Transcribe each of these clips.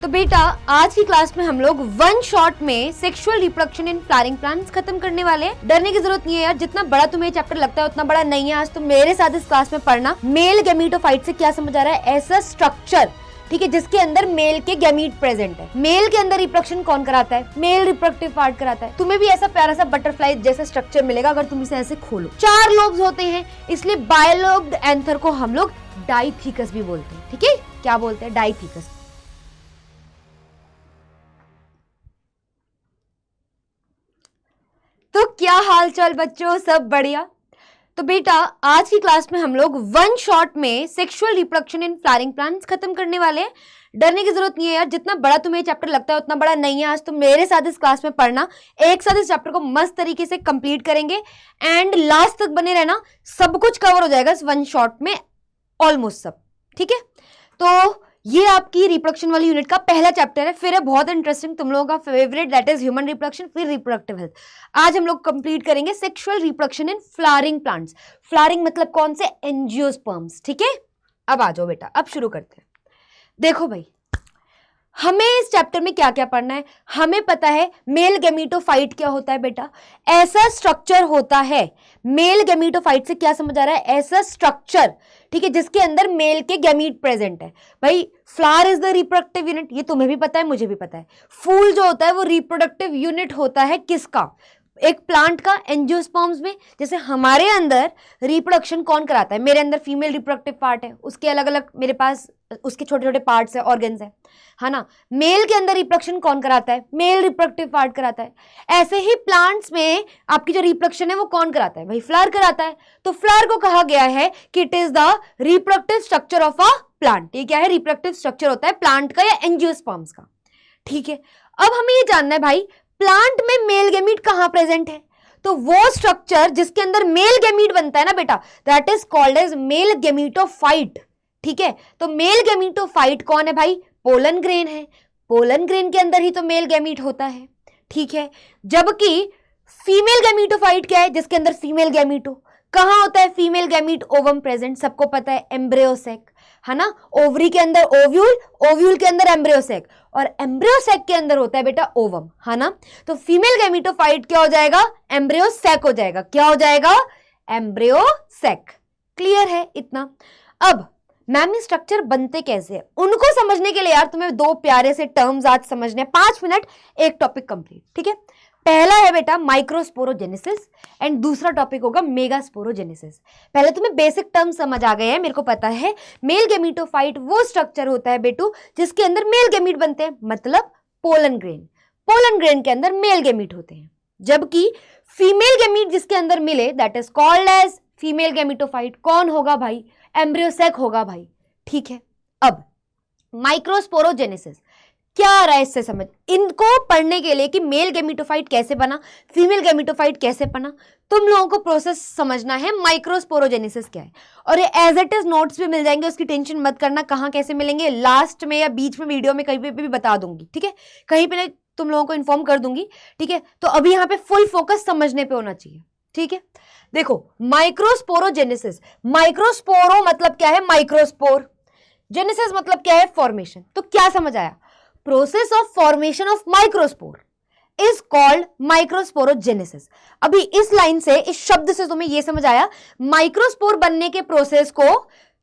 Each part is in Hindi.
तो बेटा आज की क्लास में हम लोग वन शॉट में sexual reproduction in flowering plants खत्म करने वाले हैं। डरने की जरूरत नहीं है यार, जितना बड़ा तुम्हें चैप्टर लगता है उतना बड़ा नहीं है। आज तुम मेरे साथ इस क्लास में पढ़ना मेल गैमीटोफाइट से क्या समझ आ रहा है, ऐसा स्ट्रक्चर, ठीक है, जिसके अंदर मेल के गैमीट प्रेजेंट है। मेल के अंदर रिप्रोडक्शन कौन कराता है? मेल रिप्रोडक्टिव पार्ट कराता है। तुम्हें भी ऐसा प्यारा सा बटरफ्लाई जैसा स्ट्रक्चर मिलेगा अगर तुम इसे ऐसे खोलो। 4 लोब्स होते हैं, इसलिए बायलोब्ड एंथर को हम लोग डाइथिकस भी बोलते हैं। ठीक है, क्या बोलते हैं? डाइथिकस। तो क्या हाल चाल बच्चों, सब बढ़िया? तो बेटा आज की क्लास में हम लोग वन शॉट में sexual reproduction in flowering plants खत्म करने वाले हैं। डरने की जरूरत नहीं है यार, जितना बड़ा तुम्हें चैप्टर लगता है उतना बड़ा नहीं है। आज तुम मेरे साथ इस क्लास में पढ़ना, एक साथ इस चैप्टर को मस्त तरीके से कंप्लीट करेंगे एंड लास्ट तक बने रहना। सब कुछ कवर हो जाएगा इस वन शॉट में, ऑलमोस्ट सब। ठीक है, तो ये आपकी रिप्रोडक्शन वाली यूनिट का पहला चैप्टर है। फिर है बहुत इंटरेस्टिंग, तुम लोगों का favourite, that is human reproduction, फिर रिप्रोडक्टिव हेल्थ। आज हम लोग कंप्लीट करेंगे sexual reproduction in flowering plants. Flowering मतलब कौन से? एंजियोस्पर्म्स। ठीक है, अब आ जाओ बेटा, अब शुरू करते हैं। देखो भाई, हमें इस चैप्टर में क्या क्या पढ़ना है। हमें पता है मेल गैमीटोफाइट क्या होता है बेटा, ऐसा स्ट्रक्चर होता है। मेल गैमीटोफाइट से क्या समझ आ रहा है? ऐसा स्ट्रक्चर, ठीक है, जिसके अंदर मेल के गैमीट प्रेजेंट है। भाई flower is the reproductive unit, ये तुम्हें भी पता है, मुझे भी पता है। फूल जो होता है वो रिप्रोडक्टिव यूनिट होता है किसका? एक प्लांट का, एंजियोस्पर्म्स में। जैसे हमारे अंदर रिप्रोडक्शन कौन कराता है? मेरे अंदर फीमेल रिप्रोडक्टिव पार्ट है, उसके अलग अलग मेरे पास उसके छोटे छोटे पार्ट्स है, ऑर्गन्स है ना। मेल के अंदर रिप्रोडक्शन कौन कराता है? मेल रिप्रोडक्टिव पार्ट कराता है। ऐसे ही प्लांट्स में आपकी जो रिप्रोडक्शन है वो कौन कराता है? भाई फ्लावर कराता है। तो फ्लावर को कहा गया है कि it is the reproductive structure of a plant. ये क्या है? रिप्रोडक्टिव स्ट्रक्चर होता है प्लांट का या एंजियोस्पर्म्स का। ठीक है, अब हमें ये जानना है भाई प्लांट में मेल गैमीट कहां प्रेजेंट है। तो वो स्ट्रक्चर जिसके अंदर मेल गैमीट बनता है ना बेटा, that is called as male gametophyte. ठीक है, तो मेल गैमीटोफाइट कौन है भाई? पोलन ग्रेन है। पोलन ग्रेन के अंदर ही तो मेल गैमीट होता है। ठीक है, जबकि फीमेल गैमीटोफाइट क्या है? जिसके अंदर फीमेल गैमीट हो। कहां होता है फीमेल गैमीट? ओवम प्रेजेंट, सबको पता है, एम्ब्रियोसेक है ना। ओवरी के अंदर ओव्यूल, ओव्यूल के अंदर एम्ब्रियोसेक, और एम्ब्रियोसेक के अंदर होता है बेटा ओवम, है ना। तो फीमेल गैमीटोफाइट क्या हो जाएगा? एम्ब्रियोसेक हो जाएगा। क्या हो जाएगा? एम्ब्रियोसेक। क्लियर है इतना? अब मैम ये स्ट्रक्चर बनते कैसे हैं उनको समझने के लिए यार तुम्हें 2 प्यारे से टर्म्स आज समझने हैं। 5 मिनट, एक टॉपिक कंप्लीट। ठीक है, पहला है बेटा माइक्रोस्पोरोजेनेसिस एंड दूसरा टॉपिक होगा मेगास्पोरोजेनेसिस। पहले तुम्हें बेसिक टर्म समझ आ गए हैं, मेरे को पता है। मेल गैमीटोफाइट वो स्ट्रक्चर होता है बेटू जिसके अंदर मेल गैमीट बनते हैं, मतलब पोलन ग्रेन। पोलन ग्रेन के अंदर मेल गैमीट होते हैं, जबकि फीमेल गैमीट जिसके अंदर मिले that is called as female gametophyte. कौन होगा भाई? एम्ब्रियोसेक होगा भाई। ठीक है, अब माइक्रोस्पोरोजेनेसिस क्या आ रहा है इससे समझ। इनको पढ़ने के लिए कि मेल गैमीटोफाइट कैसे बना, फीमेल गैमीटोफाइट कैसे बना, तुम लोगों को प्रोसेस समझना है। माइक्रोस्पोरोजेनेसिस क्या है, और ये एज इट इज नोट्स भी मिल जाएंगे, उसकी टेंशन मत करना। कहाँ कैसे मिलेंगे, लास्ट में या बीच में वीडियो में कहीं पे भी बता दूंगी। ठीक है, कहीं पे तुम लोगों को इन्फॉर्म कर दूंगी। ठीक है, तो अभी यहाँ पे फुल फोकस समझने पे होना चाहिए। ठीक है, देखो माइक्रोस्पोरोजेनेसिस, माइक्रोस्पोरो मतलब क्या है? माइक्रोस्पोर। जेनेसिस मतलब क्या है? फॉर्मेशन। तो क्या समझ आया? Process of formation of microspore is called microsporogenesis. अभी इस लाइन से, इस शब्द से तुम्हें यह समझ आया, माइक्रोस्पोर बनने के प्रोसेस को,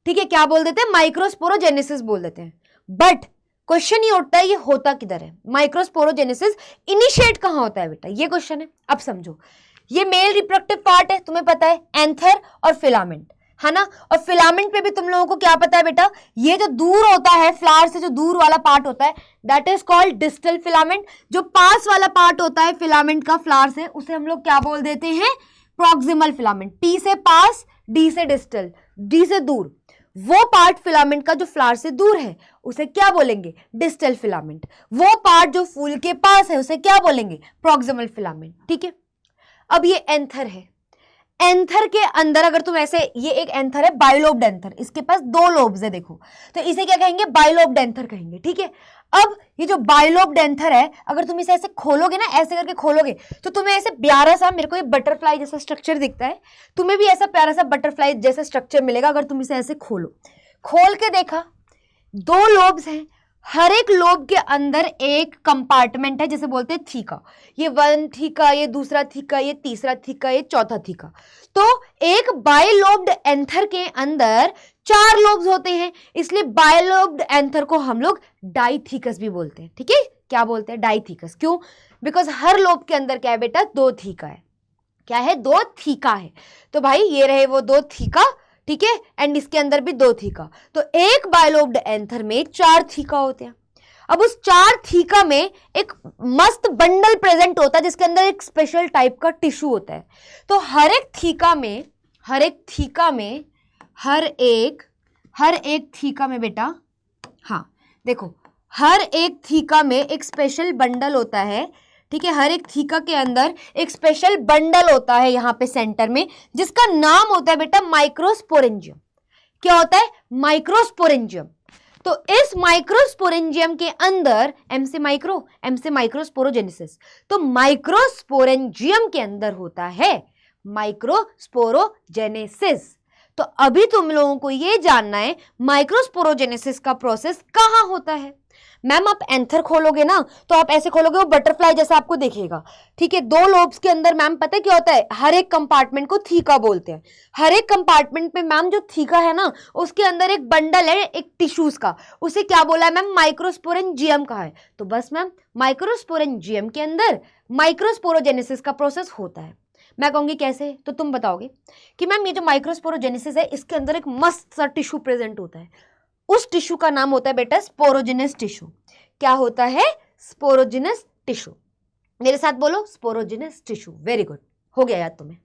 ठीक है, क्या बोल देते हैं? माइक्रोस्पोरोजेनेसिस बोल देते हैं। बट क्वेश्चन ये उठता है, ये होता किधर है? माइक्रोस्पोरोजेनेसिस इनिशिएट कहां होता है बेटा, ये क्वेश्चन है। अब समझो, ये मेल रिप्रोडक्टिव पार्ट है, तुम्हें पता है, एंथर और फिलामेंट, है ना। और फिलामेंट पे भी तुम लोगों को क्या पता है बेटा, ये जो दूर होता है फ्लावर से, जो दूर वाला पार्ट होता है that is called distal filament. जो पास वाला पार्ट होता है फिलामेंट का फ्लावर से, उसे हम लोग क्या बोल देते हैं? Proximal filament. पी से पास, डी से डिस्टल, डी से दूर। वो पार्ट फिलामेंट का जो फ्लावर से दूर है उसे क्या बोलेंगे? Distal filament. वो पार्ट जो फूल के पास है उसे क्या बोलेंगे? Proximal filament. ठीक है, अब ये एंथर है। एंथर के अंदर अगर तुम ऐसे, ये एक एंथर है, बाइलोब्ड एंथर, इसके पास 2 लोब्स है, देखो, तो इसे क्या कहेंगे? बाइलोब्ड एंथर कहेंगे। ठीक है, अब ये जो बाइलोब्ड एंथर है, अगर तुम इसे ऐसे खोलोगे ना, ऐसे करके खोलोगे, तो तुम्हें ऐसे प्यारा सा, मेरे को ये बटरफ्लाई जैसा स्ट्रक्चर दिखता है, तुम्हें भी ऐसा प्यारा सा बटरफ्लाई जैसा स्ट्रक्चर मिलेगा अगर तुम इसे ऐसे खोलो। खोल के देखा, 2 लोब्स हैं, हर एक लोब के अंदर एक कंपार्टमेंट है, जैसे बोलते हैं थीका, ये 1 थीका, ये दूसरा थीका, ये तीसरा थीका, ये चौथा थीका। तो एक बायलोब्ड एंथर के अंदर 4 लोब्स होते हैं, इसलिए बायलोब्ड एंथर को हम लोग डाइथीकस भी बोलते हैं। ठीक है, क्या बोलते हैं? डाइथीकस। क्यों? बिकॉज हर लोब के अंदर क्या है बेटा? 2 थीका है। क्या है? 2 थीका है। तो भाई ये रहे वो 2 थीका, ठीक है, एंड इसके अंदर भी 2 थीका। तो एक बायलोब्ड एंथर में 4 थीका होते हैं। अब उस 4 थीका में एक मस्त बंडल प्रेजेंट होता है जिसके अंदर एक स्पेशल टाइप का टिश्यू होता है। तो हर एक थीका में बेटा, हाँ देखो, हर एक थीका में एक स्पेशल बंडल होता है। ठीक है, हर एक थीका के अंदर एक स्पेशल बंडल होता है यहाँ पे सेंटर में, जिसका नाम होता है बेटा माइक्रोस्पोरेंजियम। क्या होता है? माइक्रोस्पोरेंजियम। तो इस माइक्रोस्पोरेंजियम के अंदर एम से माइक्रोस्पोरोजेनेसिस, तो माइक्रोस्पोरेंजियम के अंदर होता है माइक्रोस्पोरोजेनेसिस। तो अभी तुम लोगों को यह जानना है माइक्रोस्पोरोजेनेसिस का प्रोसेस कहां होता है। मैम आप एंथर खोलोगे ना, तो आप ऐसे खोलोगे, वो बटरफ्लाई जैसा आपको दिखेगा। ठीक है, 2 लोब्स के अंदर मैम पता है क्या होता है? हर एक कंपार्टमेंट को थीका बोलते हैं। हर एक कंपार्टमेंट में मैम जो थीका है ना, उसके अंदर एक बंडल है एक टिश्यूज का, उसे क्या बोला है मैम? माइक्रोस्पोरेंजियम कहा है। तो बस मैम माइक्रोस्पोरेंजियम के अंदर माइक्रोस्पोरोजेनेसिस का प्रोसेस होता है। मैं कहूंगी कैसे, तो तुम बताओगे कि मैम ये जो माइक्रोस्पोरोजेनेसिस है, इसके अंदर एक मस्त सा टिश्यू प्रेजेंट होता है। उस टिश्यू का नाम होता है बेटा स्पोरोजिनस टिश्यू। क्या होता है? Sporogenous tissue. मेरे साथ बोलो, स्पोरोजिनस टिश्यू। वेरी गुड, हो गया याद तुम्हें।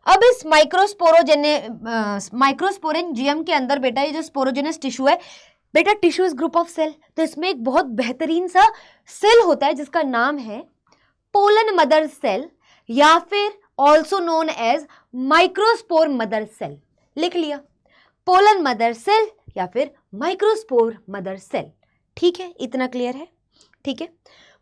अब इस माइक्रोस्पोरेंजियम के अंदर बेटा ये जो स्पोरोजिनस टिश्यू है बेटा, tissue is group of cell. तो इसमें एक बहुत बेहतरीन सा सेल होता है जिसका नाम है पोलन मदर सेल, या फिर also known as microspore mother cell. लिख लिया, पोलन मदर सेल या फिर माइक्रोस्पोर मदर सेल। ठीक है, इतना क्लियर है? ठीक है,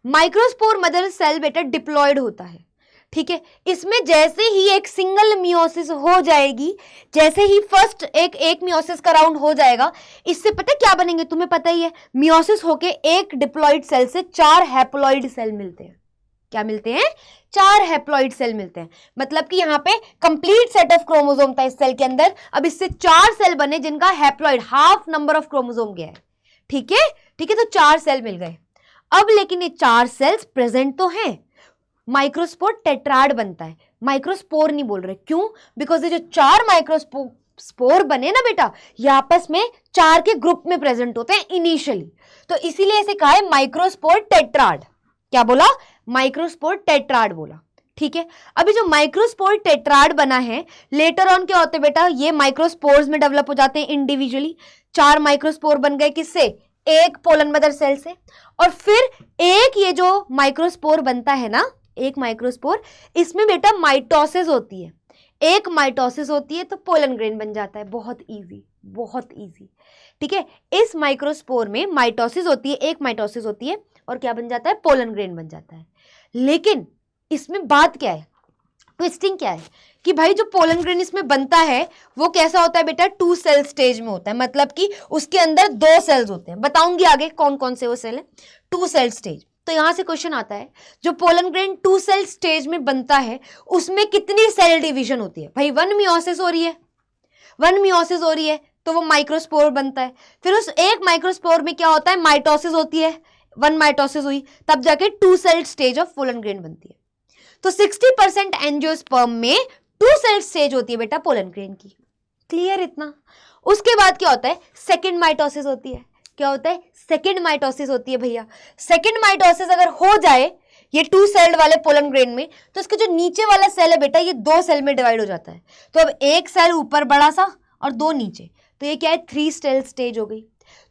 माइक्रोस्पोर मदर सेल बेटा डिप्लॉयड होता है। ठीक है, इसमें जैसे ही एक सिंगल मियोसिस हो जाएगी, जैसे ही फर्स्ट एक मियोसिस का राउंड हो जाएगा, इससे पता क्या बनेंगे? तुम्हें पता ही है, मियोसिस होके एक डिप्लॉयड सेल से 4 हैप्लॉयड सेल मिलते हैं। क्या मिलते हैं? 4 हैप्लॉइड सेल मिलते हैं। मतलब कि यहाँ पे कंप्लीट सेट ऑफ क्रोमोसोम था इस सेल के अंदर, अब इससे 4 सेल बने जिनका haploid, half number of chromosome गया है। ठीक है, ठीक है, तो 4 सेल मिल गए। अब लेकिन ये 4 सेल्स प्रेजेंट तो हैं, माइक्रोस्पोर टेट्राड बनता है। माइक्रोस्पोर नहीं बोल रहे, क्यों? बिकॉज ये जो 4 माइक्रोस्पोर बने ना बेटा, ये आपस में 4 के ग्रुप में प्रेजेंट होते हैं इनिशियली, तो इसीलिए इसे कहा है माइक्रोस्पोर टेट्राड। क्या बोला? माइक्रोस्पोर टेट्राड बोला। ठीक है, अभी जो माइक्रोस्पोर टेट्राड बना है, लेटर ऑन क्या होते हैं बेटा? ये माइक्रोस्पोर्स में डेवलप हो जाते हैं इंडिविजुअली। 4 माइक्रोस्पोर बन गए, किससे? एक पोलन मदर सेल से। और फिर एक ये जो माइक्रोस्पोर बनता है ना, एक माइक्रोस्पोर, इसमें बेटा माइटोसिस होती है। एक माइटोसिस होती है तो पोलन ग्रेन बन जाता है। बहुत इजी, बहुत इजी। ठीक है, इस माइक्रोस्पोर में माइटोसिस होती है, एक माइटोसिस होती है, और क्या बन जाता है? पोलन ग्रेन बन जाता है। लेकिन इसमें बात क्या है, ट्विस्टिंग क्या है कि भाई जो पोलन ग्रेन इसमें बनता है वो कैसा होता है बेटा? 2 सेल स्टेज में होता है। मतलब कि उसके अंदर 2 सेल्स होते हैं। बताऊंगी आगे कौन कौन से वो सेल है। 2 सेल स्टेज। तो यहां से क्वेश्चन आता है, जो पोलन ग्रेन 2 सेल स्टेज में बनता है उसमें कितनी सेल डिवीजन होती है? भाई 1 मियोसिस हो रही है, 1 मियोसिस हो रही है तो वो माइक्रोस्पोर बनता है। फिर उस एक माइक्रोस्पोर में क्या होता है? माइटोसिस होती है, 1 माइटोसिस हुई, तब जाके 2 cell stage of pollen grain बनती है। तो 60% एंजियोस्पर्म में 2 सेल स्टेज होती है बेटा पोलन ग्रेन की। क्लियर इतना? उसके बाद क्या होता है? सेकंड माइटोसिस होती है। क्या होता है? सेकंड माइटोसिस होती है भैया। सेकंड माइटोसिस अगर हो जाए ये 2 सेल्ड वाले पोलन ग्रेन में, तो इसका जो नीचे वाला सेल है बेटा, ये 2 सेल में डिवाइड हो जाता है। तो अब एक सेल ऊपर बड़ा सा और 2 नीचे, तो ये क्या है? 3 सेल स्टेज हो गई।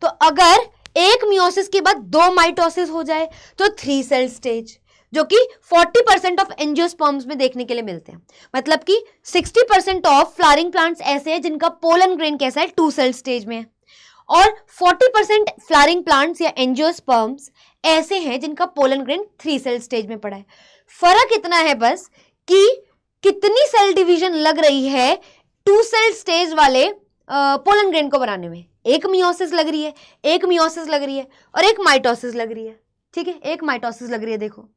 तो अगर एक मियोसिस के बाद 2 माइटोसिस हो जाए तो 3 सेल स्टेज, जो कि 40% ऑफ एंजियोस्पर्म्स में देखने के लिए मिलते हैं। मतलब कि 60% ऑफ फ्लावरिंग प्लांट्स ऐसे हैं जिनका पोलन ग्रेन कैसा है? 2 सेल स्टेज में है, और 40% फ्लावरिंग प्लांट्स या एंजियोस्पर्म्स ऐसे हैं जिनका पोलन ग्रेन 3 सेल स्टेज में पड़ा है। फर्क इतना है बस कि कितनी सेल डिवीजन लग रही है 2 सेल स्टेज वाले पोलन ग्रेन को बनाने में? एक मियोसिस लग रही है, एक मियोसिस लग रही है और एक माइटोसिस लग रही है, ठीक है, एक माइटोसिस लग रही है। देखो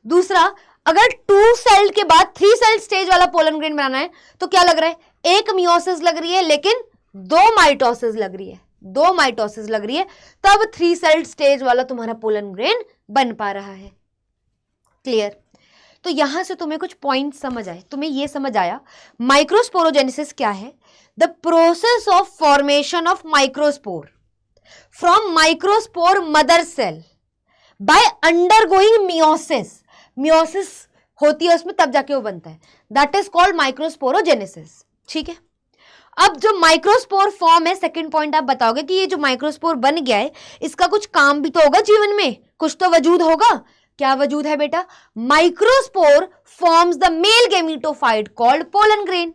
दूसरा, अगर 2 सेल के बाद 3 सेल स्टेज वाला पोलन ग्रेन बनाना है तो क्या लग रहा है? एक मियोसिस लग रही है लेकिन 2 माइटोसिस लग रही है, 2 माइटोसिस लग रही है, तब 3 सेल स्टेज वाला तुम्हारा पोलन ग्रेन बन पा रहा है। क्लियर? तो यहां से तुम्हें कुछ पॉइंट समझ आए, तुम्हें यह समझ आया माइक्रोस्पोरोजेनेसिस क्या है? The process of formation of microspore from microspore mother cell by undergoing meiosis. Meiosis होती है उसमें, तब जाके वो बनता है, दैट इज कॉल्ड माइक्रोस्पोरोजेनेसिस। ठीक है, अब जो माइक्रोस्पोर फॉर्म है, सेकंड पॉइंट आप बताओगे कि ये जो माइक्रोस्पोर बन गया है इसका कुछ काम भी तो होगा जीवन में, कुछ तो वजूद होगा। क्या वजूद है बेटा? Microspore forms the male gametophyte called pollen grain.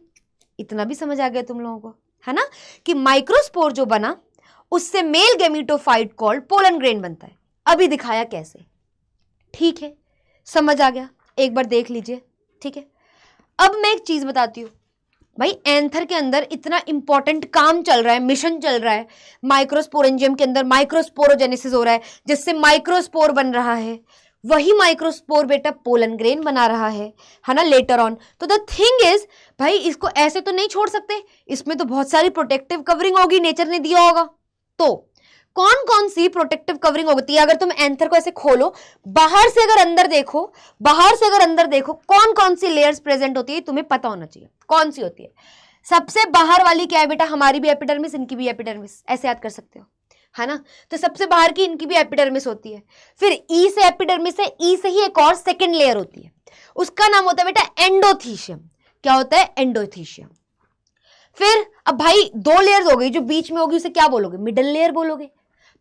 इतना भी समझ आ गया तुम लोगों को, है ना, कि माइक्रोस्पोर जो बना उससे male gametophyte called pollen grain बनता है। अभी दिखाया कैसे, ठीक है, समझ आ गया, एक बार देख लीजिए। ठीक है, अब मैं एक चीज बताती हूं भाई, एंथर के अंदर इतना इंपॉर्टेंट काम चल रहा है, मिशन चल रहा है, माइक्रोस्पोरेंजियम के अंदर माइक्रोस्पोरोजेनेसिस हो रहा है जिससे माइक्रोस्पोर बन रहा है, वही माइक्रोस्पोर बेटा पोलन ग्रेन बना रहा है ना, लेटर ऑन। तो द थिंग इज भाई, इसको ऐसे तो नहीं छोड़ सकते, इसमें तो बहुत सारी प्रोटेक्टिव कवरिंग होगी, नेचर ने दिया होगा। तो कौन कौन सी प्रोटेक्टिव कवरिंग होती है? अगर तुम एंथर को ऐसे खोलो, बाहर से अगर अंदर देखो, बाहर से अगर अंदर देखो, कौन कौन सी लेयर्स प्रेजेंट होती है तुम्हें पता होना चाहिए। कौन सी होती है? सबसे बाहर वाली क्या है बेटा? हमारी भी एपिडर्मिस, इनकी भी एपिडर्मिस, ऐसे याद कर सकते हो, है ना। तो सबसे बाहर की इनकी भी एपिडर्मिस होती है, फिर ई से एपिडर्मिस है, ई से ही एक और सेकेंड लेयर होती है, उसका नाम होता है बेटा एंडोथीशियम। क्या होता है? एंडोथीशियम। फिर अब भाई 2 लेयर्स हो गई, जो बीच में होगी उसे क्या बोलोगे? मिडल लेयर बोलोगे।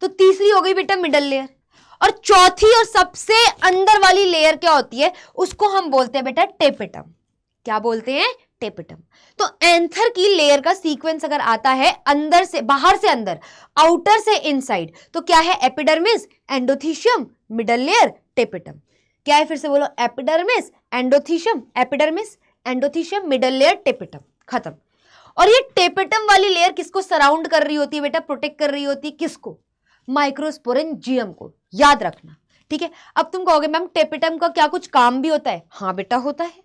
तो तीसरी हो गई बेटा मिडल लेयर, और चौथी और सबसे अंदर वाली लेयर क्या होती है? उसको हम बोलते हैं बेटा टेपेटम। क्या बोलते हैं? टेपेटम। तो एंथर की लेयर का सीक्वेंस अगर आता है अंदर से बाहर से अंदर, आउटर से इनसाइड, तो क्या है? Epidermis, endothecium, middle layer, tapetum. क्या है? फिर से बोलो, epidermis, endothecium, epidermis, endothecium, middle layer, tapetum, खत्म। और ये टेपेटम वाली लेयर किसको सराउंड कर रही होती है बेटा? प्रोटेक्ट कर रही होती है किसको? माइक्रोस्पोरेंजियम को, याद रखना। ठीक है, अब तुम कहोगे मैम टेपेटम का क्या कुछ काम भी होता है? हाँ बेटा होता है।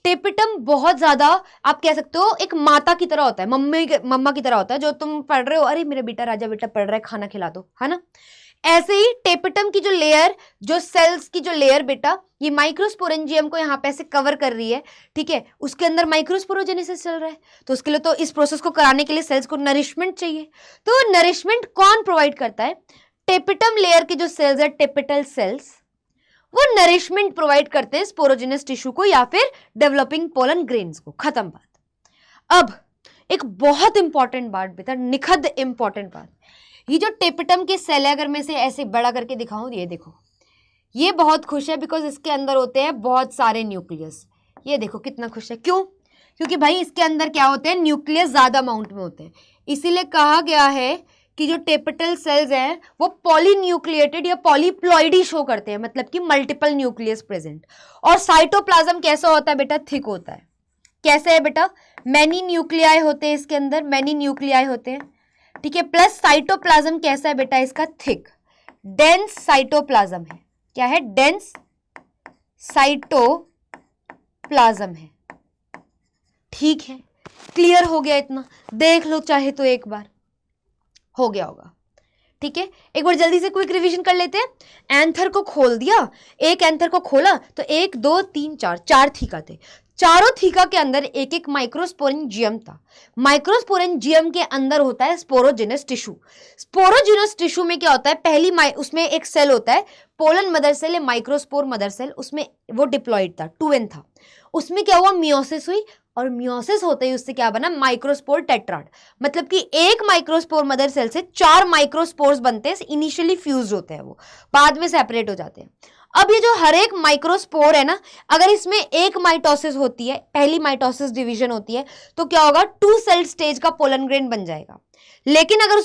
टेपेटम बहुत ज्यादा, आप कह सकते हो एक माता की तरह होता है, मम्मा की तरह होता है, जो तुम पढ़ रहे हो, अरे मेरा बेटा राजा बेटा पढ़ रहा है, खाना खिला दो, है ना। ऐसे ही टेपेटम की जो लेयर, जो सेल्स की जो लेयर बेटा, ये माइक्रोस्पोरेंजियम को यहाँ पे ऐसे कवर कर रही है, ठीक है, उसके अंदर माइक्रोस्पोरोजेनेसिस चल रहा है, तो उसके लिए तो इस प्रोसेस को कराने के लिए सेल्स को नरिशमेंट चाहिए। तो नरिशमेंट कौन प्रोवाइड करता है? टेपेटम लेयर के जो सेल्स है, टेपेटल सेल्स, वो नरिशमेंट प्रोवाइड करते हैं स्पोरोजेनस टिश्यू को या फिर डेवलपिंग पोलन ग्रेन्स को। खत्म बात। अब एक बहुत इंपॉर्टेंट बात बेटा, निखद इंपॉर्टेंट बात, ये जो टेपेटम के सेल है, अगर मैं इसे ऐसे बड़ा करके दिखाऊं, ये देखो, ये बहुत खुश है बिकॉज इसके अंदर होते हैं बहुत सारे न्यूक्लियस। ये देखो कितना खुश है, क्यों? क्योंकि भाई इसके अंदर क्या होते हैं? न्यूक्लियस ज्यादा अमाउंट में होते हैं। इसीलिए कहा गया है कि जो टेपेटल सेल्स हैं वो पॉलीन्यूक्लिएटेड या पॉलीप्लॉइडी शो करते हैं, मतलब कि मल्टीपल न्यूक्लियस प्रेजेंट। और साइटोप्लाज्म कैसा होता है बेटा? थिक होता है। कैसे है बेटा? मैनी न्यूक्लियाई होते हैं इसके अंदर, मैनी न्यूक्लियाई होते हैं, ठीक है। प्लस साइटोप्लाज्म कैसा है बेटा इसका? थिक, डेंस साइटोप्लाज्म है। क्या है? डेंस साइटोप्लाज्म है। ठीक है, क्लियर हो गया? इतना देख लो चाहे तो, एक बार हो गया होगा। ठीक है, एक बार जल्दी से क्विक रिवीजन कर लेते हैं। एंथर को खोल दिया, एक एंथर को खोला तो 1 2 3 4 4 थीका थे, चारों थीका के अंदर एक एक माइक्रोस्पोरेंजियम था। माइक्रोस्पोरेंजियम के अंदर होता है स्पोरोजिनस टिश्यू। स्पोरोजिनस टिश्यू में क्या होता है? पहली उसमें एक सेल होता है, पोलन मदर सेल या माइक्रोस्पोर मदर सेल, उसमें वो डिप्लॉइड था, 2n था। उसमें क्या हुआ? मियोसिस हुई, और मियोसिस होते ही उससे क्या बना? Microspore tetrad. मतलब कि एक माइक्रोस्पोर मदर सेल से 4 माइक्रोस्पोर्स बनते हैं, इनिशियली फ्यूज होते हैं, वो बाद में सेपरेट हो जाते हैं। अब ये जो हर एक माइक्रोस्पोर है ना, अगर इसमें एक माइटोसिस होती है, पहली माइटोसिस डिवीजन होती है, तो क्या होगा? 2 सेल स्टेज का पोलन ग्रेन बन जाएगा। लेकिन अगर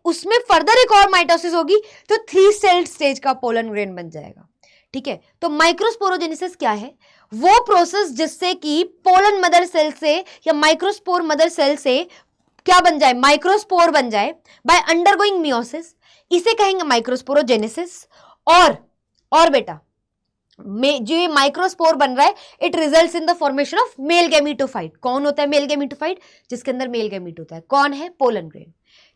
उसमें फर्दर एक और माइटोसिस होगी तो 3 सेल स्टेज का पोलन ग्रेन बन जाएगा। ठीक है, तो माइक्रोस्पोरोजेनेसिस क्या है? वो प्रोसेस जिससे कि पोलन मदर सेल से या माइक्रोस्पोर मदर सेल से क्या बन जाए, माइक्रोस्पोर बन जाए बाय अंडरगोइंग मियोसिस, इसे कहेंगे माइक्रोस्पोरोजेनेसिस। और बेटा जो ये माइक्रोस्पोर बन रहा है, it results in the formation of male gametophyte. कौन होता है मेल गैमीटोफाइट? जिसके अंदर मेल गैमीट होता है। कौन है? Pollen grain.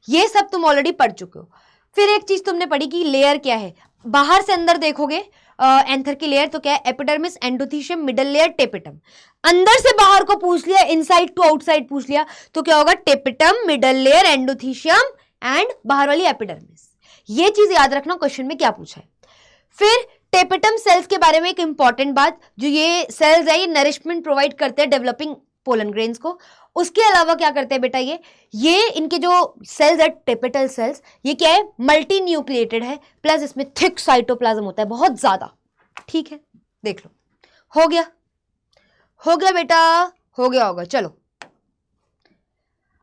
ये सब तुम ऑलरेडी पढ़ चुके हो। फिर एक चीज तुमने पढ़ी कि लेयर क्या है, बाहर से अंदर देखोगे एंथर की लेयर तो क्या है, epidermis, endothecium, middle layer, tapetum. अंदर से बाहर को पूछ लिया, इनसाइड टू आउटसाइड पूछ लिया तो क्या होगा, tapetum, middle layer, endothecium and बाहर वाली एपिडर्मिस। ये चीज याद रखना क्वेश्चन में क्या पूछा है। फिर टेपिटम सेल्स के बारे में एक इंपॉर्टेंट बात, जो ये सेल्स है ये नरिशमेंट प्रोवाइड करते हैं डेवलपिंग पोलन ग्रेन्स को। उसके अलावा क्या करते हैं बेटा, ये इनके जो सेल्स है टेपिटल सेल्स, ये क्या है, मल्टी न्यूक्लिएटेड है, प्लस इसमें थिक साइटोप्लाज्म होता है बहुत ज्यादा। ठीक है, देख लो, हो गया बेटा, हो गया होगा। चलो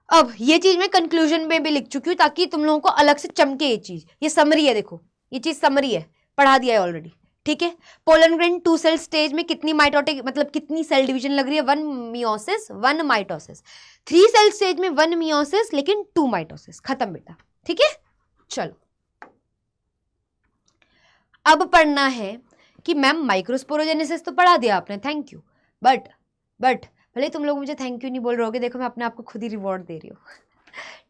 अब ये चीज मैं कंक्लूजन में भी लिख चुकी हूं ताकि तुम लोगों को अलग से चमके ये चीज। ये समरी है, देखो ये चीज समरी है, पढ़ा दिया है ऑलरेडी। ठीक है, पोलन ग्रेन 2 सेल स्टेज में कितनी माइटोटिक मतलब कितनी सेल डिवीजन लग रही है, 1 मियोसिस 1 माइटोसिस। 3 सेल स्टेज में 1 मियोसिस लेकिन 2 माइटोसिस। खत्म बेटा। ठीक है, चलो अब पढ़ना है कि मैम माइक्रोस्पोरोजेनेसिस तो पढ़ा दिया आपने, थैंक यू, बट भले तुम लोग मुझे थैंक यू नहीं बोल रहे होगे, देखो मैं अपने आप को खुद ही रिवॉर्ड दे रही हूँ।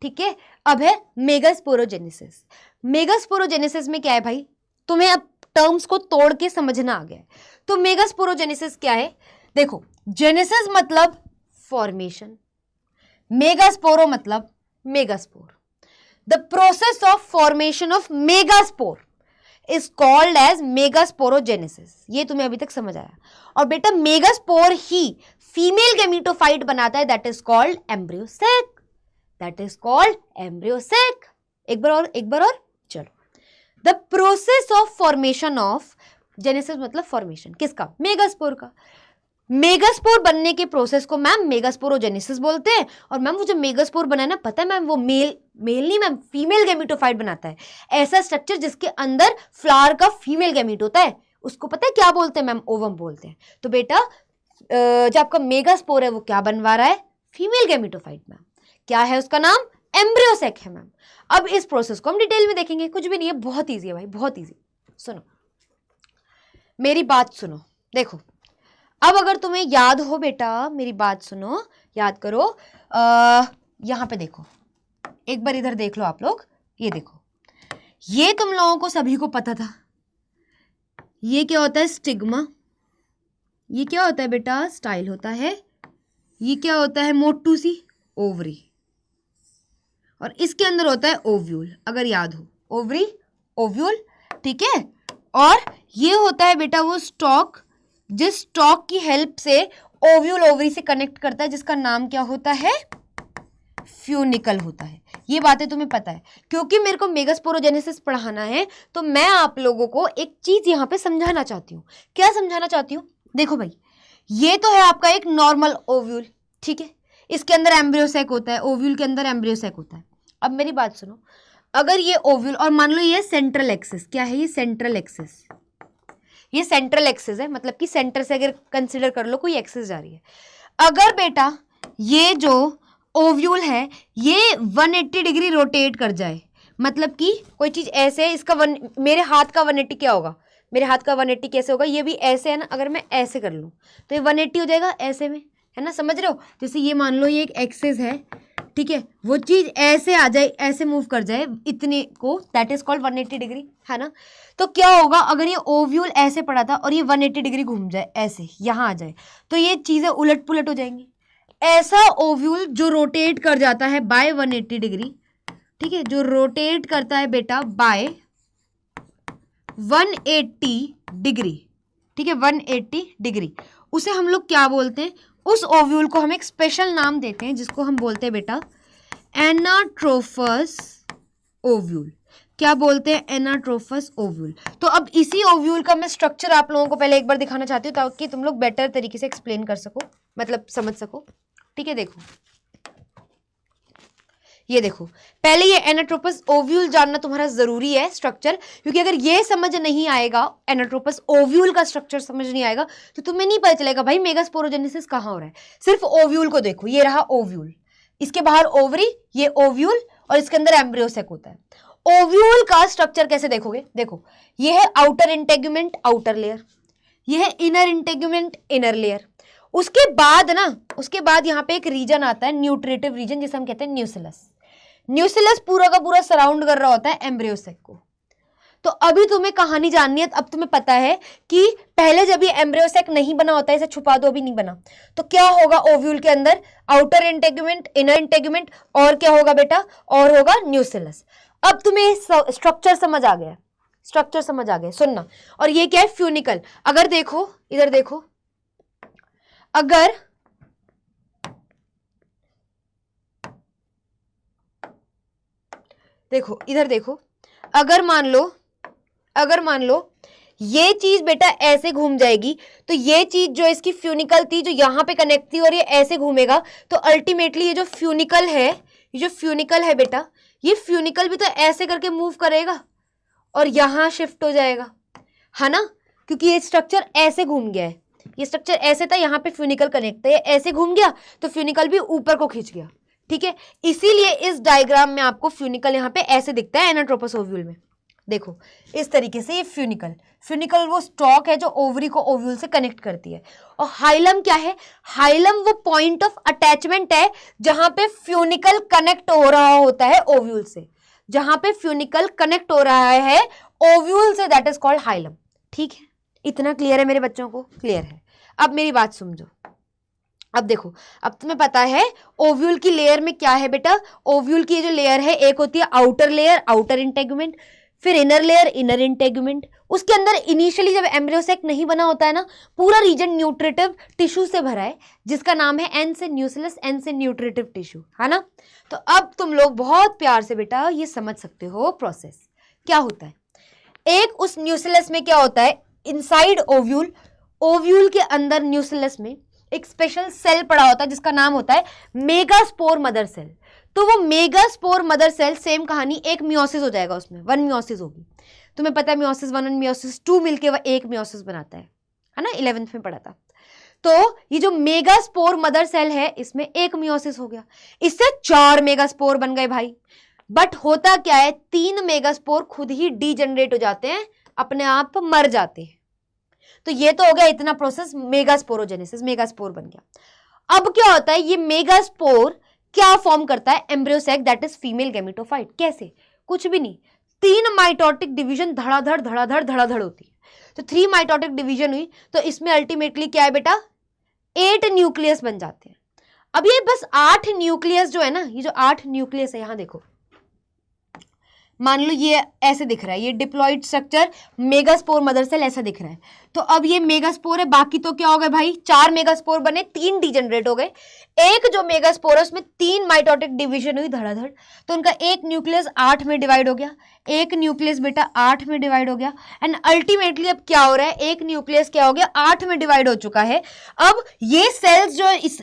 ठीक है, अब है मेगास्पोरोजेनेसिस। मेगास्पोरोजेनेसिस में क्या है भाई, तुम्हें अब टर्म्स को तोड़ के समझना आ गया है। तो मेगास्पोरोजेनेसिस क्या है, देखो जेनेसिस मतलब फॉर्मेशन, मेगास्पोरो मतलब megaspore. The process of formation of megaspore is called as megasporogenesis. ये तुम्हें अभी तक समझ आया। और बेटा मेगास्पोर ही फीमेल गैमीटोफाइट बनाता है, that is called embryo sac, that is called embryo sac. एक बार और चलो। The process of formation of genesis मतलब फॉर्मेशन किसका, मेगास्पोर का। मेगास्पोर बनने के प्रोसेस को मैम मेगास्पोरोजेनेसिस बोलते हैं। और मैम वो जो मेगास्पोर बना है ना, पता है मैम वो मेल नहीं मैम, फीमेल गैमीटोफाइट बनाता है। ऐसा स्ट्रक्चर जिसके अंदर फ्लावर का फीमेल गैमीट होता है, उसको पता है क्या बोलते हैं मैम, ओवम बोलते हैं। तो बेटा जो आपका मेगास्पोर है वो क्या बनवा रहा है, फीमेल गैमीटोफाइट। मैम क्या है उसका नाम, एम्ब्रियोसेक है मैम। अब इस प्रोसेस को हम डिटेल में देखेंगे, कुछ भी नहीं है, बहुत इजी है भाई, बहुत इजी। सुनो मेरी बात सुनो, देखो अब अगर तुम्हें याद हो बेटा, मेरी बात सुनो, याद करो, यहां पे देखो, एक बार इधर देख लो आप लोग, ये देखो, ये तुम लोगों को सभी को पता था। ये क्या होता है, स्टिग्मा। ये क्या होता है बेटा, स्टाइल होता है। ये क्या होता है, मोटू सी ओवरी। और इसके अंदर होता है ओव्यूल, अगर याद हो, ओवरी ओव्यूल। ठीक है, और ये होता है बेटा वो स्टॉक, जिस स्टॉक की हेल्प से ओव्यूल ओवरी से कनेक्ट करता है, जिसका नाम क्या होता है, फ्यूनिकल होता है। ये बातें तुम्हें पता है। क्योंकि मेरे को मेगास्पोरोजेनेसिस पढ़ाना है तो मैं आप लोगों को एक चीज यहां पे समझाना चाहती हूँ। क्या समझाना चाहती हूँ, देखो भाई, ये तो है आपका एक नॉर्मल ओव्यूल। ठीक है, इसके अंदर एम्ब्रियोसेक होता है, ओव्यूल के अंदर एम्ब्रियोसेक होता है। अब मेरी बात सुनो, अगर ये ओव्यूल, और मान लो ये सेंट्रल एक्सिस, क्या है ये, सेंट्रल एक्सिस। ये सेंट्रल एक्सिस है, मतलब कि सेंटर से अगर कंसिडर कर लो कोई एक्सिस जा रही है। अगर बेटा ये जो ओव्यूल है ये 180 डिग्री रोटेट कर जाए, मतलब कि कोई चीज ऐसे है, इसका मेरे हाथ का 180 क्या होगा, मेरे हाथ का 180 कैसे होगा, ये भी ऐसे है ना, अगर मैं ऐसे कर लूँ तो ये 180 हो जाएगा ऐसे में, है ना, समझ रहे हो। जैसे ये मान लो ये एक एक्सिस है, ठीक है, वो चीज ऐसे आ जाए, ऐसे मूव कर जाए इतने को, दैट इज कॉल्ड 180 डिग्री, है ना। तो क्या होगा, अगर ये ओव्यूल ऐसे पड़ा था और ये 180 डिग्री घूम जाए, ऐसे यहाँ आ जाए, तो ये चीजें उलट पुलट हो जाएंगी। ऐसा ओव्यूल जो रोटेट कर जाता है बाय 180 डिग्री, ठीक है, जो रोटेट करता है बेटा बाय 180 डिग्री, ठीक है, 180 डिग्री, उसे हम लोग क्या बोलते हैं, उस ओव्यूल को हम एक स्पेशल नाम देते हैं जिसको हम बोलते हैं बेटा एनाट्रोफस ओव्यूल। क्या बोलते हैं, एनाट्रोफस ओव्यूल। तो अब इसी ओव्यूल का मैं स्ट्रक्चर आप लोगों को पहले एक बार दिखाना चाहती हूँ ताकि तुम लोग बेटर तरीके से एक्सप्लेन कर सको, मतलब समझ सको। ठीक है, देखो ये देखो, पहले ये एनाट्रोपस ओव्यूल जानना तुम्हारा जरूरी है स्ट्रक्चर, क्योंकि अगर ये समझ नहीं आएगा, एनाट्रोपस ओव्यूल का स्ट्रक्चर समझ नहीं आएगा तो तुम्हें नहीं पता चलेगा भाई मेगास्पोरोजेनेसिस कहाँ हो रहा है। सिर्फ ओव्यूल को देखो, ये रहा ओव्यूल, इसके बाहर ओवरी, ये ओव्यूल, और इसके अंदर एम्ब्रियोसेक होता है। ओव्यूल का स्ट्रक्चर कैसे देखोगे, देखो ये है आउटर इंटेगुमेंट, आउटर लेयर, ये है इनर इंटेगुमेंट, इनर लेयर। उसके बाद यहाँ पे एक रीजन आता है, न्यूट्रिटिव रीजन, जिसे हम कहते हैं न्यूसिलस। न्यूसिलस पूरा का पूरा सराउंड कर रहा होता है एम्ब्रियोसेक को। तो अभी तुम्हें कहानी जाननी है, अब तुम्हें पता है कि पहले जब ये एम्ब्रियोसेक नहीं बना होता है, इसे छुपा दो, अभी नहीं बना, तो क्या होगा ओव्यूल के अंदर, आउटर इंटेगुमेंट, इनर इंटेगुमेंट, और क्या होगा बेटा, और होगा न्यूसिलस। अब तुम्हें स्ट्रक्चर समझ आ गया, स्ट्रक्चर समझ आ गया, सुनना। और ये क्या है, फ्यूनिकल। अगर देखो, इधर देखो, अगर देखो, इधर देखो, अगर मान लो ये चीज बेटा ऐसे घूम जाएगी, तो ये चीज जो इसकी फ्यूनिकल थी, जो यहां पे कनेक्ट थी, और ये ऐसे घूमेगा, तो अल्टीमेटली ये जो फ्यूनिकल है बेटा, ये फ्यूनिकल भी तो ऐसे करके मूव करेगा और यहां शिफ्ट हो जाएगा, है ना, क्योंकि ये स्ट्रक्चर ऐसे घूम गया है। ये स्ट्रक्चर ऐसे था, यहाँ पे फ्यूनिकल कनेक्ट था, ये ऐसे घूम गया तो फ्यूनिकल भी ऊपर को खींच गया, ठीक है। इसीलिए इस डायग्राम में आपको फ्यूनिकल यहाँ पे ऐसे दिखता है एनाट्रोपस ओव्यूल में। देखो इस तरीके से, ये फ्यूनिकल वो स्टॉक है जो ओवरी को ओव्यूल से कनेक्ट करती है। और हाइलम क्या है, हाइलम वो पॉइंट ऑफ अटैचमेंट है जहां पे फ्यूनिकल कनेक्ट हो रहा होता है ओव्यूल से, जहां पे फ्यूनिकल कनेक्ट हो रहा है ओव्यूल से, दैट इज कॉल्ड हाइलम। ठीक है, इतना क्लियर है मेरे बच्चों को? क्लियर है। अब मेरी बात समझो। अब देखो, अब तुम्हें पता है ओव्यूल की लेयर में क्या है बेटा, ओव्यूल की जो लेयर है, एक होती है आउटर लेयर, आउटर इंटेगुमेंट, फिर इनर लेयर, इनर इंटेगुमेंट। उसके अंदर इनिशियली जब एम्ब्रियोसेक नहीं बना होता है ना, पूरा रीजन न्यूट्रिटिव टिश्यू से भरा है, जिसका नाम है एन से न्यूसिलस, एन से न्यूट्रिटिव टिश्यू, है ना। तो अब तुम लोग बहुत प्यार से बेटा ये समझ सकते हो प्रोसेस क्या होता है। एक उस न्यूसिलस में क्या होता है, इनसाइड ओव्यूल, ओव्यूल के अंदर न्यूसिलस में एक स्पेशल सेल पड़ा होता है जिसका नाम होता है मेगास्पोर मदर सेल। तो वो मेगास्पोर मदर सेल, सेम कहानी, एक मियोसिस हो जाएगा उसमें, 1 मियोसिस होगी। तुम्हें पता है मियोसिस 1 और मियोसिस 2 मिलके वह एक मियोसिस बनाता है ना, 11th में पढ़ा था। तो ये जो मेगास्पोर मदर सेल है, इसमें एक मियोसिस हो गया, इससे 4 मेगास्पोर बन गए भाई। बट होता क्या है, 3 मेगास्पोर खुद ही डीजनरेट हो जाते हैं, अपने आप मर जाते हैं। तो ये तो हो गया इतना प्रोसेस, मेगास्पोरोजेनेसिस, मेगास्पोर बन गया। अब क्या होता है, ये मेगास्पोर क्या फॉर्म करता है, embryo sac, that is female gametophyte. कैसे? कुछ भी नहीं, 3 माइटोटिक डिवीजन धड़ाधड़ धड़ाधड़ धड़ाधड़ होती है। तो 3 माइटोटिक डिवीजन हुई, तो इसमें अल्टीमेटली क्या है बेटा, 8 न्यूक्लियस बन जाते हैं। अब ये बस 8 न्यूक्लियस जो है ना, ये जो 8 न्यूक्लियस है, यहां देखो, मान लो ये ऐसे दिख रहा है, ये diploid structure megaspore mother cell ऐसा दिख रहा है। तो अब ये मेगास्पोर है, बाकी तो क्या हो गए भाई, 4 मेगास्पोर बने, 3 डिजनरेट हो गए। एक जो मेगास्पोर है उसमें 3 माइटोटिक डिवीजन हुई धड़ाधड़, तो उनका एक न्यूक्लियस 8 में डिवाइड हो गया, एक न्यूक्लियस बेटा 8 में डिवाइड हो गया। एंड अल्टीमेटली अब क्या हो रहा है, एक न्यूक्लियस क्या हो गया, 8 में डिवाइड हो चुका है। अब ये सेल्स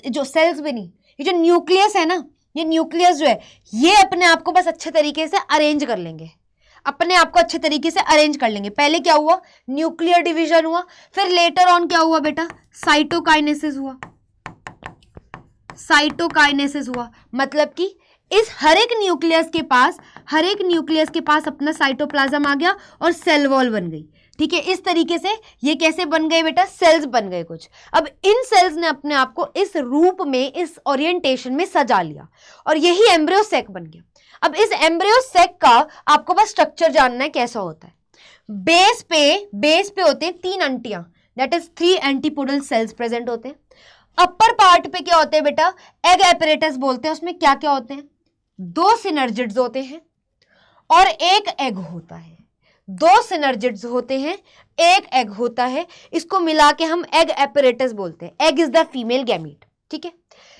जो सेल्स बनी, ये जो न्यूक्लियस है ना, ये न्यूक्लियस जो है, ये अपने आप को बस अच्छे तरीके से अरेंज कर लेंगे, अपने आप को अच्छे तरीके से अरेंज कर लेंगे। पहले क्या हुआ, न्यूक्लियर डिवीजन हुआ, फिर लेटर ऑन क्या हुआ बेटा, साइटोकाइनेसिस हुआ। साइटोकाइनेसिस हुआ मतलब कि इस हर एक न्यूक्लियस के पास अपना साइटोप्लाज्म आ गया और सेल वॉल बन गई। ठीक है, इस तरीके से ये कैसे बन गए बेटा, सेल्स बन गए कुछ। अब इन सेल्स ने अपने आप को इस रूप में, इस ओरिएंटेशन में सजा लिया, और यही एम्ब्रियोसेक बन गया। अब इस एम्ब्रियोसेक का आपको बस स्ट्रक्चर जानना है कैसा होता है। बेस पे होते हैं 3 अंटियां, that is 3 antipodal cells present होते हैं। अपर पार्ट पे क्या होते हैं बेटा, एग एपरेटस बोलते हैं। उसमें क्या क्या होते हैं, 2 सिनर्जिड्स होते हैं और एक एग होता है। 2 सिनर्जिड्स होते हैं, एक एग होता है, इसको मिला के हम एग एपरेटस बोलते हैं। Egg is the female gamete. ठीक है,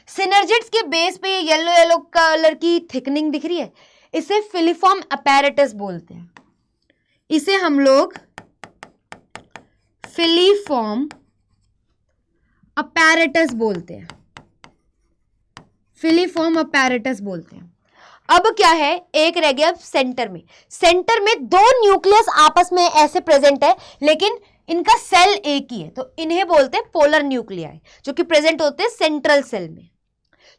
सिनर्जिड्स के बेस पे ये येलो येलो कलर की थिकनिंग दिख रही है, इसे फिलीफॉर्म अपैरेटस बोलते हैं। इसे हम लोग फिलीफॉर्म अपैरेटस बोलते हैं, फिलीफॉर्म अपैरेटस बोलते हैं। अब क्या है, एक रह गया सेंटर में 2 न्यूक्लियस आपस में ऐसे प्रेजेंट है, लेकिन इनका सेल एक ही है, तो इन्हें बोलते हैं पोलर न्यूक्लियाई, जो कि प्रेजेंट होते हैं सेंट्रल सेल में।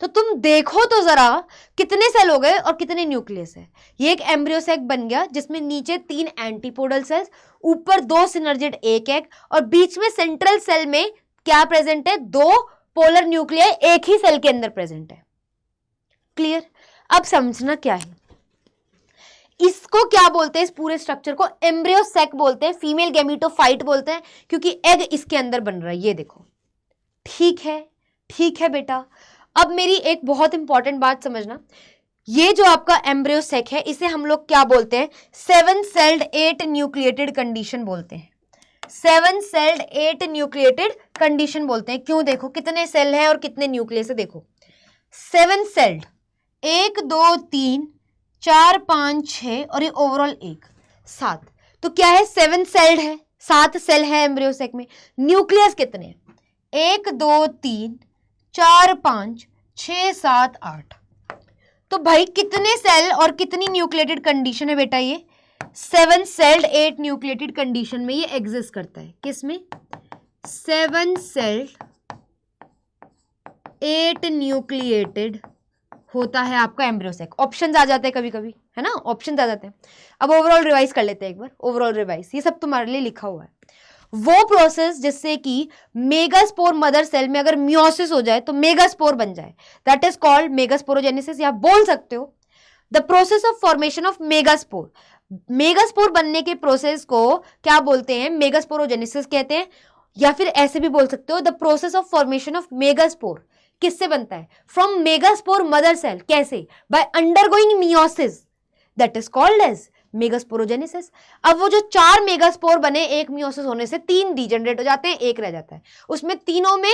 तो तुम देखो तो जरा कितने सेल हो गए और कितने न्यूक्लियस है। ये एक एम्ब्रियो सैक बन गया जिसमें नीचे 3 एंटीपोडल सेल्स, ऊपर 2 सिनर्जिड एक एग और बीच में सेंट्रल सेल में क्या प्रेजेंट है, 2 पोलर न्यूक्लियाई एक ही सेल के अंदर प्रेजेंट है। क्लियर? अब समझना क्या है, इसको क्या बोलते हैं, इस पूरे स्ट्रक्चर को एम्ब्रियो सैक बोलते हैं, फीमेल गैमेटोफाइट बोलते हैं, क्योंकि एग इसके अंदर बन रहा है। ये देखो, ठीक है बेटा। अब मेरी एक बहुत इंपॉर्टेंट बात समझना, ये जो आपका एम्ब्रियो सैक है इसे हम लोग क्या बोलते हैं, 7 सेल्ड 8 न्यूक्लिएटेड कंडीशन बोलते हैं। 7 सेल्ड 8 न्यूक्लिएटेड कंडीशन बोलते हैं। क्यों? देखो कितने सेल हैं और कितने न्यूक्लियस है। देखो 7 सेल्ड, 1 2 3 4 5 6 और ये ओवरऑल 7, तो क्या है, 7 सेल्ड है, 7 सेल है एम्ब्रियो सैक में। न्यूक्लियस कितने हैं, 1 2 3 4 5 6 7 8। तो भाई कितने सेल और कितनी न्यूक्लिएटेड कंडीशन है बेटा, ये 7 सेल्ड 8 न्यूक्लिएटेड कंडीशन में ये एग्जिस्ट करता है। किसमें? 7 सेल्ड 8 न्यूक्लिएटेड होता है आपका एम्ब्रियो सैक। ऑप्शंस आ जाते हैं कभी कभी, है ना, ऑप्शंस आ जाते हैं। अब ओवरऑल रिवाइज कर लेते हैं एक बार, ओवरऑल रिवाइज, ये सब तुम्हारे लिए लिखा हुआ है। वो प्रोसेस जिससे कि मेगास्पोर मदर सेल में अगर मियोसिस हो जाए तो मेगास्पोर बन जाए, दैट इज कॉल्ड मेगास्पोरोजेनेसिस, या बोल सकते हो the process of formation of megaspore. Megaspore बनने के प्रोसेस को क्या बोलते हैं, मेगास्पोरोजेनेसिस कहते हैं, या फिर ऐसे भी बोल सकते हो the process of formation of megaspore. किससे बनता है? From megaspore mother cell. कैसे? By undergoing meiosis, that is called as megasporogenesis. अब वो जो 4 मेगास्पोर बने एक मियोसिस होने से, 3 डीजनरेट हो जाते हैं, एक रह जाता है। उसमें तीनों में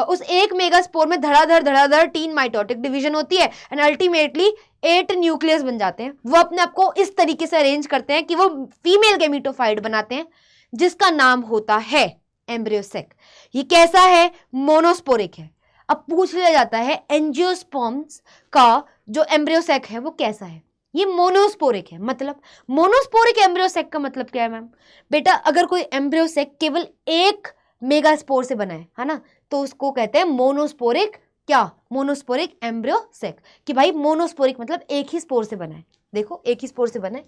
उस एक मेगास्पोर में धड़ाधड़ 3 माइटोटिक डिवीजन होती है एंड अल्टीमेटली 8 न्यूक्लियस बन जाते हैं। वो अपने आप को इस तरीके से अरेंज करते हैं कि वो फीमेल गैमेटोफाइट बनाते हैं जिसका नाम होता है एम्ब्रियो सैक। ये कैसा है? मोनोस्पोरिक है। अब पूछ लिया जाता है एंजियोस्पर्म्स का जो एम्ब्रियो सैक है वो कैसा है? ये मोनोस्पोरिक है। मतलब मोनोस्पोरिक एम्ब्रियो सैक का मतलब क्या है मैम? बेटा अगर कोई एम्ब्रियो सैक केवल एक मेगास्पोर से बना है ना, तो उसको कहते हैं मोनोस्पोरिक। क्या? Monosporic embryo sac. कि भाई मोनोस्पोरिक मतलब एक ही स्पोर से बना है। देखो एक ही स्पोर से बना है,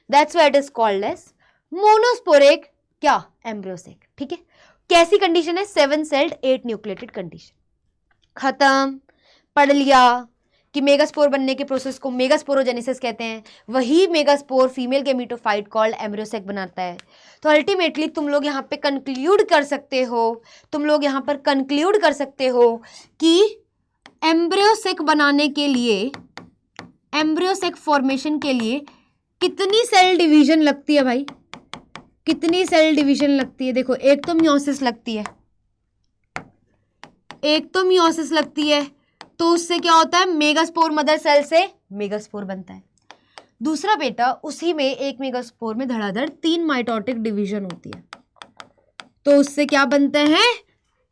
that's why it is called as monosporic क्या? Embryo sac. ठीक है, कैसी कंडीशन है? 7 सेल्ड 8 न्यूक्लिएटेड कंडीशन। खत्म, पढ़ लिया कि मेगास्पोर बनने के प्रोसेस को मेगास्पोरोजेनेसिस कहते हैं। वही megaspore female gametophyte called embryo sac बनाता है। तो अल्टीमेटली तुम लोग यहाँ पे कंक्लूड कर सकते हो, कि एम्ब्रियो सैक बनाने के लिए, एम्ब्रियो सैक फॉर्मेशन के लिए कितनी सेल डिवीजन लगती है भाई? कितनी सेल डिवीजन लगती है? देखो एक तो मियोसिस लगती है, तो उससे क्या होता है, मेगास्पोर मदर सेल से मेगास्पोर बनता है। दूसरा बेटा उसी में एक मेगास्पोर में धड़ाधड़ 3 माइटोटिक डिवीजन होती है, तो उससे क्या बनते हैं,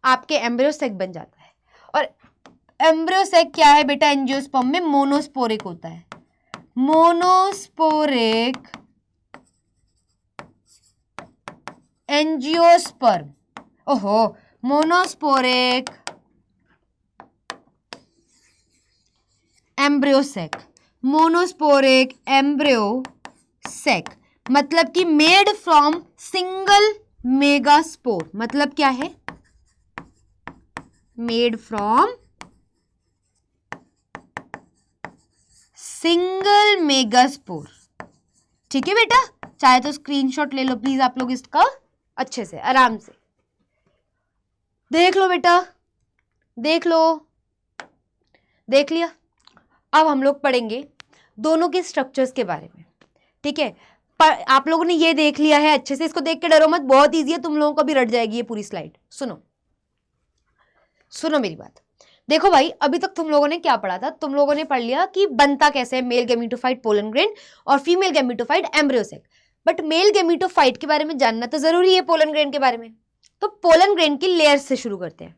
आपके एम्ब्रियो सैक बन जाता है। और एम्ब्रियो सैक क्या है बेटा? एंजियोस्पर्म में मोनोस्पोरिक होता है। Monosporic angiosperm, monosporic embryo sac. Monosporic embryo sac मतलब कि मेड फ्रॉम सिंगल मेगास्पोर। मतलब क्या है? Made from single megaspore. ठीक है बेटा, चाहे तो स्क्रीनशॉट ले लो प्लीज आप लोग इसका, अच्छे से आराम से देख लो बेटा, देख लिया। अब हम लोग पढ़ेंगे दोनों के स्ट्रक्चर्स के बारे में। ठीक है, पर आप लोगों ने ये देख लिया है अच्छे से, इसको देख के डरो मत, बहुत इजी है, तुम लोगों को भी रट जाएगी ये पूरी स्लाइड। सुनो मेरी बात। देखो भाई अभी तक तुम लोगों ने क्या पढ़ा था? तुम लोगों ने पढ़ लिया कि बनता कैसे है मेल गैमेटोफाइट पोलन ग्रेन और female gametophyte embryo sac. But male gametophyte के बारे में जानना तो जरूरी है पोलन ग्रेन के बारे में। तो पोलन ग्रेन की लेयर से शुरू करते हैं।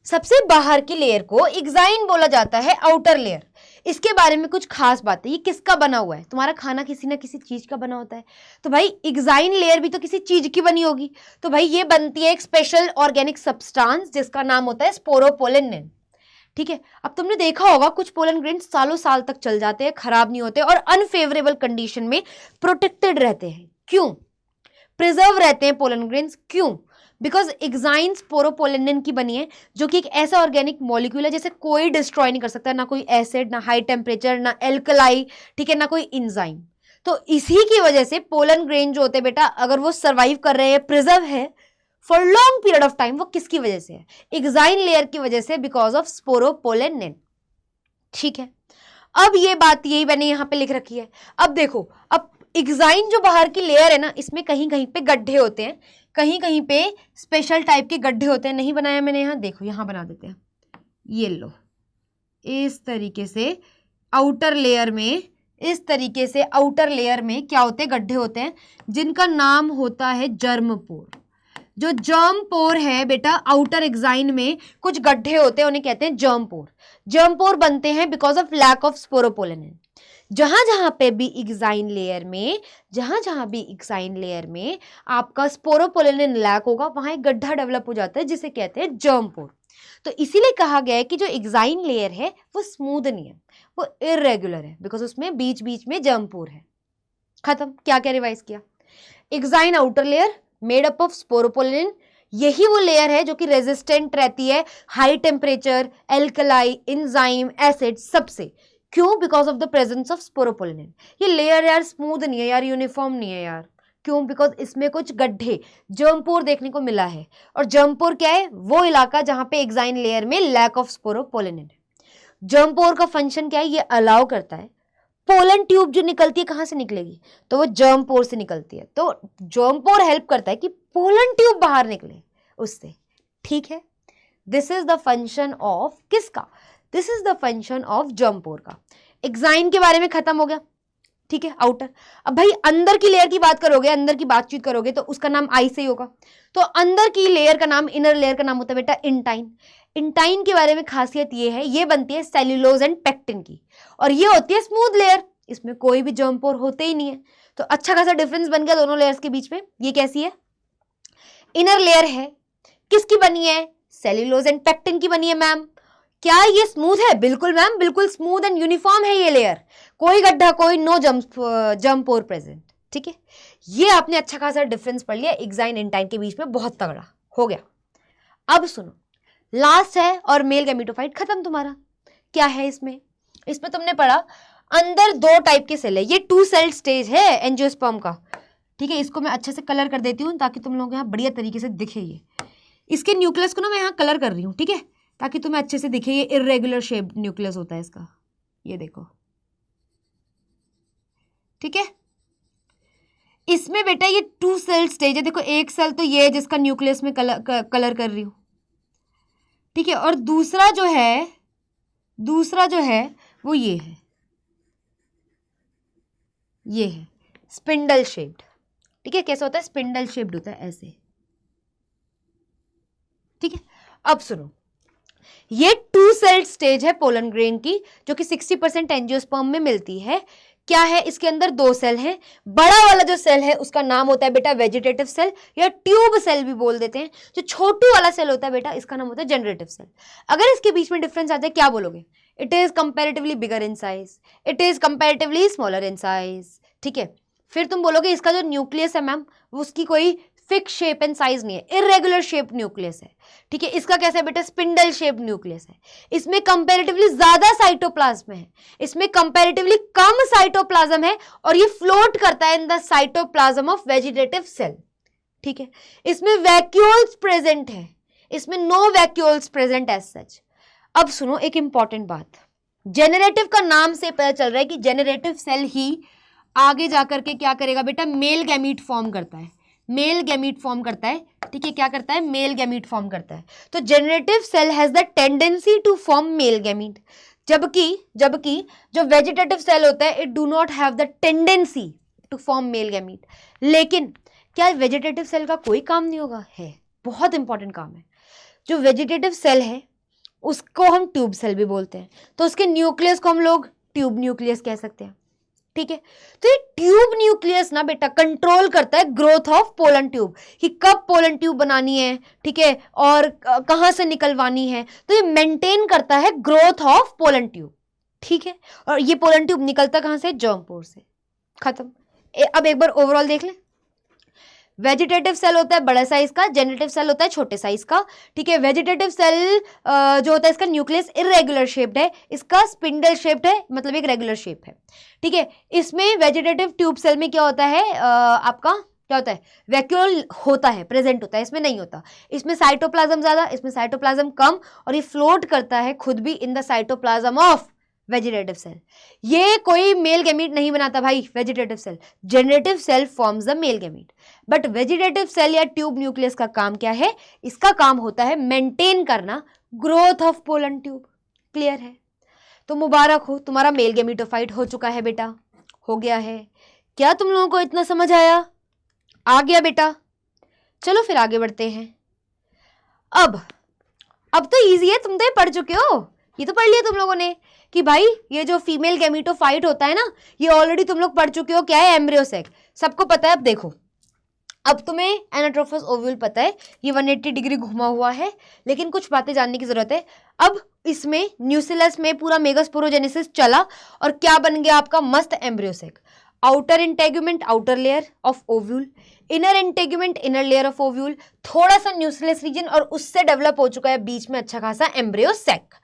सबसे बाहर की लेयर को एक्साइन बोला जाता है, आउटर लेयर। इसके बारे में कुछ खास बात है, ये किसका बना हुआ है? तुम्हारा खाना किसी ना किसी चीज का बना होता है, तो भाई एक्साइन लेयर भी तो किसी चीज की बनी होगी। तो भाई ये बनती है एक स्पेशल ऑर्गेनिक सब्सटेंस जिसका नाम होता है स्पोरोपोलिन। ठीक है, अब तुमने देखा होगा कुछ पोलन ग्रेन सालों साल तक चल जाते हैं, खराब नहीं होते और अनफेवरेबल कंडीशन में प्रोटेक्टेड रहते हैं। क्यों प्रिजर्व रहते हैं पोलन ग्रेन्स? क्यों? बिकॉज एक्साइन स्पोरोपोलेनिन की बनी है, जो कि एक ऐसा ऑर्गेनिक मॉलिक्यूल है जैसे कोई डिस्ट्रॉय नहीं कर सकता, ना कोई एसिड, ना हाई टेम्परेचर, ना एल्कलाई, ठीक है, ना कोई इंजाइम। तो इसी की वजह से पोलन ग्रेन जो होते हैं बेटा, अगर वो सर्वाइव कर रहे हैं, प्रिजर्व है for long period of time, वो किसकी वजह से है? एक्साइन लेयर की वजह से, बिकॉज ऑफ स्पोरोपोलेनिन। ठीक है, अब ये बात यही मैंने यहां पे लिख रखी है। अब देखो, अब एक्साइन जो बाहर की लेयर है ना, इसमें कहीं कहीं पे गड्ढे होते हैं, कहीं कहीं पे स्पेशल टाइप के गड्ढे होते हैं। नहीं बनाया मैंने यहाँ, देखो यहाँ बना देते हैं। ये लो, इस तरीके से आउटर लेयर में, इस तरीके से आउटर लेयर में क्या होते हैं? गड्ढे होते हैं, जिनका नाम होता है जर्म पोर। जो जर्म पोर है बेटा, आउटर एक्साइन में कुछ गड्ढे होते हैं, उन्हें कहते हैं जर्म पोर। जर्म पोर बनते हैं because of lack of sporopollenin. जहां जहां पे भी एक्साइन लेयर में, जहां जहां भी एक्साइन लेयर में आपका स्पोरोपोलेनिन लैक होगा, वहां एक गड्ढा डेवलप हो जाता है जिसे कहते हैं जर्म पोर। तो इसीलिए कहा गया है कि जो एक्साइन लेयर है वो स्मूथ नहीं है, वो इरेगुलर है, बिकॉज उसमें बीच बीच में जर्म पोर है। खत्म। क्या क्या रिवाइज किया? Exine outer layer made up of sporopollenin, यही वो लेयर है जो कि रेजिस्टेंट रहती है high temperature, alkali, enzyme, acid सबसे। क्यों? Because of the presence of sporopollenin. ये लेयर यार स्मूथ नहीं है यार, यूनिफॉर्म नहीं है यार। क्यों? बिकॉज इसमें कुछ गड्ढे, जर्मपोर देखने को मिला है। और जर्मपोर क्या है? वो इलाका जहां पे एक्साइन लेयर में लैक ऑफ स्पोरोपोलेनिन है। जर्मपोर का फंक्शन क्या है? ये अलाउ करता है पोलन ट्यूब जो निकलती है, कहां से निकलेगी? तो वो जर्मपोर से निकलती है। तो जर्मपोर हेल्प करता है कि पोलन ट्यूब बाहर निकले उससे। ठीक है, this is the function of किसका? This is the function of germ pore का। एक्साइन के बारे में खत्म हो गया। ठीक है, आउटर। अब भाई अंदर की लेयर की बात करोगे, अंदर की बातचीत करोगे तो उसका नाम आई से ही होगा। तो अंदर की लेयर का नाम, इनर लेयर का नाम होता है बेटा इंटाइन। इंटाइन के बारे में खासियत ये है, ये बनती है सेल्यूलोज एंड पेक्टिन की, और ये होती है स्मूथ लेयर, इसमें कोई भी जर्मपोर होते ही नहीं है। तो अच्छा खासा डिफरेंस बन गया दोनों लेयर्स के बीच में। ये कैसी है? इनर लेयर है, किसकी बनी है? सेल्यूलोज एंड पेक्टिन की बनी है मैम। क्या ये स्मूथ है? बिल्कुल मैम, बिल्कुल स्मूथ एंड यूनिफॉर्म है ये लेयर, कोई गड्ढा, कोई नो जर्मपोर प्रेजेंट। ठीक है, ये आपने अच्छा खासा डिफरेंस पढ़ लिया एक्साइन इंटाइन के बीच में, बहुत तगड़ा हो गया। अब सुनो, लास्ट है और मेल गैमेटोफाइट खत्म तुम्हारा। क्या है इसमें? इसमें तुमने पढ़ा अंदर दो टाइप के सेल है, ये 2 सेल स्टेज है एंजियोस्पर्म का। ठीक है, इसको मैं अच्छे से कलर कर देती हूँ ताकि तुम लोग यहाँ बढ़िया तरीके से दिखे। ये इसके न्यूक्लियस को ना मैं यहाँ कलर कर रही हूँ, ठीक है, ताकि तुम्हें अच्छे से दिखे। ये इरेगुलर शेप न्यूक्लियस होता है इसका, ये देखो। ठीक है, इसमें बेटा ये 2 सेल स्टेज है। देखो, एक सेल तो ये है जिसका न्यूक्लियस में कलर कर रही हूं, ठीक है, और दूसरा जो है वो ये है, ये है स्पिंडल शेप्ड। ठीक है, कैसा होता है? स्पिंडल शेप्ड होता है ऐसे। ठीक है, अब सुनो, ये 2 सेल स्टेज है पोलन ग्रेन की, जो कि 60% एंजियोस्पर्म में मिलती है। क्या है? इसके अंदर 2 सेल हैं। बड़ा वाला जो सेल है उसका नाम होता है बेटा वेजिटेटिव सेल, या ट्यूब सेल भी बोल देते हैं। जो छोटू वाला सेल होता है बेटा, इसका नाम होता है जनरेटिव सेल। अगर इसके बीच में डिफरेंस आ जाए, क्या बोलोगे? It is comparatively bigger in size, it is comparatively smaller in size. ठीक है, फिर तुम बोलोगे इसका जो न्यूक्लियस है मैम, उसकी कोई फिक्स शेप एंड साइज नहीं है, इरेगुलर शेप न्यूक्लियस है। ठीक है, इसका कैसा है बेटा? स्पिंडल शेप न्यूक्लियस है। इसमें कंपैरेटिवली ज्यादा साइटोप्लाज्म है, इसमें कंपैरेटिवली कम साइटोप्लाज्म है, और ये फ्लोट करता है in the cytoplasm of vegetative cell. ठीक है, इसमें वैक्यूल्स प्रेजेंट है, इसमें no vacuoles present as such. अब सुनो एक इंपॉर्टेंट बात, जेनरेटिव का नाम से पता चल रहा है कि जेनरेटिव सेल ही आगे जाकर के क्या करेगा बेटा? मेल गैमीट फॉर्म करता है, मेल गैमीट फॉर्म करता है। ठीक है, क्या करता है? मेल गैमीट फॉर्म करता है। तो generative cell has the tendency to form male gamete, जबकि जो वेजिटेटिव सेल होता है it do not have the tendency to form male gamete. लेकिन क्या वेजिटेटिव सेल का कोई काम नहीं होगा? है, बहुत इंपॉर्टेंट काम है। जो वेजिटेटिव सेल है उसको हम ट्यूब सेल भी बोलते हैं, तो उसके न्यूक्लियस को हम लोग ट्यूब न्यूक्लियस कह सकते हैं। ठीक है। तो ये ट्यूब न्यूक्लियस ना बेटा कंट्रोल करता है ग्रोथ ऑफ पोलन ट्यूब, कि कब पोलन ट्यूब बनानी है, ठीक है, और कहां से निकलवानी है। तो ये मेंटेन करता है ग्रोथ ऑफ पोलन ट्यूब, ठीक है। और ये पोलन ट्यूब निकलता कहां से, जर्म पोर से। खत्म। अब एक बार ओवरऑल देख लें। वेजिटेटिव सेल होता है बड़ा साइज का, जेनेरेटिव सेल होता है छोटे साइज का, ठीक है। वेजिटेटिव सेल जो होता है इसका न्यूक्लियस इरेगुलर शेप्ड है, इसका स्पिंडल शेप्ड है, मतलब एक रेगुलर शेप है, ठीक है। इसमें वेजिटेटिव ट्यूब सेल में क्या होता है, आपका क्या होता है, वैक्यूल होता है, प्रेजेंट होता है, इसमें नहीं होता। इसमें साइटोप्लाज्म ज्यादा, इसमें साइटोप्लाज्म कम, और ये फ्लोट करता है खुद भी in the cytoplasm of vegetative cell. ये कोई मेल गैमीट नहीं बनाता भाई vegetative cell, generative cell forms the male gamete. But vegetative cell या ट्यूब न्यूक्लियस का काम क्या है, इसका काम होता है मेंटेन करना growth of pollen tube. Clear है? तो मुबारक हो, तुम्हारा मेल गैमीटोफाइट हो चुका है बेटा, हो गया है। क्या तुम लोगों को इतना समझ आया, आ गया बेटा? चलो फिर आगे बढ़ते हैं। अब तो इजी है, तुम तो ये पढ़ चुके हो, ये तो पढ़ लिया तुम लोगों ने कि भाई ये जो फीमेल गैमीटोफाइट होता है ना, ये ऑलरेडी तुम लोग पढ़ चुके हो, क्या है, एम्ब्रियो सेक, सबको पता है। अब देखो, अब तुम्हें एनाट्रोफस ओव्यूल पता है, ये 180 डिग्री घुमा हुआ है, लेकिन कुछ बातें जानने की जरूरत है। अब इसमें न्यूसिलस में पूरा मेगास्पोरोजेनेसिस चला और क्या बन गया आपका मस्त embryo sac. Outer integument outer layer of ovule, inner integument inner layer of ovule, थोड़ा सा न्यूसिलस रीजन और उससे डेवलप हो चुका है बीच में अच्छा खासा एम्ब्रियो सेक।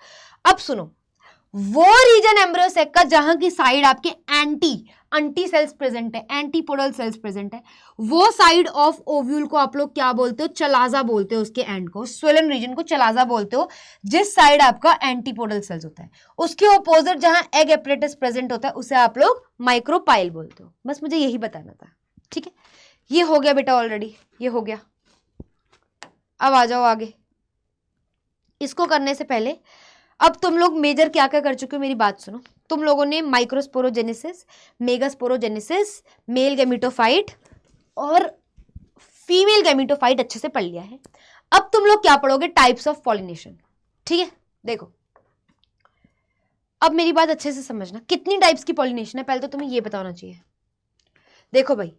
अब सुनो, वो रीजन एम्ब्रियो सेक का जहां की साइड आपके एंटी सेल्स प्रेजेंट है, एंटीपोडल सेल्स प्रेजेंट है, वो साइड ऑफ ओव्यूल को आप लोग क्या बोलते हो, चलाजा बोलते हो। उसके एंड को, स्वेलन रीजन को चलाजा बोलते हो, जिस साइड आपका एंटीपोडल सेल्स होता है। उसके ऑपोजिट जहां एग एपरेटस प्रेजेंट होता है उसे आप लोग माइक्रोपाइल बोलते हो। बस मुझे यही बताना था, ठीक है। ये हो गया बेटा, ऑलरेडी ये हो गया। अब आ जाओ आगे। इसको करने से पहले अब तुम लोग मेजर क्या क्या कर चुके हो, मेरी बात सुनो। तुम लोगों ने माइक्रोस्पोरोजेनेसिस, मेगास्पोरोजेनेसिस, मेल गैमीटोफाइट और फीमेल गैमीटोफाइट अच्छे से पढ़ लिया है। अब तुम लोग क्या पढ़ोगे, टाइप्स ऑफ पॉलिनेशन, ठीक है। देखो, अब मेरी बात अच्छे से समझना, कितनी टाइप्स की पॉलिनेशन है पहले तो तुम्हें ये पता होना चाहिए। देखो भाई,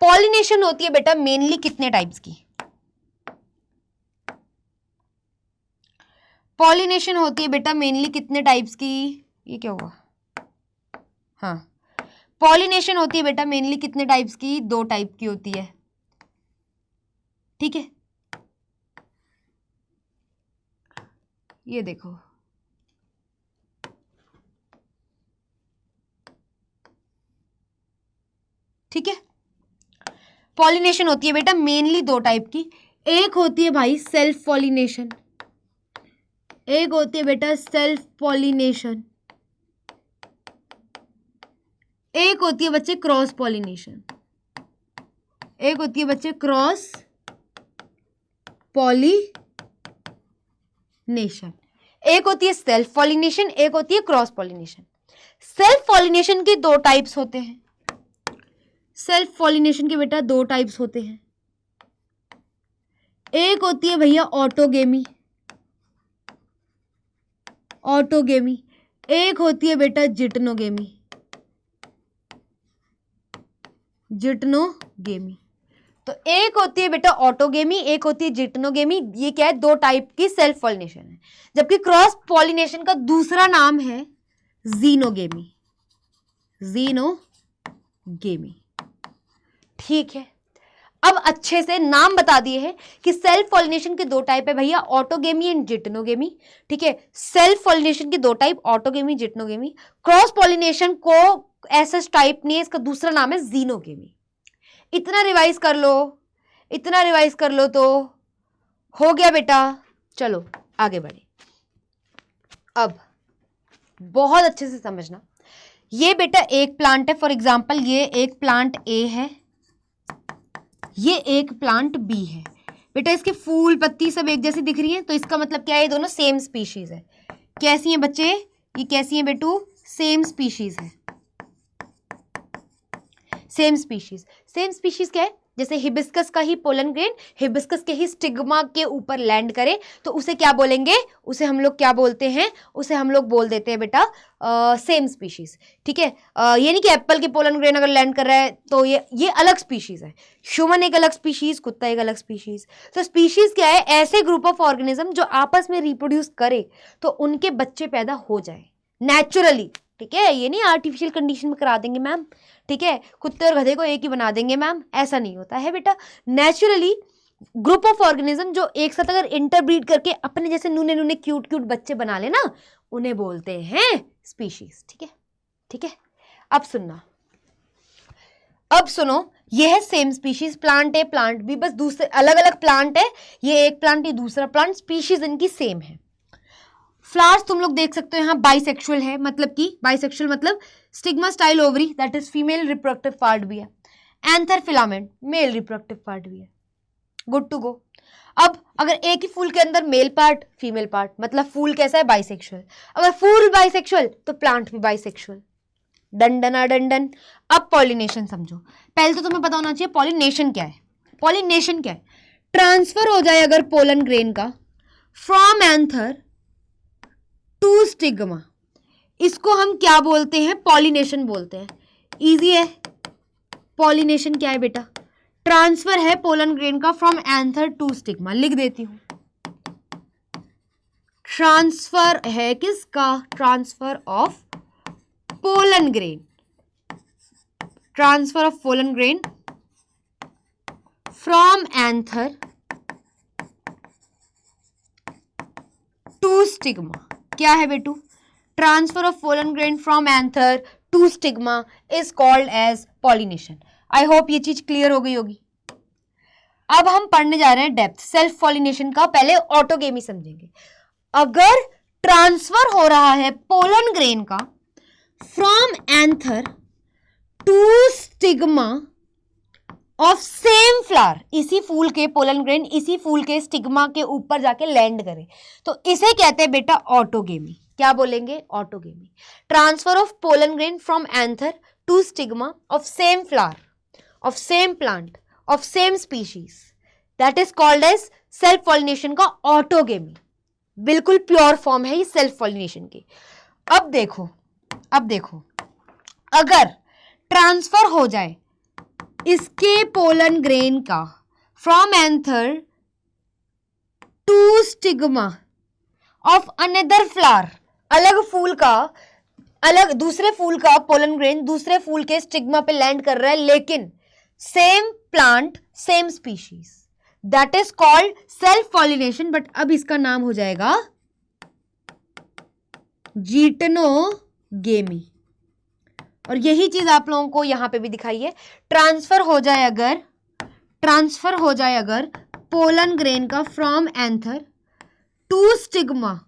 पॉलिनेशन होती है बेटा मेनली कितने टाइप्स की, पॉलिनेशन होती है बेटा मेनली कितने टाइप्स की, ये क्या हुआ, हाँ, पॉलिनेशन होती है बेटा मेनली कितने टाइप्स की, 2 टाइप की होती है, ठीक है। ये देखो, ठीक है, पॉलिनेशन होती है बेटा मेनली 2 टाइप की। एक होती है भाई सेल्फ पॉलिनेशन, एक होती है बेटा सेल्फ पॉलिनेशन, एक होती है बच्चे क्रॉस पॉलिनेशन, एक होती है बच्चे क्रॉस पॉलिनेशन, एक होती है सेल्फ पॉलिनेशन, एक होती है क्रॉस पॉलिनेशन। सेल्फ पॉलिनेशन के 2 टाइप्स होते हैं, सेल्फ पॉलिनेशन के बेटा 2 टाइप्स होते हैं। एक होती है भैया ऑटोगेमी, ऑटोगेमी, एक होती है बेटा जिटनोगेमी, जिटनोगेमी। तो एक होती है बेटा ऑटोगेमी, एक होती है जिटनोगेमी। ये क्या है, 2 टाइप की सेल्फ पॉलिनेशन है। जबकि क्रॉस पॉलिनेशन का दूसरा नाम है जीनोगेमी, जीनोगेमी, ठीक है। अब अच्छे से नाम बता दिए हैं कि सेल्फ पॉलिनेशन के 2 टाइप है भैया, ऑटोगेमी एंड जिटनोगेमी, ठीक है। सेल्फ पॉलिनेशन के 2 टाइप, ऑटोगेमी, जिटनोगेमी। क्रॉस पॉलिनेशन को ऐसा टाइप नहीं है, इसका दूसरा नाम है जीनोगेमी। इतना रिवाइज कर लो, इतना रिवाइज कर लो तो हो गया बेटा। चलो आगे बढ़े। अब बहुत अच्छे से समझना, ये बेटा एक प्लांट है, फॉर एग्जाम्पल ये एक प्लांट ए है, ये एक प्लांट बी है। बेटा इसके फूल पत्ती सब एक जैसी दिख रही हैं, तो इसका मतलब क्या है, ये दोनों सेम स्पीशीज है। कैसी हैं बच्चे, ये कैसी हैं बेटू, सेम स्पीशीज है, सेम स्पीशीज। सेम स्पीशीज क्या है, जैसे हिबिस्कस का ही पोलन ग्रेन हिबिस्कस के ही स्टिग्मा के ऊपर लैंड करे तो उसे क्या बोलेंगे, उसे हम लोग क्या बोलते हैं, उसे हम लोग बोल देते हैं बेटा सेम स्पीशीज। ठीक है, ये नहीं कि एप्पल के पोलन ग्रेन अगर लैंड कर रहा है तो ये अलग स्पीशीज है, ह्यूमन एक अलग स्पीशीज, कुत्ता एक अलग स्पीशीज। तो स्पीशीज क्या है, ऐसे ग्रुप ऑफ ऑर्गेनिज्म जो आपस में रिप्रोड्यूस करे तो उनके बच्चे पैदा हो जाए नेचुरली। ठीक है, ये नहीं आर्टिफिशियल कंडीशन में करा देंगे मैम। ठीक है, कुत्ते और गधे को एक ही बना देंगे मैम, ऐसा नहीं होता है बेटा। नेचुरली ग्रुप ऑफ ऑर्गेनिज्म जो एक साथ अगर इंटरब्रीड करके अपने जैसे नूने नूने क्यूट क्यूट बच्चे बना लेना, उन्हें बोलते हैं स्पीशीज। ठीक है, ठीक है, अब सुनना, अब सुनो, ये है सेम स्पीशीज, प्लांट है, प्लांट भी बस दूसरे अलग अलग प्लांट है, ये एक प्लांट ये दूसरा प्लांट, स्पीशीज इनकी सेम है। फ्लावर्स तुम लोग देख सकते हो यहाँ बाइसेक्सुअल है, मतलब कि बाइसेक्सुअल मतलब stigma style ovary that is female reproductive part भी है, anther filament male reproductive part भी है, गुड टू गो। अब अगर एक ही फूल के अंदर मेल पार्ट फीमेल पार्ट, मतलब फूल कैसा है, बाइसेक्सुअल। अगर फूल बाइसेक्सुअल तो प्लांट भी बाइसेक्सुअल, डंडना डंडन। अब पॉलिनेशन समझो, पहले तो तुम्हें पता होना चाहिए पॉलिनेशन क्या है। पॉलिनेशन क्या है, ट्रांसफर हो जाए अगर पोलन ग्रेन का फ्रॉम एंथर टू स्टिग्मा, इसको हम क्या बोलते हैं, पॉलिनेशन बोलते हैं। इजी है, पॉलिनेशन क्या है बेटा, ट्रांसफर है पोलन ग्रेन का फ्रॉम एंथर टू स्टिग्मा, लिख देती हूं। ट्रांसफर है किसका, transfer of pollen grain, transfer of pollen grain from anther to stigma. क्या है बेटू, transfer of pollen grain from anther to stigma is called as pollination. I hope ये चीज क्लियर हो गई होगी। अब हम पढ़ने जा रहे हैं डेप्थ सेल्फ पॉलिनेशन का, पहले ऑटोगेमी समझेंगे। अगर ट्रांसफर हो रहा है पोलन ग्रेन का from anther to stigma of same flower, इसी फूल के पोलन ग्रेन इसी फूल के स्टिग्मा के ऊपर जाके लैंड करे तो इसे कहते हैं बेटा ऑटोगेमी। क्या बोलेंगे, autogamy. Transfer of pollen grain from anther to stigma of same flower, of same plant, of same species, that is called as self pollination का ऑटोगेमी। बिल्कुल प्योर फॉर्म है ये सेल्फ पॉलिनेशन की। अब देखो, अब देखो, अगर ट्रांसफर हो जाए इसके पोलन ग्रेन का from anther to stigma of another flower, अलग फूल का, अलग दूसरे फूल का पोलन ग्रेन दूसरे फूल के स्टिग्मा पे लैंड कर रहा है लेकिन same plant same species, that is called self pollination. But अब इसका नाम हो जाएगा जिटनोगेमी। और यही चीज आप लोगों को यहां पे भी दिखाई है। ट्रांसफर हो जाए अगर, ट्रांसफर हो जाए अगर पोलन ग्रेन का from anther to stigma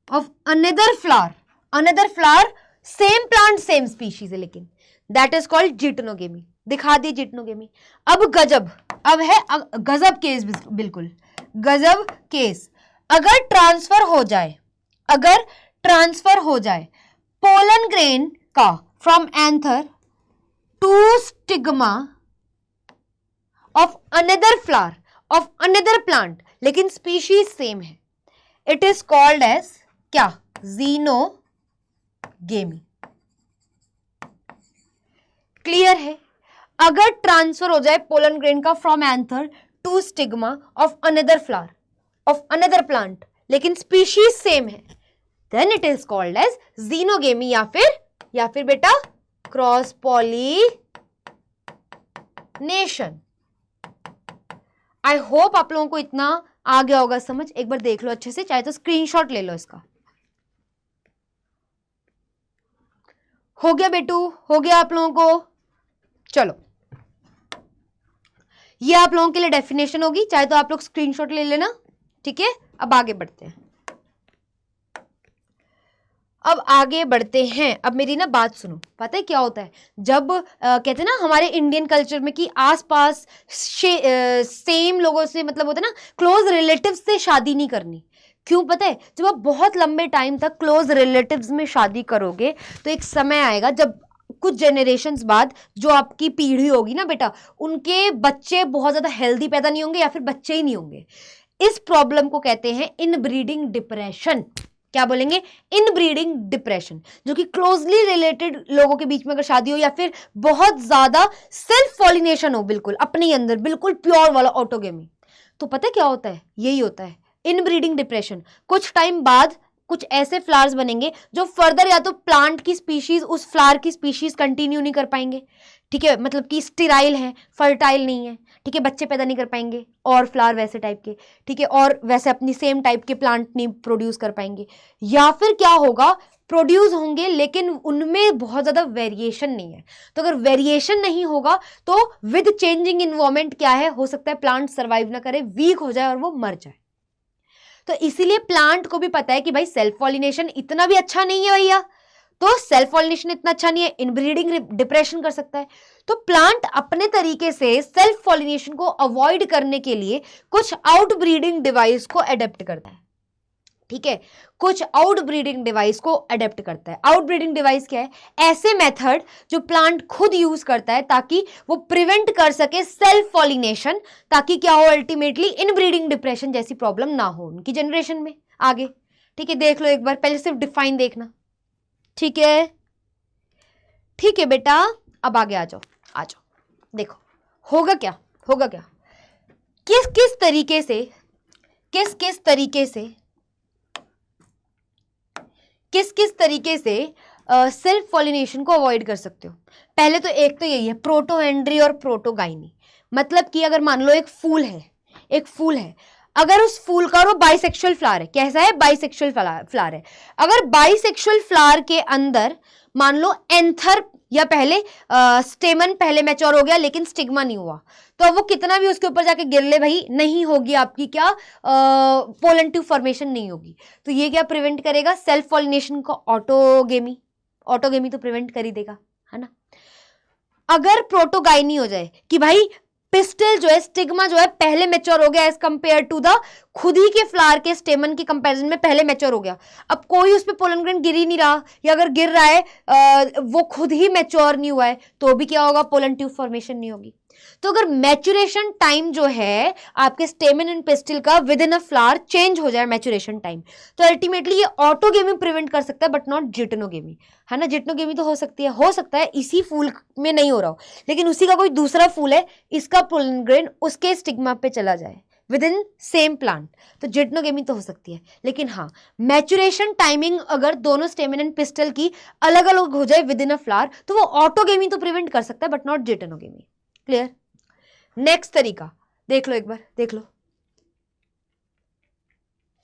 of another flower, another flower same plant same species है लेकिन, दैट इज कॉल्ड जिटनोगेमी। दिखा दी जिटनोगेमी। अब गजब, अब है गजब केस, बिल्कुल गजब केस। अगर ट्रांसफर हो जाए, अगर ट्रांसफर हो जाए पोलन ग्रेन का from anther to stigma of another flower of another plant लेकिन स्पीशीज सेम है, इट इज कॉल्ड एज क्या, ज़ीनोगेमी। क्लियर है। अगर ट्रांसफर हो जाए पोलन ग्रेन का from anther to stigma of another flower of another plant लेकिन स्पीशीज सेम है, then it is called as xenogamy या फिर बेटा क्रॉस पॉलिनेशन। आई होप आप लोगों को इतना आ गया होगा समझ। एक बार देख लो अच्छे से, चाहे तो स्क्रीनशॉट ले लो इसका। हो गया बेटू, हो गया आप लोगों को। चलो, ये आप लोगों के लिए डेफिनेशन होगी, चाहे तो आप लोग स्क्रीनशॉट ले लेना। ठीक है, अब आगे बढ़ते हैं, अब आगे बढ़ते हैं। अब मेरी ना बात सुनो, पता है क्या होता है जब कहते हैं ना हमारे इंडियन कल्चर में कि आसपास सेम लोगों से, मतलब होता है ना क्लोज रिलेटिव्स से शादी नहीं करनी। क्यों पता है, जब आप बहुत लंबे टाइम तक क्लोज रिलेटिव्स में शादी करोगे तो एक समय आएगा जब कुछ जनरेशन्स बाद जो आपकी पीढ़ी होगी ना बेटा, उनके बच्चे बहुत ज्यादा हेल्दी पैदा नहीं होंगे या फिर बच्चे ही नहीं होंगे। इस प्रॉब्लम को कहते हैं इनब्रीडिंग डिप्रेशन। क्या बोलेंगे? इनब्रीडिंग डिप्रेशन, जो कि क्लोजली रिलेटेड लोगों के बीच में अगर शादी हो या फिर बहुत ज्यादा सेल्फ पॉलिनेशन हो, बिल्कुल अपने ही अंदर बिल्कुल प्योर वाला ऑटोगेमी, तो पता क्या होता है? यही होता है इनब्रीडिंग डिप्रेशन। कुछ टाइम बाद कुछ ऐसे फ्लावर्स बनेंगे जो फर्दर या तो प्लांट की स्पीशीज उस फ्लावर की स्पीशीज कंटिन्यू नहीं कर पाएंगे, ठीक है, मतलब कि स्टेराइल है, फर्टाइल नहीं है, ठीक है, बच्चे पैदा नहीं कर पाएंगे, और फ्लावर वैसे टाइप के, ठीक है, और वैसे अपनी सेम टाइप के प्लांट नहीं प्रोड्यूस कर पाएंगे। या फिर क्या होगा, प्रोड्यूस होंगे लेकिन उनमें बहुत ज्यादा वेरिएशन नहीं है। तो अगर वेरिएशन नहीं होगा तो विद चेंजिंग इन्वायरमेंट क्या है, हो सकता है प्लांट सर्वाइव ना करे, वीक हो जाए और वो मर जाए। तो इसीलिए प्लांट को भी पता है कि भाई सेल्फ पॉलिनेशन इतना भी अच्छा नहीं है भैया, तो सेल्फ पॉलिनेशन इतना अच्छा नहीं है, इनब्रीडिंग डिप्रेशन कर सकता है। तो प्लांट अपने तरीके से सेल्फ पॉलिनेशन को अवॉइड करने के लिए कुछ आउटब्रीडिंग डिवाइस को अडेप्ट करता है, ठीक है, कुछ आउटब्रीडिंग डिवाइस को अडेप्ट करता है। आउटब्रीडिंग डिवाइस क्या है? ऐसे मेथड जो प्लांट खुद यूज करता है ताकि वो प्रिवेंट कर सके सेल्फ पॉलिनेशन, ताकि क्या हो, अल्टीमेटली इनब्रीडिंग डिप्रेशन जैसी प्रॉब्लम ना हो उनकी जनरेशन में आगे। ठीक है, देख लो एक बार, पहले सिर्फ डिफाइन देखना, ठीक है, ठीक है बेटा, अब आगे आ जाओ, आ जाओ, देखो होगा क्या, होगा क्या, किस किस तरीके से सेल्फ पॉलिनेशन को अवॉइड कर सकते हो। पहले तो एक तो यही है प्रोटोहेंड्री और प्रोटोगाइनी। मतलब कि अगर मान लो एक फूल है, अगर उस फूल का वो बाइसेक्सुअल फ्लावर है, कैसा है, बाइसेक्सुअल फ्लावर है, अगर बाइसेक्सुअल फ्लावर के अंदर मान लो एंथर या पहले स्टेमन पहले मैच्योर हो गया लेकिन स्टिग्मा नहीं हुआ, तो अब वो कितना भी उसके ऊपर जाके गिर ले भाई, नहीं होगी आपकी क्या, पोलन ट्यूब फॉर्मेशन नहीं होगी। तो ये क्या प्रिवेंट करेगा, सेल्फ पॉलिनेशन को, ऑटोगेमी तो प्रिवेंट कर ही देगा, है ना। अगर प्रोटोगाइनी हो जाए कि भाई पिस्टल जो है, स्टिग्मा जो है पहले मैच्योर हो गया एज कंपेयर टू द खुद ही के फ्लावर के स्टेमन की कंपैरिजन में पहले मैच्योर हो गया, अब कोई उस पर पोलन ग्रेन गिर ही नहीं रहा, या अगर गिर रहा है वो खुद ही मैच्योर नहीं हुआ है, तो भी क्या होगा, पोलन ट्यूब फॉर्मेशन नहीं होगी। तो अगर मैच्योरेशन टाइम जो है आपके स्टेमन एंड पिस्टल का with in a flower change हो जाए मैच्योरेशन टाइम, तो अल्टीमेटली ये ऑटोगेमी प्रिवेंट कर सकता है बट नॉट जिटेनोगेमी, है ना। जिटेनोगेमी तो हो सकता है इसी फूल में नहीं हो रहा हो, लेकिन उसी का कोई दूसरा फूल है, इसका पोलन ग्रेन उसके स्टिग्मा पे चला जाए विद इन सेम प्लांट, तो जिटेनोगेमी तो हो सकती है। लेकिन हाँ, मैच्योरेशन टाइमिंग अगर दोनों स्टेमन एंड पिस्टल की अलग अलग हो जाए विद इन अ फ्लावर, तो वो ऑटोगेमी तो प्रिवेंट कर सकता है but not geitonogamy. Clear. Next तरीका देख लो एक बार, देख लो,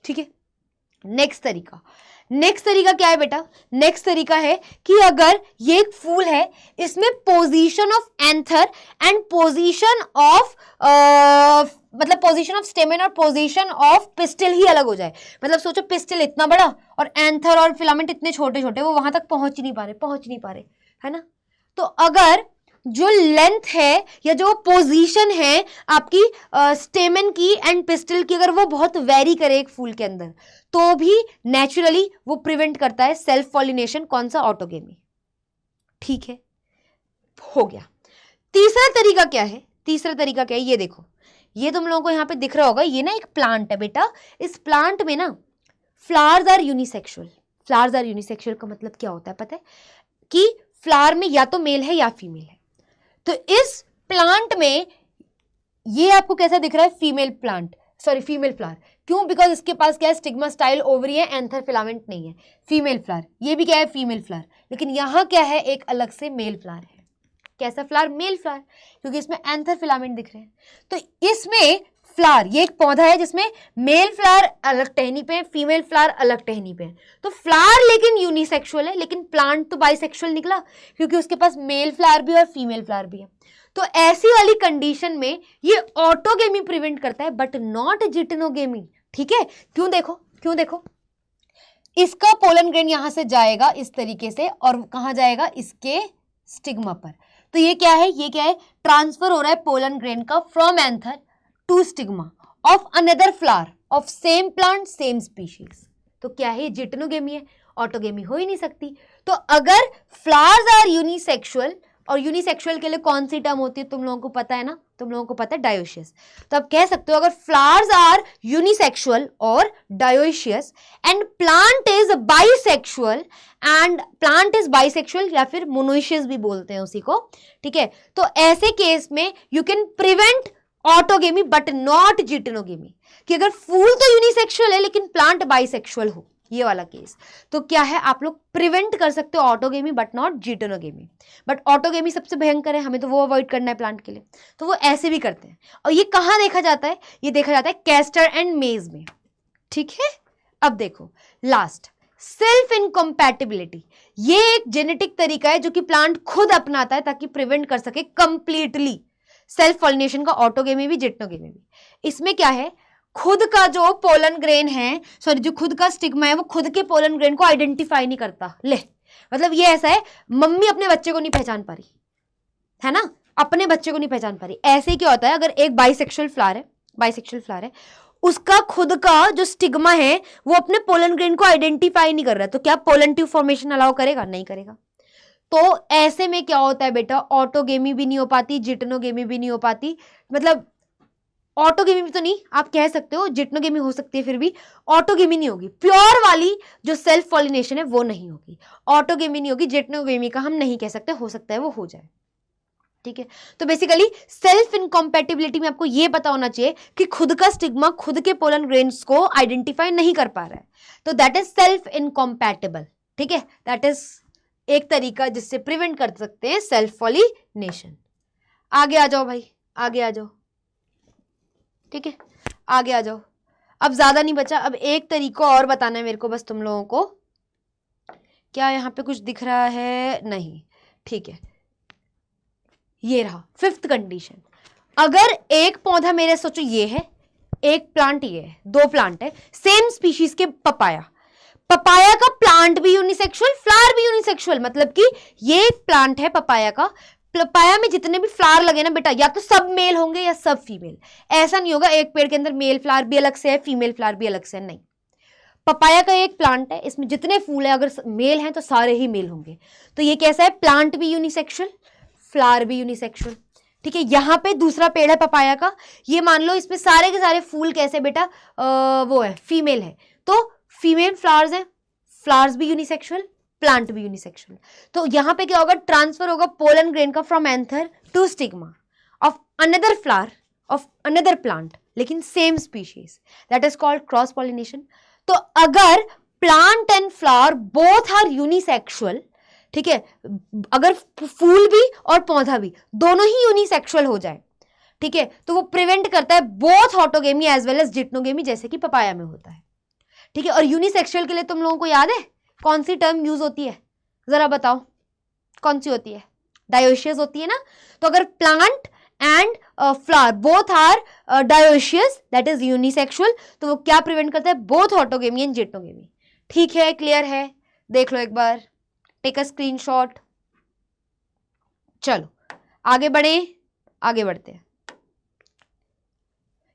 ठीक है। नेक्स्ट तरीका क्या है बेटा, नेक्स्ट तरीका है कि अगर ये एक फूल है, इसमें position of anther and position of मतलब पोजीशन ऑफ स्टेमन और पोजीशन ऑफ पिस्टल ही अलग हो जाए। मतलब सोचो पिस्टल इतना बड़ा और एंथर और फिलामेंट इतने छोटे छोटे, वो वहां तक पहुंच नहीं पा रहे, है ना। तो अगर जो लेंथ है या जो पोजीशन है आपकी स्टेमन की एंड पिस्टल की, अगर वो बहुत वेरी करे एक फूल के अंदर, तो भी नेचुरली वो प्रिवेंट करता है सेल्फ पॉलिनेशन। कौन सा, ऑटोगेमी। ठीक है, हो गया। तीसरा तरीका क्या है, ये देखो, ये तुम लोगों को यहाँ पे दिख रहा होगा, ये ना एक प्लांट है बेटा, इस प्लांट में ना फ्लावर्स आर यूनिसेक्सुअल। का मतलब क्या होता है पता है, कि फ्लावर में या तो मेल है या फीमेल है। तो इस प्लांट में ये आपको कैसा दिख रहा है, फीमेल फ्लावर। क्यों, बिकॉज इसके पास क्या है, स्टिग्मा स्टाइल ओवरी है, एंथर फिलामेंट नहीं है, फीमेल फ्लावर। ये भी क्या है, फीमेल फ्लावर। लेकिन यहाँ क्या है, एक अलग से मेल फ्लावर है। कैसा फ्लावर, मेल फ्लावर, क्योंकि इसमें एंथर फिलामेंट दिख रहे हैं। तो इसमें फ्लावर, ये एक पौधा है जिसमें मेल फ्लावर अलग टहनी पे है, फीमेल फ्लावर अलग टहनी पे है। तो फ्लावर लेकिन यूनिसेक्सुअल है, लेकिन प्लांट तो बाइसेक्सुअल निकला, क्योंकि उसके पास मेल फ्लावर भी और फीमेल फ्लावर भी है। तो ऐसी वाली कंडीशन में ये ऑटोगेमी प्रिवेंट करता है बट नॉट जिटेनोगेमी। ठीक है, क्यों देखो, इसका पोलन ग्रेन यहां से जाएगा इस तरीके से, और कहां जाएगा, इसके स्टिग्मा पर। तो ये क्या है, ट्रांसफर हो रहा है पोलन ग्रेन का from anther to stigma of another flower of same plant same species. तो क्या है, जिटेनोगेमी है। ऑटोगेमी हो ही नहीं सकती। तो अगर फ्लावर्स आर यूनिसेक्सुअल, और यूनिसेक्सुअल के लिए कौन सी टर्म होती है तुम लोगों को पता है ना, तुम लोगों को पता है डायोशियस। तो आप कह सकते हो अगर फ्लावर्स आर यूनिसेक्सुअल और dioecious and plant is bisexual, and plant is bisexual या फिर मोनोइशियस भी बोलते हैं उसी को, ठीक है, तो ऐसे केस में you can prevent autogamy but not geitonogamy, कि अगर फूल तो यूनिसेक्सुअल है लेकिन प्लांट बाइसेक्सुअल हो, ये वाला केस, तो क्या है आप लोग प्रिवेंट कर सकते हो autogamy but not geitonogamy. But autogamy सबसे भयंकर है, हमें तो वो अवॉइड करना है प्लांट के लिए, तो वो ऐसे भी करते हैं। और ये कहाँ देखा जाता है, ये देखा जाता है कैस्टर एंड मेज में, ठीक है। अब देखो लास्ट, सेल्फ इनकम्पैटिबिलिटी, ये एक जेनेटिक तरीका है जो कि प्लांट खुद अपनाता है ताकि प्रिवेंट कर सके कंप्लीटली सेल्फ पॉलिनेशन का, ऑटोगेमी भी जिटेनोगेमी भी। इसमें क्या है, खुद का जो पोलन ग्रेन है, सॉरी जो खुद का स्टिग्मा है, वो खुद के पोलन ग्रेन को आइडेंटिफाई नहीं करता। ले मतलब ये ऐसा है, मम्मी अपने बच्चे को नहीं पहचान पा रही है ना, अपने बच्चे को नहीं पहचान पा रही। ऐसे ही क्या होता है, अगर एक बाइसेक्सुअल फ्लावर है, उसका खुद का जो स्टिग्मा है वो अपने पोलन ग्रेन को आइडेंटिफाई नहीं कर रहा है, तो क्या पोलन ट्यूब फॉर्मेशन अलाउ करेगा? नहीं करेगा। तो ऐसे में क्या होता है बेटा, ऑटोगेमी भी नहीं हो पाती, जिटेनोगेमी भी नहीं हो पाती। मतलब ऑटोगेमी भी तो नहीं, आप कह सकते हो जिटेनोगेमी हो सकती है, फिर भी ऑटोगेमी नहीं होगी। प्योर वाली जो सेल्फ पॉलिनेशन है वो नहीं होगी, ऑटोगेमी नहीं होगी। जिटेनोगेमी का हम नहीं कह सकते, हो सकता है वो हो जाए, ठीक है। तो बेसिकली सेल्फ इनकम्पैटिबिलिटी में आपको ये पता होना चाहिए कि खुद का स्टिग्मा खुद के पोलन ग्रेन्स को आइडेंटिफाई नहीं कर पा रहा है, तो दैट इज सेल्फ इनकम्पैटिबल, ठीक है। दैट इज एक तरीका जिससे प्रिवेंट कर सकते हैं सेल्फ पॉलिनेशन। आगे आ जाओ भाई, आगे आ जाओ, ठीक है, आगे आ जाओ। अब ज्यादा नहीं बचा, अब एक तरीका और बताना है मेरे को बस तुम लोगों को। क्या यहाँ पे कुछ दिख रहा है? नहीं, ठीक है। ये रहा फिफ्थ कंडीशन। अगर एक पौधा मेरे, सोचो ये है एक प्लांट, ये है, दो प्लांट है सेम स्पीशीज के, पपाया का प्लांट भी यूनिसेक्सुअल, फ्लावर भी यूनिसेक्सुअल, मतलब कि ये एक प्लांट है पपाया का, पपाया में जितने भी फ्लावर लगे ना बेटा, या तो सब मेल होंगे या सब फीमेल। ऐसा नहीं होगा एक पेड़ के अंदर मेल फ्लावर भी अलग से है, फीमेल फ्लावर भी अलग से है, नहीं। पपाया का एक प्लांट है, इसमें जितने फूल है अगर मेल हैं तो सारे ही मेल होंगे। तो ये कैसा है, प्लांट भी यूनिसेक्सुअल, फ्लावर भी यूनिसेक्सुअल, ठीक है। यहाँ पे दूसरा पेड़ है पपाया का, ये मान लो इसमें सारे के सारे फूल कैसे बेटा, वो है फीमेल है, तो फीमेल फ्लावर्स हैं, फ्लावर्स भी यूनिसेक्सुअल, प्लांट भी यूनिसेक्सुअल। तो यहां पे क्या होगा, ट्रांसफर होगा पोलन ग्रेन का from anther to stigma of another flower of another plant, लेकिन same species, that is called cross pollination. तो अगर plant and flower both are unisexual, ठीक है, अगर फूल भी और पौधा भी दोनों ही यूनिसेक्सुअल हो जाए, ठीक है, तो वो प्रिवेंट करता है both autogamy as well as geitonogamy, जैसे कि पपाया में होता है, ठीक है। और यूनिसेक्सुअल के लिए तुम लोगों को याद है कौन सी टर्म यूज होती है, जरा बताओ कौन सी होती है? डायोशियस होती है ना। तो अगर plant and flower both are dioecious, that is unisexual, तो वो क्या प्रिवेंट करता है, बोथ ऑटोगेमी एंड जिटेनोगेमी। ठीक है, क्लियर है, देख लो एक बार, टेक अ स्क्रीनशॉट। चलो आगे बढ़े, आगे बढ़ते हैं।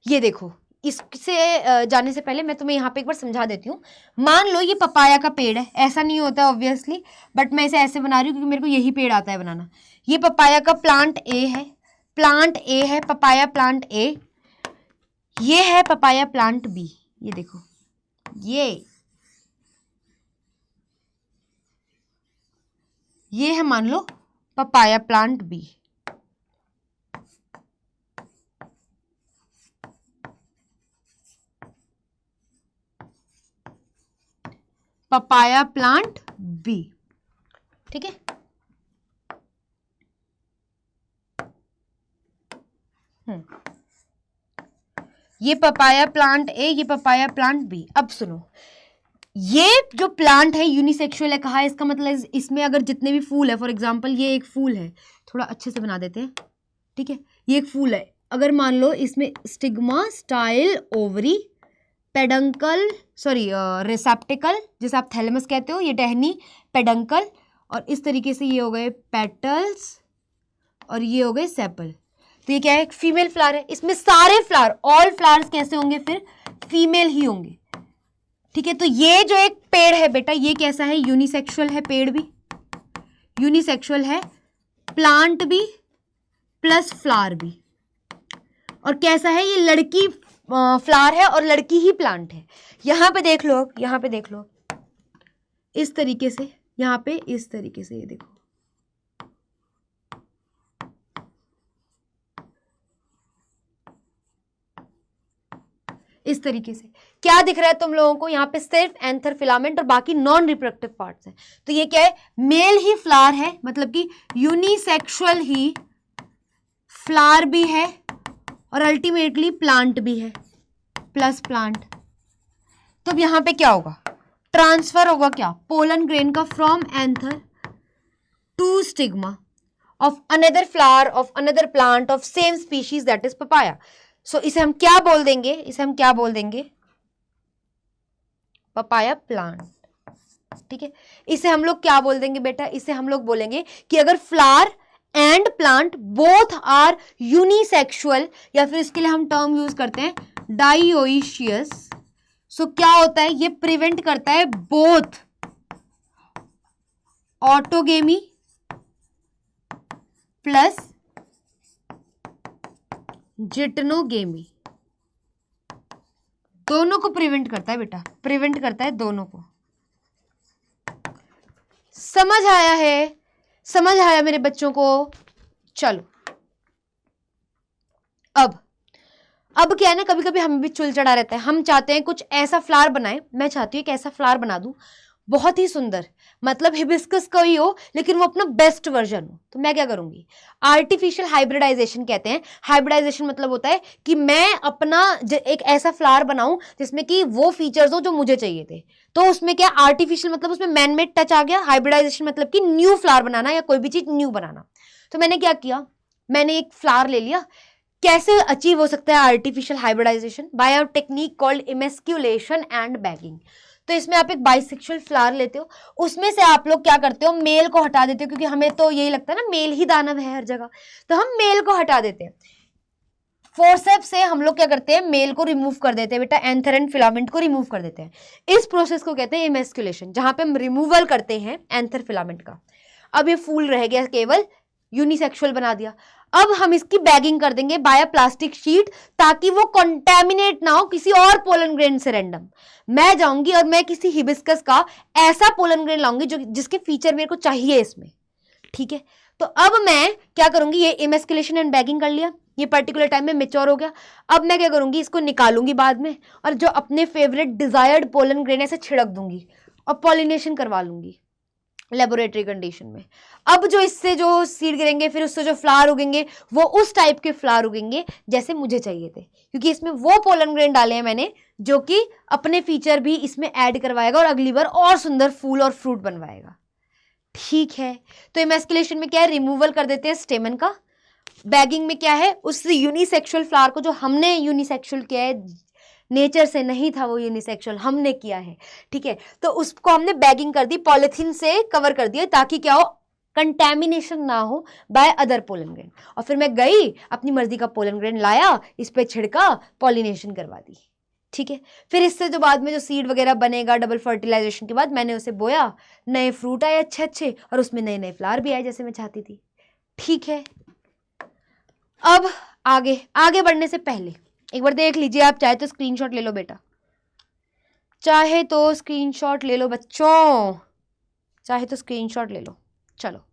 ये देखो, इससे जाने से पहले मैं तुम्हें यहाँ पे एक बार समझा देती हूँ। मान लो ये पपाया का पेड़ है, ऐसा नहीं होता ऑब्वियसली, बट मैं इसे ऐसे बना रही हूँ क्योंकि मेरे को यही पेड़ आता है बनाना। ये पपाया का प्लांट ए है, पपाया प्लांट ए, ये है पपाया प्लांट बी, ये देखो, ये है मान लो papaya plant B. Papaya plant B, ठीक है। ये पपाया प्लांट ए, ये पपाया प्लांट बी। अब सुनो, ये जो प्लांट है यूनिसेक्सुअल है, कहा है, इसका मतलब इसमें अगर जितने भी फूल है, फॉर एग्जांपल ये एक फूल है, थोड़ा अच्छे से बना देते हैं, ठीक है, ये एक फूल है, अगर मान लो इसमें stigma, style, ovary, peduncle, sorry रिसेप्टिकल, जिसे आप थैलेमस कहते हो, ये टहनी, पेडंकल, और इस तरीके से ये हो गए पेटल्स और ये हो गए सेपल। तो ये क्या है, फीमेल फ्लावर है। इसमें सारे फ्लावर, ऑल फ्लावर्स कैसे होंगे, फिर फीमेल ही होंगे, ठीक है, तो ये जो एक पेड़ है बेटा, ये कैसा है, यूनिसेक्सुअल है, पेड़ भी यूनिसेक्सुअल है, प्लांट भी प्लस फ्लावर भी। और कैसा है, ये लड़की फ्लावर है और लड़की ही प्लांट है। यहां पे देख लो, यहां पे देख लो, इस तरीके से, यहां पे इस तरीके से, ये देखो, इस तरीके से क्या दिख रहा है तुम लोगों को, यहाँ पे सिर्फ एंथर फिलामेंट और बाकी नॉन रिप्रोडक्टिव पार्ट्स हैं। तो ये क्या है, मेल ही फ्लावर है, मतलब कि यूनिसेक्सुअल ही फ्लावर भी है और अल्टीमेटली प्लांट भी है, प्लस प्लांट। तो अब यहां पे क्या होगा, ट्रांसफर होगा क्या, पोलन ग्रेन का from anther to stigma of another flower of another plant of same species that is papaya. So इसे हम क्या बोल देंगे, इसे हम क्या बोल देंगे, पपाया प्लांट। ठीक है, इसे हम लोग क्या बोल देंगे बेटा, इसे हम लोग बोलेंगे कि अगर flower and plant both are unisexual, या फिर इसके लिए हम टर्म यूज करते हैं डाइओइशियस, सो क्या होता है, ये प्रिवेंट करता है बोथ ऑटोगेमी प्लस जिटनोगेमी, दोनों को प्रिवेंट करता है बेटा, प्रिवेंट करता है दोनों को। समझ आया है, समझ आया मेरे बच्चों को। चलो अब क्या है ना, कभी कभी हमें भी चुल चढ़ा रहता है, हम चाहते हैं कुछ ऐसा फ्लावर बनाए, मैं चाहती हूँ कि ऐसा फ्लावर बना दूं बहुत ही सुंदर, मतलब हिबिस्कस का ही हो लेकिन वो अपना बेस्ट वर्जन हो। तो मैं क्या करूंगी, आर्टिफिशियल हाइब्रिडाइजेशन कहते हैं। हाइब्रिडाइजेशन मतलब होता है कि मैं अपना एक ऐसा फ्लावर बनाऊं जिसमें कि वो फीचर्स हो जो मुझे चाहिए थे। तो उसमें क्या, आर्टिफिशियल मतलब उसमें मैनमेड टच आ गया, हाइब्रिडाइजेशन मतलब कि न्यू फ्लावर बनाना या कोई भी चीज न्यू बनाना। तो मैंने क्या किया, मैंने एक फ्लावर ले लिया। कैसे अचीव हो सकता है artificial hybridization, by a technique called emasculation and bagging. तो इसमें आप एक बाइसेक्सुअल फ्लावर लेते हो, उसमें से आप लोग क्या करते हो, मेल को हटा देते हो, क्योंकि हमें तो यही लगता है ना मेल ही दानव है हर जगह, तो हम मेल को हटा देते हैं। फोर्सेप्स से हम लोग क्या करते हैं, मेल को रिमूव कर देते हैं बेटा, एंथर एंड फिलामेंट को रिमूव कर देते हैं। इस प्रोसेस को कहते हैं इमेस्क्यूलेशन, जहां पे हम रिमूवल करते हैं एंथर फिलामेंट का। अब ये फूल रह गया, केवल यूनिसेक्सुअल बना दिया। अब हम इसकी बैगिंग कर देंगे बाय प्लास्टिक शीट, ताकि वो कंटेमिनेट ना हो किसी और पोलन ग्रेन से रैंडम। मैं जाऊंगी और मैं किसी हिबिस्कस का ऐसा पोलन ग्रेन लाऊंगी जो जिसके फीचर मेरे को चाहिए इसमें। ठीक है, तो अब मैं क्या करूंगी, ये इमेस्कुलेशन एंड बैगिंग कर लिया, ये पर्टिकुलर टाइम में मेच्योर हो गया। अब मैं क्या करूंगी, इसको निकालूंगी बाद में और जो अपने फेवरेट डिजायर्ड पोलन ग्रेन ऐसे छिड़क दूंगी और पॉलिनेशन करवा लूंगी लेबोरेटरी कंडीशन में। अब जो इससे जो सीड गिरेंगे, फिर उससे जो फ्लावर उगेंगे, वो उस टाइप के फ्लावर उगेंगे जैसे मुझे चाहिए थे, क्योंकि इसमें वो पोलन ग्रेन डाले हैं मैंने जो कि अपने फीचर भी इसमें ऐड करवाएगा और अगली बार और सुंदर फूल और फ्रूट बनवाएगा। ठीक है, तो इमेस्कुलेशन में क्या है, रिमूवल कर देते हैं स्टेमन का। बैगिंग में क्या है, उस यूनिसेक्सुअल फ्लावर को जो हमने यूनिसेक्सुअल किया है, नेचर से नहीं था वो यूनिसेक्सुअल, हमने किया है। ठीक है, तो उसको हमने बैगिंग कर दी, पॉलिथीन से कवर कर दिया, ताकि क्या हो, कंटेमिनेशन ना हो बाय अदर पोलन ग्रेन। और फिर मैं गई, अपनी मर्जी का पोलन ग्रेन लाया, इस पे छिड़का, पॉलिनेशन करवा दी। ठीक है, फिर इससे जो बाद में जो सीड वगैरह बनेगा, डबल फर्टिलाइजेशन के बाद मैंने उसे बोया, नए फ्रूट आए अच्छे अच्छे, और उसमें नए नए फ्लावर भी आए जैसे मैं चाहती थी। ठीक है, अब आगे आगे बढ़ने से पहले एक बार देख लीजिए, आप चाहे तो स्क्रीनशॉट ले लो बेटा, चाहे तो स्क्रीनशॉट ले लो बच्चों, चाहे तो स्क्रीनशॉट ले लो। चलो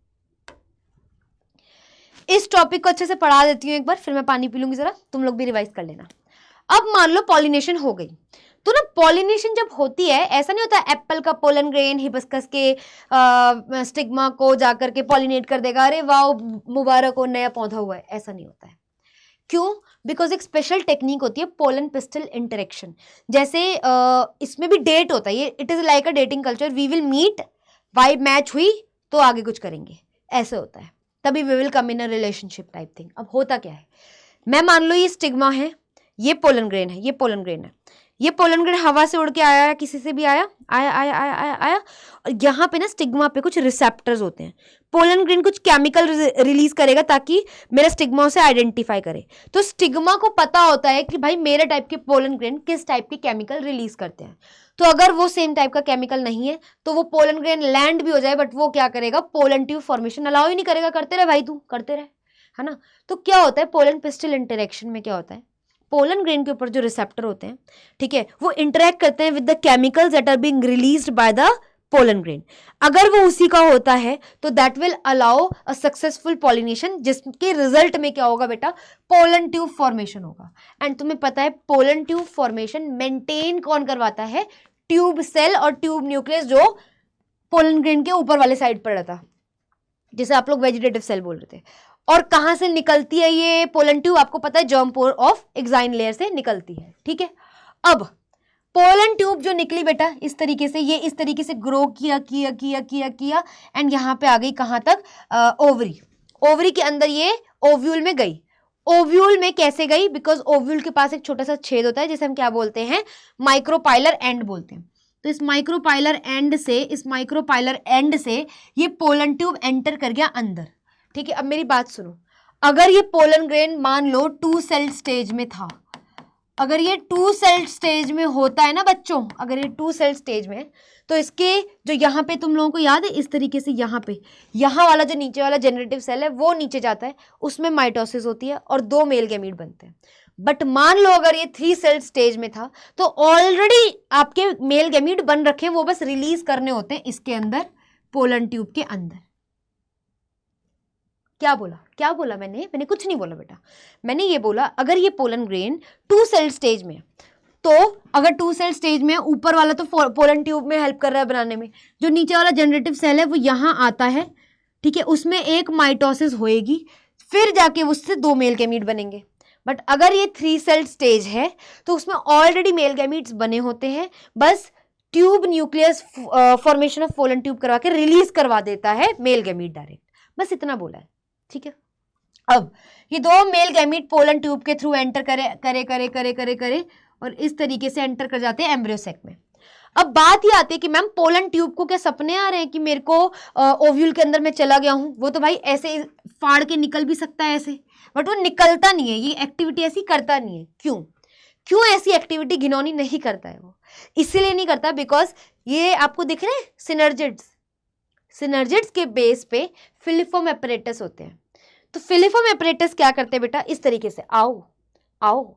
इस टॉपिक को अच्छे से पढ़ा देती हूँ एक बार, फिर मैं पानी पी लूंगी, जरा तुम लोग भी रिवाइज कर लेना। अब मान लो पॉलिनेशन हो गई, तो ना पॉलिनेशन जब होती है, ऐसा नहीं होता एप्पल का पोलन ग्रेन हिबिस्कस के स्टिग्मा को जाकर के पॉलिनेट कर देगा, अरे वाह मुबारक हो नया पौधा हुआ है, ऐसा नहीं होता है। क्यों? बिकॉज एक स्पेशल टेक्निक होती है पोलन पिस्टल इंटरेक्शन। जैसे इसमें भी डेट होता है, ये it is like a dating culture, we will meet, vibe match हुई तो आगे कुछ करेंगे, ऐसे होता है, तभी we will come in a relationship type thing. अब होता क्या है, मैं मान लो ये स्टिग्मा है, ये पोलन ग्रेन है, ये पोलन ग्रेन है, ये पोलन ग्रेन हवा से उड़ के आया या किसी से भी आया आया आया आया आया आया और यहाँ पे ना स्टिग्मा पे कुछ रिसेप्टर्स होते हैं। पोलन ग्रेन कुछ केमिकल रिलीज करेगा ताकि मेरा स्टिग्मा उसे आइडेंटिफाई करे। तो स्टिग्मा को पता होता है कि भाई मेरे टाइप के पोलन ग्रेन किस टाइप के केमिकल रिलीज करते हैं। तो अगर वो सेम टाइप का केमिकल नहीं है तो वो पोलन ग्रेन लैंड भी हो जाए बट वो क्या करेगा, पोलन ट्यूब फॉर्मेशन अलाउ ही नहीं करेगा। करते रहे भाई, तू करते रहे, है ना। तो क्या होता है पोलन पिस्टल इंटरेक्शन में, क्या होता है, पोलन ग्रेन के ऊपर जो रिसेप्टर होते हैं, ठीक है, वो इंटरेक्ट करते हैं with the chemicals that are being released by the pollen grain. अगर वो उसी का होता है तो that will allow a successful pollination, जिसके रिजल्ट में क्या होगा बेटा, पोलन ट्यूब फॉर्मेशन होगा। एंड तुम्हें पता है पोलन ट्यूब फॉर्मेशन मेंटेन कौन करवाता है, ट्यूब सेल और ट्यूब न्यूक्लियस जो पोलन ग्रेन के ऊपर वाले साइड पर रहता, जिसे आप लोग वेजिटेटिव सेल बोल रहे थे। और कहां से निकलती है ये पोलन ट्यूब, आपको पता है germ pore of exine layer से निकलती है, ठीक है। अब पोलन ट्यूब जो निकली बेटा इस तरीके से, ये इस तरीके से ग्रो किया किया किया किया किया एंड यहाँ पे आ गई कहाँ तक, ओवरी। ओवरी के अंदर ये ओव्यूल में गई। ओव्यूल में कैसे गई, बिकॉज ओव्यूल के पास एक छोटा सा छेद होता है जिसे हम क्या बोलते हैं, माइक्रोपाइलर एंड बोलते हैं। तो इस माइक्रोपाइलर एंड से ये पोलन ट्यूब एंटर कर गया अंदर, ठीक है। अब मेरी बात सुनो, अगर ये पोलन ग्रेन मान लो 2 सेल स्टेज में था, अगर ये 2 सेल स्टेज में होता है ना बच्चों, अगर ये 2 सेल स्टेज में, तो इसके जो यहाँ पे तुम लोगों को याद है इस तरीके से यहाँ पे, यहाँ वाला जो नीचे वाला जनरेटिव सेल है वो नीचे जाता है, उसमें माइटोसिस होती है और 2 मेल गैमीट बनते हैं। बट मान लो अगर ये 3 सेल स्टेज में था तो ऑलरेडी आपके मेल गैमीट बन रखे हैं, वो बस रिलीज करने होते हैं इसके अंदर, पोलन ट्यूब के अंदर। क्या बोला मैंने कुछ नहीं बोला बेटा। मैंने ये बोला अगर ये पोलन ग्रेन 2 सेल स्टेज में, तो अगर 2 सेल स्टेज में, ऊपर वाला तो पोलन ट्यूब में हेल्प कर रहा है बनाने में, जो नीचे वाला जनरेटिव सेल है वो यहाँ आता है, ठीक है, उसमें एक माइटोसिस होएगी, फिर जाके उससे 2 मेल गैमीट बनेंगे। बट अगर ये 3 सेल स्टेज है तो उसमें ऑलरेडी मेल गैमीट्स बने होते हैं, बस tube nucleus formation of pollen tube करवा के रिलीज करवा देता है मेल गैमीट डायरेक्ट, बस इतना बोला है, ठीक है। अब ये 2 मेल गैमीट पोलन ट्यूब के थ्रू एंटर करे और इस तरीके से एंटर कर जाते हैं एम्ब्रियो सैक में। अब बात ये आती है कि मैम पोलन ट्यूब को क्या सपने आ रहे हैं कि मेरे को ओव्यूल के अंदर मैं चला गया हूं, वो तो भाई ऐसे फाड़ के निकल भी सकता है ऐसे, बट वो निकलता नहीं है, ये एक्टिविटी ऐसी करता नहीं है। क्यों ऐसी एक्टिविटी घिनौनी नहीं करता है वो, इसीलिए नहीं करता बिकॉज ये आपको दिख रहे हैं सिनर्जिड्स के बेस पे फिलिफॉर्म एपरेटस होते हैं। तो फिलिफॉर्म एपरेटस क्या करते हैं बेटा, इस तरीके से आओ आओ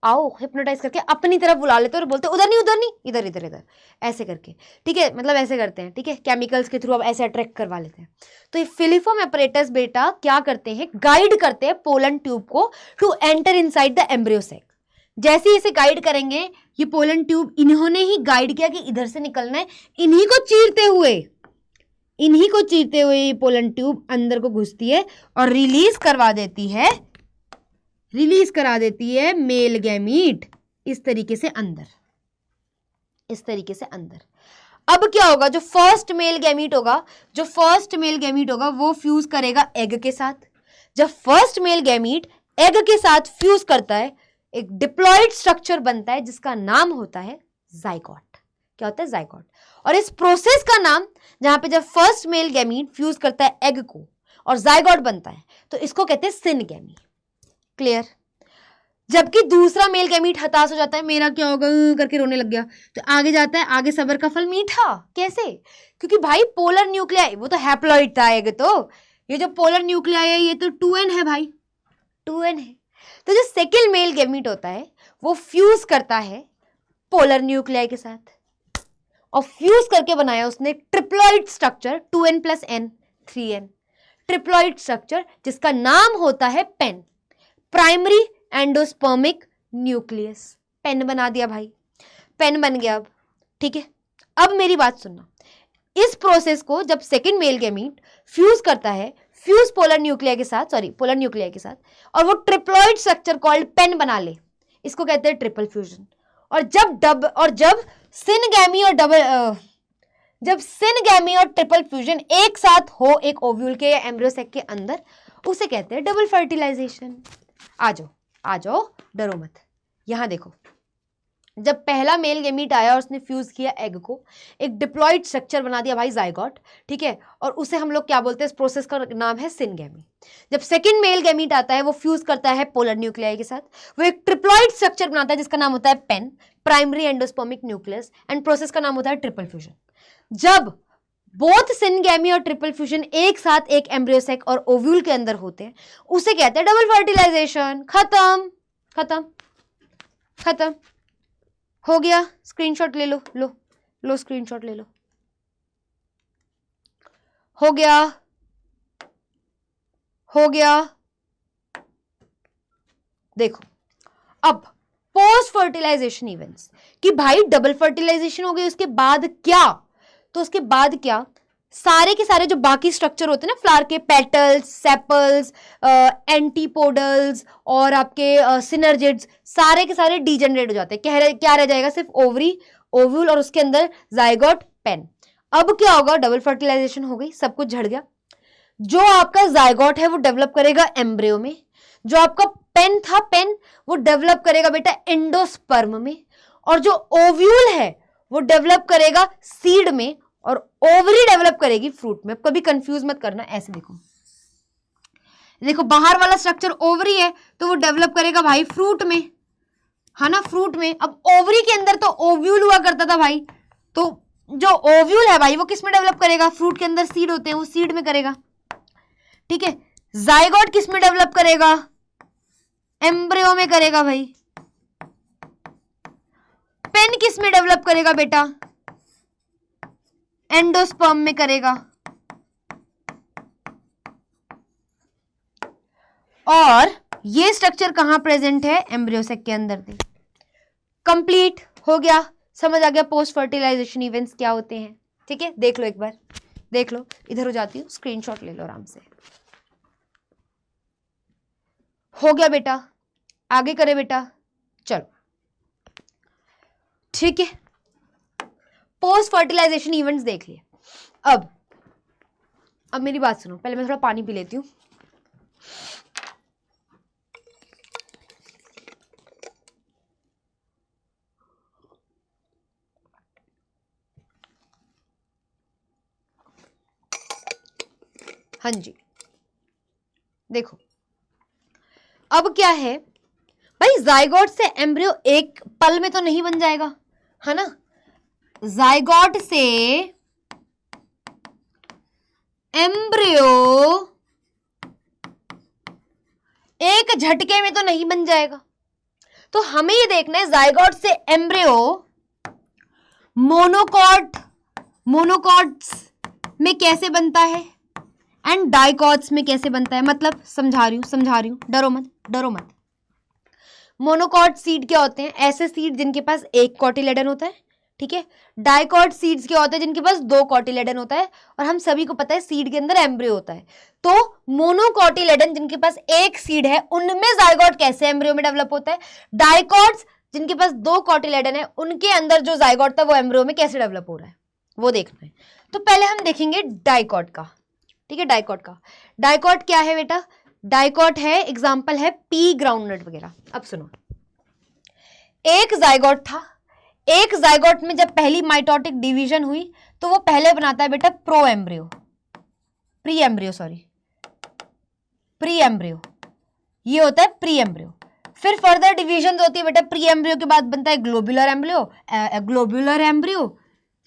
आओ हिप्नोटाइज करके अपनी तरफ बुला लेते हैं और बोलते हैं उधर नहीं इधर इधर इधर, ऐसे करके, ठीक है, मतलब ऐसे करते हैं, ठीक है, केमिकल्स के थ्रू अब ऐसे अट्रैक्ट करवा लेते हैं। तो ये फिलिफॉर्म एपरेटस बेटा क्या करते हैं, गाइड करते हैं पोलन ट्यूब को to enter inside the embryo sac. जैसे ही इसे गाइड करेंगे, ये पोलन ट्यूब इन्होंने ही गाइड किया कि इधर से निकलना है, इन्हीं को चीरते हुए ये पोलन ट्यूब अंदर को घुसती है और रिलीज करा देती है मेल गैमीट इस तरीके से अंदर। अब क्या होगा, जो फर्स्ट मेल गैमीट होगा वो फ्यूज करेगा एग के साथ। जब फर्स्ट मेल गैमीट एग के साथ फ्यूज करता है, एक डिप्लॉइड स्ट्रक्चर बनता है जिसका नाम होता है जाइगोट। क्या होता है, जाइगोट। और इस प्रोसेस का नाम, जहां पे जब फर्स्ट मेल गैमीट फ्यूज करता है एग को और जाइगोट बनता है, तो इसको कहते हैं सिनगैमी। क्लियर। जबकि दूसरा मेल गैमीट हताश हो जाता है, मेरा क्या होगा करके रोने लग गया, तो आगे जाता है, आगे सबर का फल मीठा। कैसे, क्योंकि भाई पोलर न्यूक्लियाई, वो तो हैप्लॉइड था एग, तो ये जो पोलर न्यूक्लियाई है ये तो 2n है भाई, 2n है। तो जो सेकेंड मेल गैमीट होता है वो फ्यूज करता है पोलर न्यूक्लियाई के साथ, और फ्यूज करके बनाया उसने triploid structure 2n + n 3n, triploid structure जिसका नाम होता है PEN, primary endospermic nucleus. PEN बना दिया भाई, पेन बन गया अब, ठीक है। अब मेरी बात सुनना, इस प्रोसेस को जब सेकेंड मेल गैमीट फ्यूज करता है, फ्यूज पोलर न्यूक्लियाई के साथ, और वो ट्रिप्लॉइड स्ट्रक्चर कॉल्ड पेन बना ले, इसको कहते हैं ट्रिपल फ्यूजन। और जब सिनगैमी और ट्रिपल फ्यूजन एक साथ हो एक ओव्यूल के या एम्ब्रियो सैक के अंदर, उसे कहते हैं डबल फर्टिलाइजेशन। आ जाओ डरो मत, यहां देखो, जब पहला मेल गेमीट आया और उसने फ्यूज किया एग को, एक डिप्लॉइड स्ट्रक्चर बना दिया भाई जाइगोट, ठीक है, और उसे हम लोग क्या बोलते हैं, इस प्रोसेस का नाम है सिनगेमी। जब सेकंड मेल गेमीट आता है वो फ्यूज करता है पोलर न्यूक्लियाई के साथ, वो एक ट्रिप्लॉइड स्ट्रक्चर बनाता है जिसका नाम होता है PEN, primary endospermic nucleus, and process का नाम होता है ट्रिपल फ्यूजन। जब बोथ सिनगेमी और ट्रिपल फ्यूजन एक साथ एक एम्ब्रियो सेक और ओव्यूल के अंदर होते हैं उसे कहते हैं डबल फर्टिलाइजेशन। खत्म खत्म खत्म हो गया। स्क्रीनशॉट ले लो, लो लो स्क्रीनशॉट ले लो। हो गया, हो गया। देखो अब पोस्ट फर्टिलाइजेशन इवेंट्स कि भाई डबल फर्टिलाइजेशन हो गई, उसके बाद क्या, तो उसके बाद क्या, सारे के सारे जो बाकी स्ट्रक्चर होते हैं ना फ्लावर के, पेटल्स, सेपल्स, एंटीपोडल्स और आपके सिनर्जिड्स, सारे के सारे डीजेनरेट हो जाते हैं। क्या रह जाएगा, सिर्फ ओवरी, ओव्यूल और उसके अंदर जाइगोट, पेन। अब क्या होगा, डबल फर्टिलाइजेशन हो गई, सब कुछ झड़ गया। जो आपका जाइगोट है वो डेवलप करेगा एम्ब्रियो में, जो आपका पेन था, पेन वो डेवलप करेगा बेटा एंडोस्पर्म में, और जो ओव्यूल है वो डेवलप करेगा सीड में, और ओवरी डेवलप करेगी फ्रूट में। कभी कंफ्यूज मत करना, ऐसे देखो, देखो बाहर वाला स्ट्रक्चर ओवरी है तो वो डेवलप करेगा भाई फ्रूट में, है ना, फ्रूट में। अब ओवरी के अंदर तो ओव्यूल हुआ करता था भाई, तो जो ओव्यूल है भाई वो किस में डेवलप करेगा, फ्रूट के अंदर सीड होते हैं वो सीड में करेगा, ठीक है। जाइगोट किस में डेवलप करेगा, एम्ब्रियो में करेगा भाई। पेन किस में डेवलप करेगा बेटा, एंडोस्पर्म में करेगा। और ये स्ट्रक्चर कहां प्रेजेंट है, एम्ब्रियोसेक के अंदर थे। कंप्लीट हो गया, समझ आ गया पोस्ट फर्टिलाइजेशन इवेंट्स क्या होते हैं, ठीक है। देख लो एक बार, देख लो, इधर हो जाती हूँ, स्क्रीनशॉट ले लो आराम से। हो गया बेटा, आगे करे बेटा, चलो ठीक है। पोस्ट फर्टिलाइजेशन इवेंट्स देख लिए। अब मेरी बात सुनो, पहले मैं थोड़ा पानी पी लेती हूँ। हाँ जी, देखो अब क्या है भाई, जाइगोट से एम्ब्रियो एक पल में तो नहीं बन जाएगा, है ना। जाइगोट से एम्ब्रियो एक झटके में तो नहीं बन जाएगा, तो हमें ये देखना है जाइगोट से एम्ब्रियो मोनोकॉट्स में कैसे बनता है एंड डाइकॉट्स में कैसे बनता है। मतलब समझा रही हूं, डरो मत। मोनोकॉट सीड क्या होते हैं, ऐसे सीड जिनके पास एक कॉटिलेडन होता है, ठीक है। डाइकॉट सीड्स क्या होते हैं, जिनके पास दो कॉटिलेडन होता है, और हम सभी को पता है सीड के अंदर एम्ब्रियो होता है। तो मोनोकॉटिलेडन जिनके पास एक सीड है उनमें जाइगोट कैसे एम्ब्रियो में डेवलप होता है, डाइकॉट्स जिनके पास दो कॉटिलेडन है उनके अंदर जो जाइगोट था वो एम्ब्रियो में कैसे डेवलप हो रहा है, वो देखना है। तो पहले हम देखेंगे डाइकॉट का, ठीक है। डाइकॉट क्या है बेटा, डाइकॉट है, एग्जाम्पल है पी ग्राउंडनट वगैरह। अब सुनो, एक जाइगोट था, एक जाइगोट में जब पहली माइटोटिक डिवीजन हुई तो वो पहले बनाता है बेटा प्री एम्ब्रियो, ये होता है प्री एम्ब्रियो। फिर फर्दर डिवीजन होती है बेटा, प्री एम्ब्रियो के बाद बनता है ग्लोबुलर एम्ब्रियो,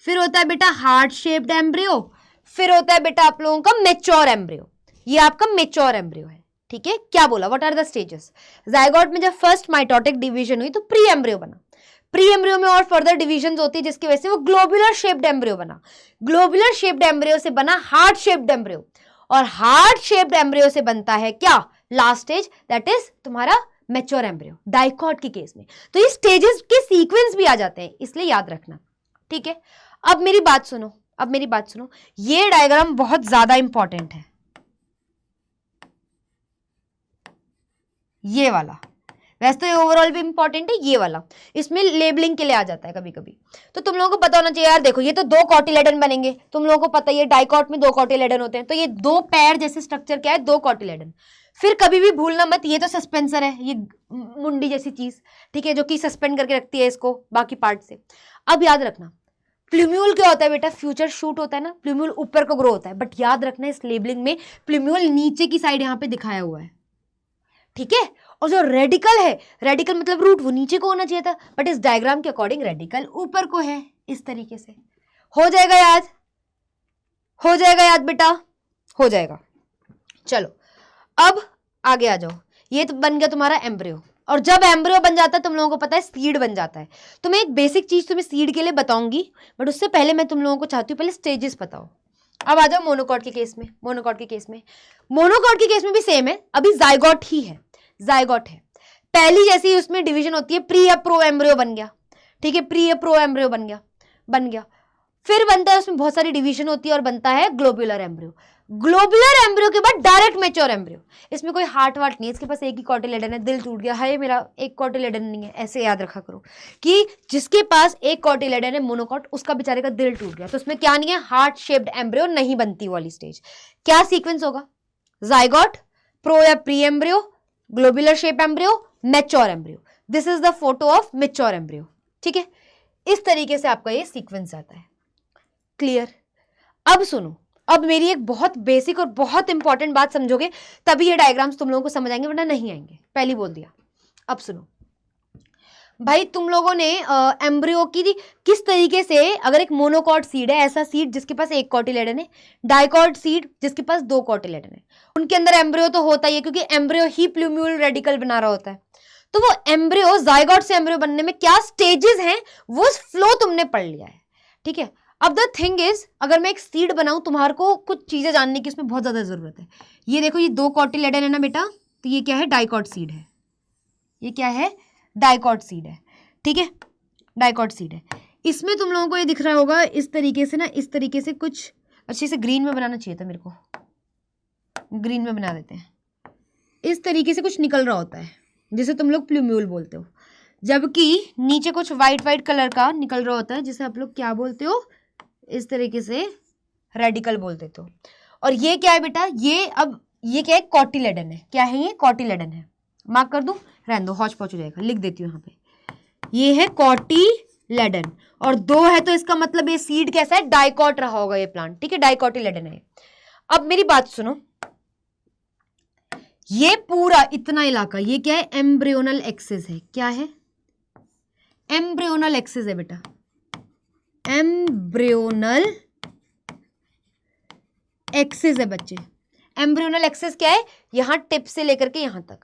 फिर होता है बेटा हार्ट शेप्ड एम्ब्रियो, फिर होता है बेटा आप लोगों का मेच्योर एम्ब्रियो। ये आपका मेच्योर एम्ब्रियो है, ठीक है। क्या बोला, what are the stages, zygote में जब फर्स्ट माइटोटिक डिवीजन हुई तो प्री एम्ब्रियो बना, प्री एम्ब्रियो में और फर्दर डिवीजन होती है जिसकी वजह से वो ग्लोबुलर शेप्ड एम्ब्रियो बना, ग्लोबुलर शेप्ड एम्ब्रियो से बना हार्ट शेप्ड एम्ब्रियो, और हार्ट शेप्ड एम्ब्रियो से बनता है क्या, लास्ट स्टेज, दैट इज तुम्हारा मैच्योर एम्ब्रियो डाइकॉट के केस में। तो ये स्टेजेस के सीक्वेंस भी आ जाते हैं, इसलिए याद रखना, ठीक है। अब मेरी बात सुनो, ये डायग्राम बहुत ज्यादा इंपॉर्टेंट है, ये वाला, वैसे तो ये ओवरऑल भी इंपॉर्टेंट है, ये वाला इसमें लेबलिंग के लिए आ जाता है कभी कभी। तो तुम लोगों को पता होना चाहिए यार, देखो ये तो दो कॉटिलेडन बनेंगे, तुम लोगों को पता है ये डाइकॉट में दो कॉटिलेडन होते हैं, तो ये दो पैर जैसे स्ट्रक्चर क्या है, दो कॉटिलेडन। फिर कभी भी भूलना मत, ये तो सस्पेंसर है, ये मुंडी जैसी चीज, ठीक है, जो कि सस्पेंड करके रखती है इसको बाकी पार्ट से। अब याद रखना प्लूम्यूल क्या होता है बेटा, फ्यूचर शूट होता है ना, प्लूम्यूल ऊपर को ग्रो होता है, बट याद रखना इस लेबलिंग में प्लूम्यूल नीचे की साइड यहाँ पे दिखाया हुआ है, ठीक है। और जो रेडिकल है, रेडिकल मतलब रूट, वो नीचे को होना चाहिए था, बट इस डायग्राम के अकॉर्डिंग रेडिकल ऊपर को है, इस तरीके से। हो जाएगा याद, हो जाएगा याद बेटा, हो जाएगा। चलो अब आगे आ जाओ, ये तो बन गया तुम्हारा एम्ब्रियो, और जब एम्ब्रियो बन जाता है तुम लोगों को पता है सीड बन जाता है। तो मैं एक बेसिक चीज तुम्हें सीड के लिए बताऊंगी, बट उससे पहले मैं तुम लोगों को चाहती हूँ पहले स्टेजेस बताओ। अब आ जाओ मोनोकॉट के केस में, मोनोकॉट के केस में, मोनोकॉट के केस में भी सेम है, अभी जाइगोट ही है, जाइगोट है। पहली जैसी उसमें डिवीजन होती है, प्री या प्रो एम्ब्रियो बन गया, ठीक है, प्री या प्रो एम्ब्रियो बन गया, फिर बनता है उसमें बहुत सारी डिवीजन होती है और बनता है ग्लोब्यूलर एम्ब्रियो। ग्लोब्यूलर एम्ब्रियो के बाद डायरेक्ट मैच्योर एम्ब्रियो, इसमें कोई हार्ट वार्ट नहीं है, इसके पास एक ही कॉटिलेडन है, दिल टूट गया हाय मेरा एक कॉटिलेडन नहीं है, ऐसे याद रखा करो कि जिसके पास एक कॉटिलेडन है मोनोकॉट, उसका बेचारे का दिल टूट गया, तो उसमें क्या नहीं है, हार्ट शेप्ड एम्ब्रियो नहीं बनती वाली स्टेज। क्या सीक्वेंस होगा, जाइगोट, प्रो या pre embryo, globular shape embryo, mature embryo. This is the photo of mature embryo, ठीक है। इस तरीके से आपका ये सीक्वेंस आता है, क्लियर। अब सुनो, अब मेरी एक बहुत बेसिक और बहुत इंपॉर्टेंट बात समझोगे तभी ये डायग्राम्स तुम लोगों को समझ आएंगे, वरना नहीं आएंगे, पहले बोल दिया। अब सुनो भाई, तुम लोगों ने एम्ब्रियो की किस तरीके से, अगर एक मोनोकॉट सीड है, ऐसा सीड जिसके पास एक कॉटिलेडन है, डाइकॉट सीड जिसके पास दो कॉटिलेडन है, उनके अंदर एम्ब्रियो तो होता ही है, क्योंकि एम्ब्रियो ही प्लूम्यूल रेडिकल बना रहा होता है। तो वो एम्ब्रियो, जाइगोट से एम्ब्रियो बनने में क्या स्टेजेस हैं, वो फ्लो तुमने पढ़ लिया है, ठीक है। अब द थिंग इज, अगर मैं एक सीड बनाऊं, तुम्हारे को कुछ चीजें जानने की इसमें बहुत ज्यादा जरूरत है। ये देखो, ये दो कॉटिलेडन है ना बेटा, तो ये क्या है, डाइकॉट सीड है, ये क्या है, डाइकॉट सीड है, ठीक है, डाइकॉट सीड है। इसमें तुम लोगों को ये दिख रहा होगा इस तरीके से ना, इस तरीके से कुछ अच्छे से ग्रीन में बनाना चाहिए था मेरे को, ग्रीन में बना देते हैं। इस तरीके से कुछ निकल रहा होता है जिसे तुम लोग प्लूम्यूल बोलते हो, जबकि नीचे कुछ वाइट वाइट कलर का निकल रहा होता है जिसे आप लोग क्या बोलते हो, इस तरीके से रेडिकल बोल देते हो। और ये क्या है बेटा, ये अब ये क्या है, कॉटिलेडन है, क्या है ये, कॉटिलेडन है। मार्क कर दूं, रहने दो, हौच पौच हो जाएगा, लिख देती हूँ यहाँ पे, ये है कॉटिलेडन, और दो है तो इसका मतलब ये सीड कैसा है, डाइकॉट रहा होगा ये प्लांट, ठीक है, डाइकॉटिलेडन है। अब मेरी बात सुनो, ये पूरा इतना इलाका, ये क्या है, एम्ब्रियोनल एक्सिस है, क्या है, एम्ब्रियोनल एक्सिस है बेटा, एम्ब्रियोनल एक्सिस है बच्चे। एम्ब्रियोनल एक्सिस क्या है, यहां टिप से लेकर के यहां तक,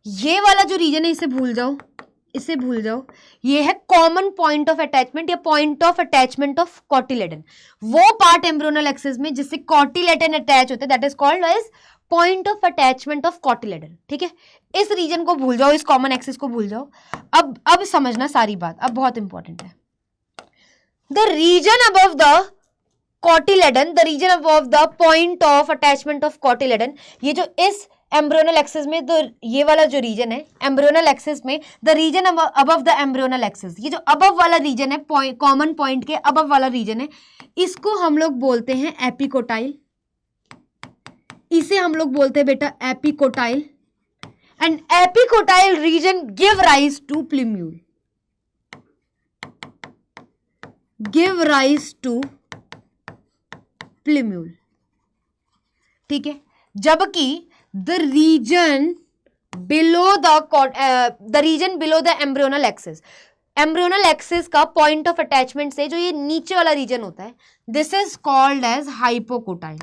ये वाला जो रीजन है इसे भूल जाओ, इसे भूल जाओ, ये है कॉमन पॉइंट ऑफ अटैचमेंट या point of attachment of cotyledon. वो पार्ट एम्ब्रियोनल एक्सिस में जिससे कॉटिलेडन अटैच होते हैं, that is called as point of attachment of cotyledon, ठीक है। इस रीजन को भूल जाओ, इस कॉमन एक्सिस को भूल जाओ। अब समझना सारी बात, अब बहुत इंपॉर्टेंट है। The region above the cotyledon, the region above the point of attachment of cotyledon, ये जो इस एम्ब्रियोनल एक्सिस में, तो ये वाला जो रीजन है एम्ब्रियोनल एक्सिस में, the region above the embryonal axis, ये जो अबव वाला रीजन है, कॉमन पॉइंट के अबव वाला रीजन है, इसको हम लोग बोलते हैं एपिकोटाइल, इसे हम लोग बोलते हैं बेटा epicotyl, and epicotyl region give rise to plumule, give rise to plumule, ठीक है। जबकि the region below the embryonal axis, embryonal axis का पॉइंट ऑफ अटैचमेंट से जो ये नीचे वाला रीजन होता है, this is called as hypocotyl,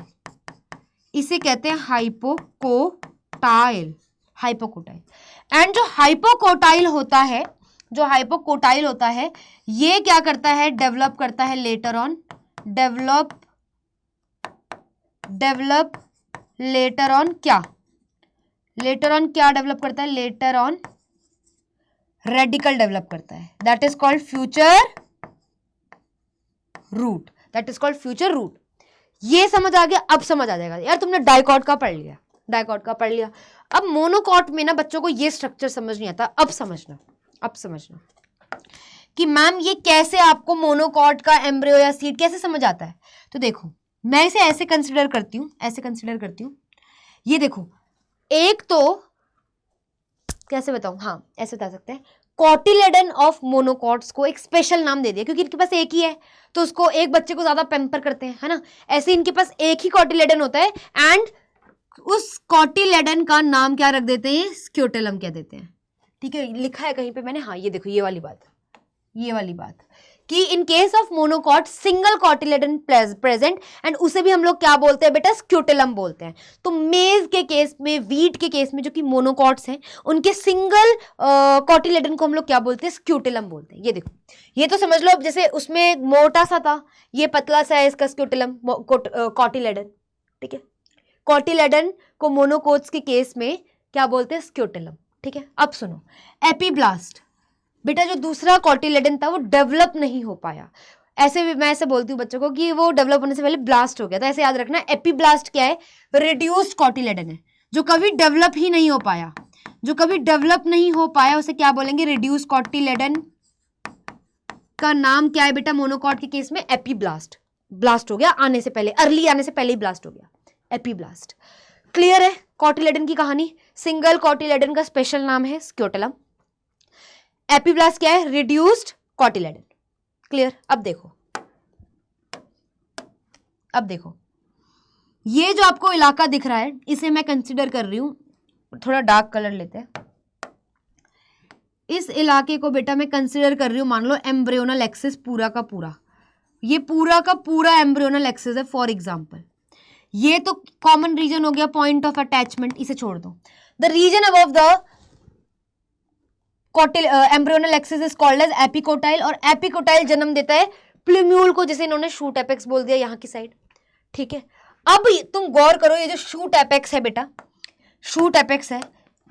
इसे कहते हैं हाइपोकोटाइल, हाइपोकोटाइल। एंड जो हाइपोकोटाइल होता है, जो हाइपोकोटाइल होता है, ये क्या करता है, डेवलप करता है later on, develop later on क्या, लेटर ऑन क्या डेवलप करता है, लेटर ऑन रेडिकल डेवलप करता है, that is called future root, that is called future root. ये समझ आ गया, अब समझ आ जाएगा यार, तुमने डाइकॉट का पढ़ लिया, डाइकॉट का पढ़ लिया। अब मोनोकॉट में ना बच्चों को ये स्ट्रक्चर समझ नहीं आता, अब समझना कि मैम ये कैसे आपको मोनोकॉट का एम्ब्रियो या सीड कैसे समझ आता है। तो देखो, मैं इसे ऐसे कंसिडर करती हूँ, ये देखो, एक तो कैसे बताऊं, हाँ ऐसे बता सकते हैं, कॉटिलेडन ऑफ मोनोकॉट्स को एक स्पेशल नाम दे दिया क्योंकि इनके पास एक ही है, तो उसको एक बच्चे को ज्यादा पैम्पर करते हैं, है ना। ऐसे इनके पास एक ही कॉटिलेडन होता है एंड उस कॉटिलेडन का नाम क्या रख देते हैं, स्क्यूटेलम कह देते हैं। ठीक है, लिखा है कहीं पे मैंने, हाँ ये देखो ये वाली बात कि in case of monocot single cotyledon present and उसे भी हम लोग क्या बोलते हैं बेटा, स्क्यूटेलम बोलते हैं। तो मेज के केस में, वीट के केस में जो कि मोनोकॉट्स हैं, उनके सिंगल कॉटिलेडन को हम लोग क्या बोलते हैं, स्क्यूटेलम बोलते हैं। ये देखो, ये तो समझ लो, अब जैसे उसमें मोटा सा था, ये पतला सा है इसका स्क्यूटेलम कॉटिलेडन। ठीक है, कॉटिलेडन को मोनोकोट्स के केस में क्या बोलते हैं, स्क्यूटेलम। ठीक है, अब सुनो, एपीब्लास्ट बेटा जो दूसरा कॉटिलेडन था वो डेवलप नहीं हो पाया। ऐसे भी मैं ऐसे बोलती हूँ बच्चों को कि वो डेवलप होने से पहले ब्लास्ट हो गया, तो ऐसे याद रखना, एपीब्लास्ट क्या है, रिड्यूस्ड कॉटिलेडन है जो कभी डेवलप ही नहीं हो पाया, जो कभी डेवलप नहीं हो पाया उसे क्या बोलेंगे, रिड्यूस्ड कॉटिलेडन। का नाम क्या है बेटा, मोनोकॉट के केस में एपीब्लास्ट। ब्लास्ट हो गया आने से पहले, अर्ली आने से पहले ही ब्लास्ट हो गया, एपीब्लास्ट। क्लियर है कॉटिलेडन की कहानी। सिंगल कॉटिलेडन का स्पेशल नाम है स्क्यूटेलम, एपीब्लास्ट क्या है, रिड्यूस्ड कॉटिलेडन। क्लियर। अब देखो ये जो आपको इलाका दिख रहा है इसे मैं कंसिडर कर रही हूं, थोड़ा डार्क कलर लेते हैं, इस इलाके को बेटा मैं कंसिडर कर रही हूं, मान लो एम्ब्रियोनल एक्सिस पूरा का पूरा, ये पूरा का पूरा एम्ब्रियोनल एक्सिस है फॉर एग्जांपल। ये तो कॉमन रीजन हो गया पॉइंट ऑफ अटैचमेंट, इसे छोड़ दो। The region above the embryonal axis is called as epicotyl, और एपिकोटाइल जन्म देता है प्लूम्यूल को, जिसे इन्होंने शूट एपेक्स बोल दिया यहाँ की साइड। ठीक है, अब तुम गौर करो, ये जो शूट एपेक्स है बेटा, शूट एपेक्स है,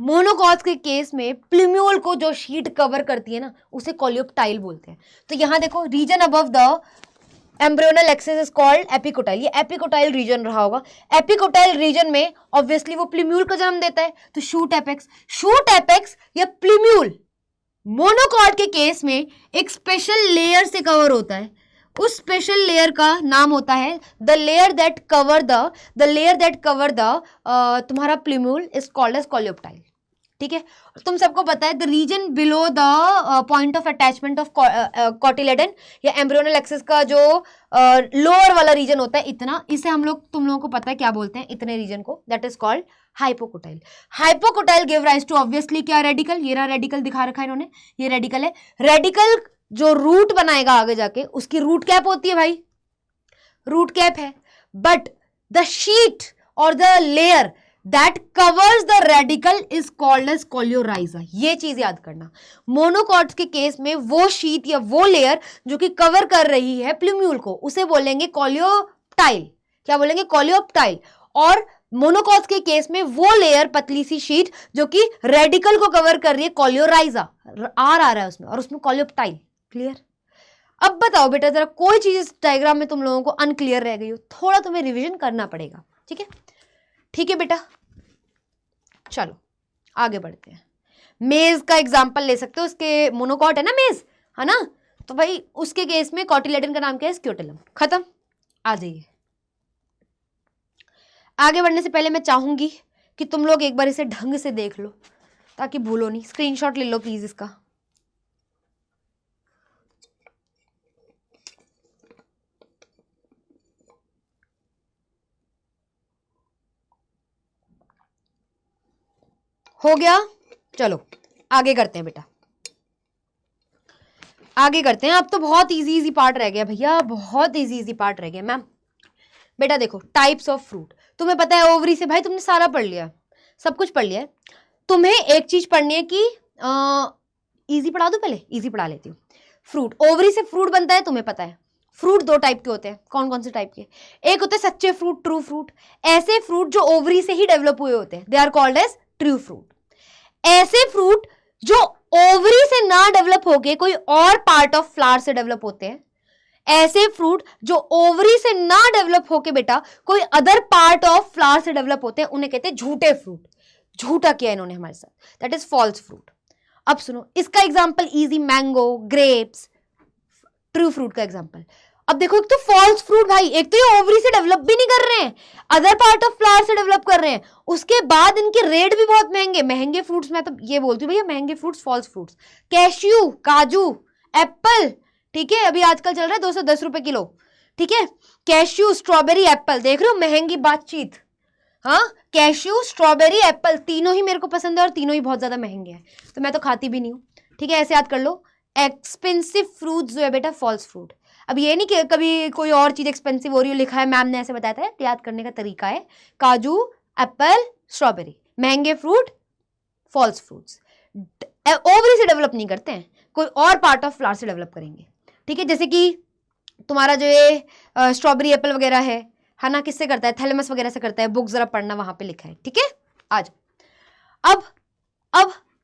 मोनोकॉट्स के केस में प्लूम्यूल को जो शीट कवर करती है ना उसे कॉलियोप्टाइल बोलते हैं। तो यहाँ देखो, region above the embryonal axis is called epicotyl, ये एपिकोटाइल रीजन रहा होगा। एपिकोटाइल रीजन में ऑब्वियसली वो प्लूम्यूल का जन्म देता है, तो शूट एपेक्स या प्लूम्यूल मोनोकॉट के केस में एक स्पेशल लेयर से कवर होता है, उस स्पेशल लेयर का नाम होता है the layer that cover the तुम्हारा plumule is called as coleoptile. ठीक है, तुम सबको पता है the region below the point of attachment of cotyledon या एम्ब्रियोनल एक्सिस का जो लोअर वाला रीजन होता है इतना, इसे हम लोग, तुम लोगों को पता है क्या बोलते हैं, इतने रीजन को, that is called hypocotyl. Hypocotyl give rise to obviously क्या, रेडिकल। ये रहा रेडिकल दिखा रखा है इन्होंने, ये रेडिकल है। रेडिकल जो रूट बनाएगा आगे जाके उसकी रूट कैप होती है भाई, रूट कैप है, बट द शीट और the layer that covers the radicle is called as coleorhiza. ये चीज याद करना, मोनोकॉट्स के केस में वो शीट या वो लेयर जो कि कवर कर रही है प्लूम्यूल को उसे बोलेंगे कोलियोप्टाइल। क्या बोलेंगे, कोलियोप्टाइल। और मोनोकॉट्स के केस में वो लेयर, पतली सी शीट जो कि रेडिकल को कवर कर रही है, कोलियोराइजा, आर आ रहा है उसमें, और उसमें कोलियोप्टाइल। क्लियर। अब बताओ बेटा जरा, कोई चीज इस डायग्राम में तुम लोगों को अनक्लियर रह गई हो, थोड़ा तुम्हें रिवीजन करना पड़ेगा। ठीक है, ठीक है बेटा, चलो आगे बढ़ते हैं। मेज का एग्जांपल ले सकते हो, उसके मोनोकॉट है ना मेज, है ना, तो भाई उसके केस में कॉटिलेडन का नाम क्या है, स्क्यूटेलम। खत्म। आ जाइए, आगे बढ़ने से पहले मैं चाहूंगी कि तुम लोग एक बार इसे ढंग से देख लो ताकि भूलो नहीं। स्क्रीनशॉट ले लो प्लीज इसका। हो गया, चलो आगे करते हैं बेटा, आगे करते हैं। अब तो बहुत इजी पार्ट रह गया भैया, बहुत इजी पार्ट रह गया। मैम बेटा देखो, टाइप्स ऑफ फ्रूट तुम्हें पता है, ओवरी से भाई तुमने सारा पढ़ लिया, सब कुछ पढ़ लिया है। तुम्हें एक चीज पढ़नी है कि इजी पढ़ा दो, पहले इजी पढ़ा लेती हूँ। फ्रूट, ओवरी से फ्रूट बनता है, तुम्हें पता है। फ्रूट दो टाइप के होते हैं, कौन कौन से टाइप के, एक होते हैं सच्चे फ्रूट, ट्रू फ्रूट। ऐसे फ्रूट जो ओवरी से ही डेवलप हुए होते हैं, they are called as true fruit. ऐसे फ्रूट जो ओवरी से ना डेवलप होके कोई और पार्ट ऑफ फ्लावर से डेवलप होते हैं, ऐसे फ्रूट जो ओवरी से ना डेवलप होके बेटा कोई अदर पार्ट ऑफ फ्लावर से डेवलप होते हैं, उन्हें कहते हैं झूठे फ्रूट। झूठा किया इन्होंने हमारे साथ, दैट इज फॉल्स फ्रूट। अब सुनो इसका example easy, mango, grapes, true fruit का एग्जांपल। अब देखो, एक तो फॉल्स फ्रूट भाई, एक तो ये ओवरी से डेवलप भी नहीं कर रहे हैं, अदर पार्ट ऑफ फ्लावर से डेवलप कर रहे हैं, उसके बाद इनके रेट भी बहुत महंगे। महंगे फ्रूट्स, मैं तो ये बोलती हूँ भैया महंगे फ्रूट्स फॉल्स फ्रूट्स, कैश्यू, काजू, एप्पल, ठीक है, अभी आजकल चल रहा है 210 रुपए किलो, ठीक है, कैश्यू, स्ट्रॉबेरी, एप्पल, देख रहे हो महंगी बातचीत। हाँ, कैश्यू, स्ट्रॉबेरी, एप्पल, तीनों ही मेरे को पसंद है और तीनों ही बहुत ज्यादा महंगे हैं, तो मैं तो खाती भी नहीं हूँ, ठीक है, ऐसे याद कर लो। एक्सपेंसिव फ्रूट्स जो है बेटा फॉल्स फ्रूट। अब ये नहीं कि कभी कोई और चीज एक्सपेंसिव हो रही हो, लिखा है मैम ने ऐसे बताया था, याद करने का तरीका है, काजू, एप्पल, स्ट्रॉबेरी, महंगे फ्रूट फॉल्स फ्रूट्स, ओवरी से डेवलप नहीं करते हैं, कोई और पार्ट ऑफ फ्लावर से डेवलप करेंगे, ठीक है, जैसे कि तुम्हारा जो ये स्ट्रॉबेरी एप्पल वगैरह है ना, किससे करता है, थैलेमस वगैरह से करता है, बुक जरा पढ़ना, वहां पे लिखा है, ठीक है। आज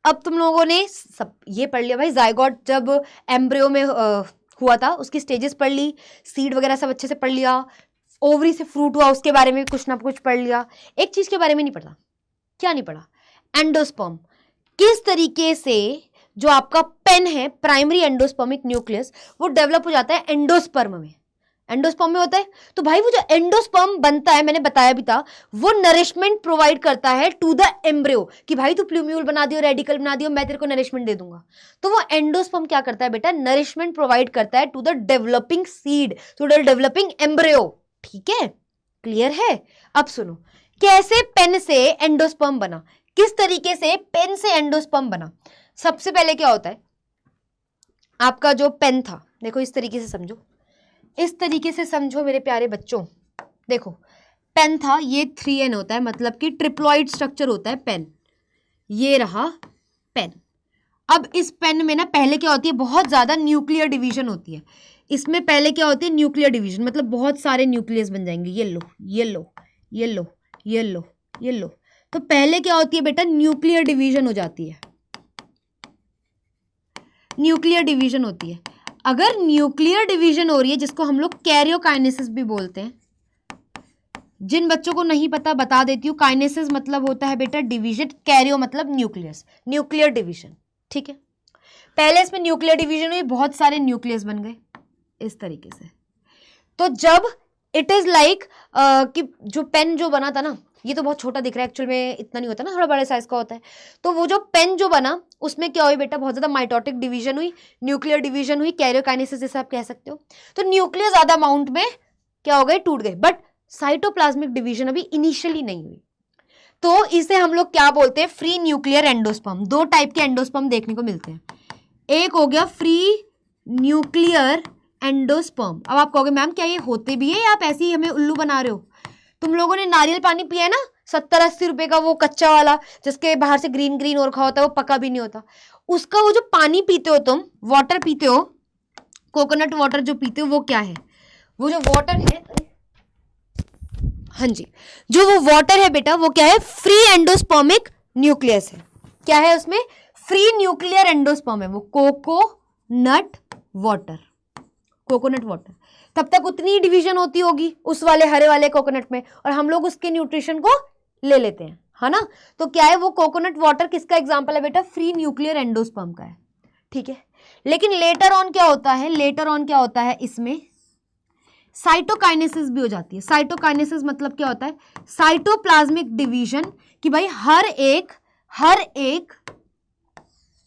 अब तुम लोगों ने सब ये पढ़ लिया भाई, जाइगोट जब एम्ब्रियो में हुआ था उसकी स्टेजेस पढ़ ली, सीड वगैरह सब अच्छे से पढ़ लिया, ओवरी से फ्रूट हुआ उसके बारे में कुछ ना कुछ पढ़ लिया। एक चीज के बारे में नहीं पढ़ा, क्या नहीं पढ़ा, एंडोस्पर्म, किस तरीके से जो आपका पेन है, प्राइमरी एंडोस्पर्मिक न्यूक्लियस, वो डेवलप हो जाता है एंडोस्पर्म में, एंडोस्पर्म में होता है। तो भाई वो जो एंडोस्पर्म बनता है, मैंने बताया भी था, वो नरिशमेंट प्रोवाइड करता है टू द एम्ब्रियो, कि भाई तू प्लूम्यूल बना दियो, रेडिकल बना दियो, मैं तेरे को नरिशमेंट दे दूंगा। तो वो एंडोस्पर्म क्या करता है बेटा, नरिशमेंट प्रोवाइड करता है to the developing seed, to the developing embryo, ठीक है, क्लियर है। अब सुनो, कैसे पेन से एंडोस्पर्म बना, किस तरीके से पेन से एंडोस्पर्म बना। सबसे पहले क्या होता है, आपका जो पेन था, देखो इस तरीके से समझो, इस तरीके से समझो मेरे प्यारे बच्चों, देखो पेन था, ये 3N होता है, मतलब कि ट्रिप्लॉइड स्ट्रक्चर होता है पेन, ये रहा पेन। अब इस पेन में ना पहले क्या होती है, बहुत ज्यादा न्यूक्लियर डिवीजन होती है, इसमें पहले क्या होती है, न्यूक्लियर डिवीजन, मतलब बहुत सारे न्यूक्लियस बन जाएंगे, ये लो ये लो ये लो ये लो ये लो। तो पहले क्या होती है बेटा, न्यूक्लियर डिवीजन हो जाती है, न्यूक्लियर डिवीजन होती है। अगर न्यूक्लियर डिवीजन हो रही है, जिसको हम लोग कैरियोकाइनेसिस भी बोलते हैं, जिन बच्चों को नहीं पता बता देती हूँ, काइनेसिस मतलब होता है बेटा डिवीजन, कैरियो मतलब न्यूक्लियस, न्यूक्लियर डिवीजन, ठीक है। पहले इसमें न्यूक्लियर डिवीजन हुई, बहुत सारे न्यूक्लियस बन गए इस तरीके से। तो जब इट इज लाइक कि जो पेन जो बना था ना, ये तो बहुत छोटा दिख रहा है, एक्चुअल में इतना नहीं होता ना, थोड़ा बड़े साइज का होता है। तो वो जो पेन जो बना, उसमें क्या हुई बेटा, बहुत ज्यादा माइटोटिक डिवीजन हुई, न्यूक्लियर डिवीजन हुई, कैरियोकाइनेसिस जैसे आप कह सकते हो। तो न्यूक्लियस ज्यादा अमाउंट में क्या हो गए, टूट गए, बट साइटोप्लाज्मिक डिवीजन अभी इनिशियली नहीं हुई। तो इसे हम लोग क्या बोलते हैं, फ्री न्यूक्लियर एंडोस्पर्म। दो टाइप के एंडोस्पर्म देखने को मिलते हैं, एक हो गया फ्री न्यूक्लियर एंडोस्पर्म। अब आप कहोगे मैम क्या ये होते भी है या आप ऐसे ही हमें उल्लू बना रहे हो। तुम लोगों ने नारियल पानी पिया है ना, 70-80 रुपए का, वो कच्चा वाला, जिसके बाहर से ग्रीन ग्रीन और खा होता है, वो पका भी नहीं होता, उसका वो जो पानी पीते हो तुम, वाटर पीते हो, कोकोनट वाटर जो पीते हो, वो क्या है, वो जो वाटर है, हाँ जी, जो वो वाटर है बेटा, वो क्या है, फ्री एंडोस्पर्मिक न्यूक्लियस है। क्या है उसमें, फ्री न्यूक्लियर एंडोस्पर्म है, वो कोकोनट वाटर, कोकोनट वाटर। तब तक उतनी डिवीजन होती होगी उस वाले हरे वाले कोकोनट में, और हम लोग उसके न्यूट्रिशन को ले लेते हैं, है ना। तो क्या है, वो कोकोनट वाटर किसका एग्जांपल है बेटा, फ्री न्यूक्लियर एंडोस्पर्म का है, ठीक है। लेकिन लेटर ऑन क्या होता है, लेटर ऑन क्या होता है, इसमें साइटोकाइनेसिस भी हो जाती है। साइटोकाइनेसिस मतलब क्या होता है, साइटोप्लाज्मिक डिवीजन, कि भाई हर एक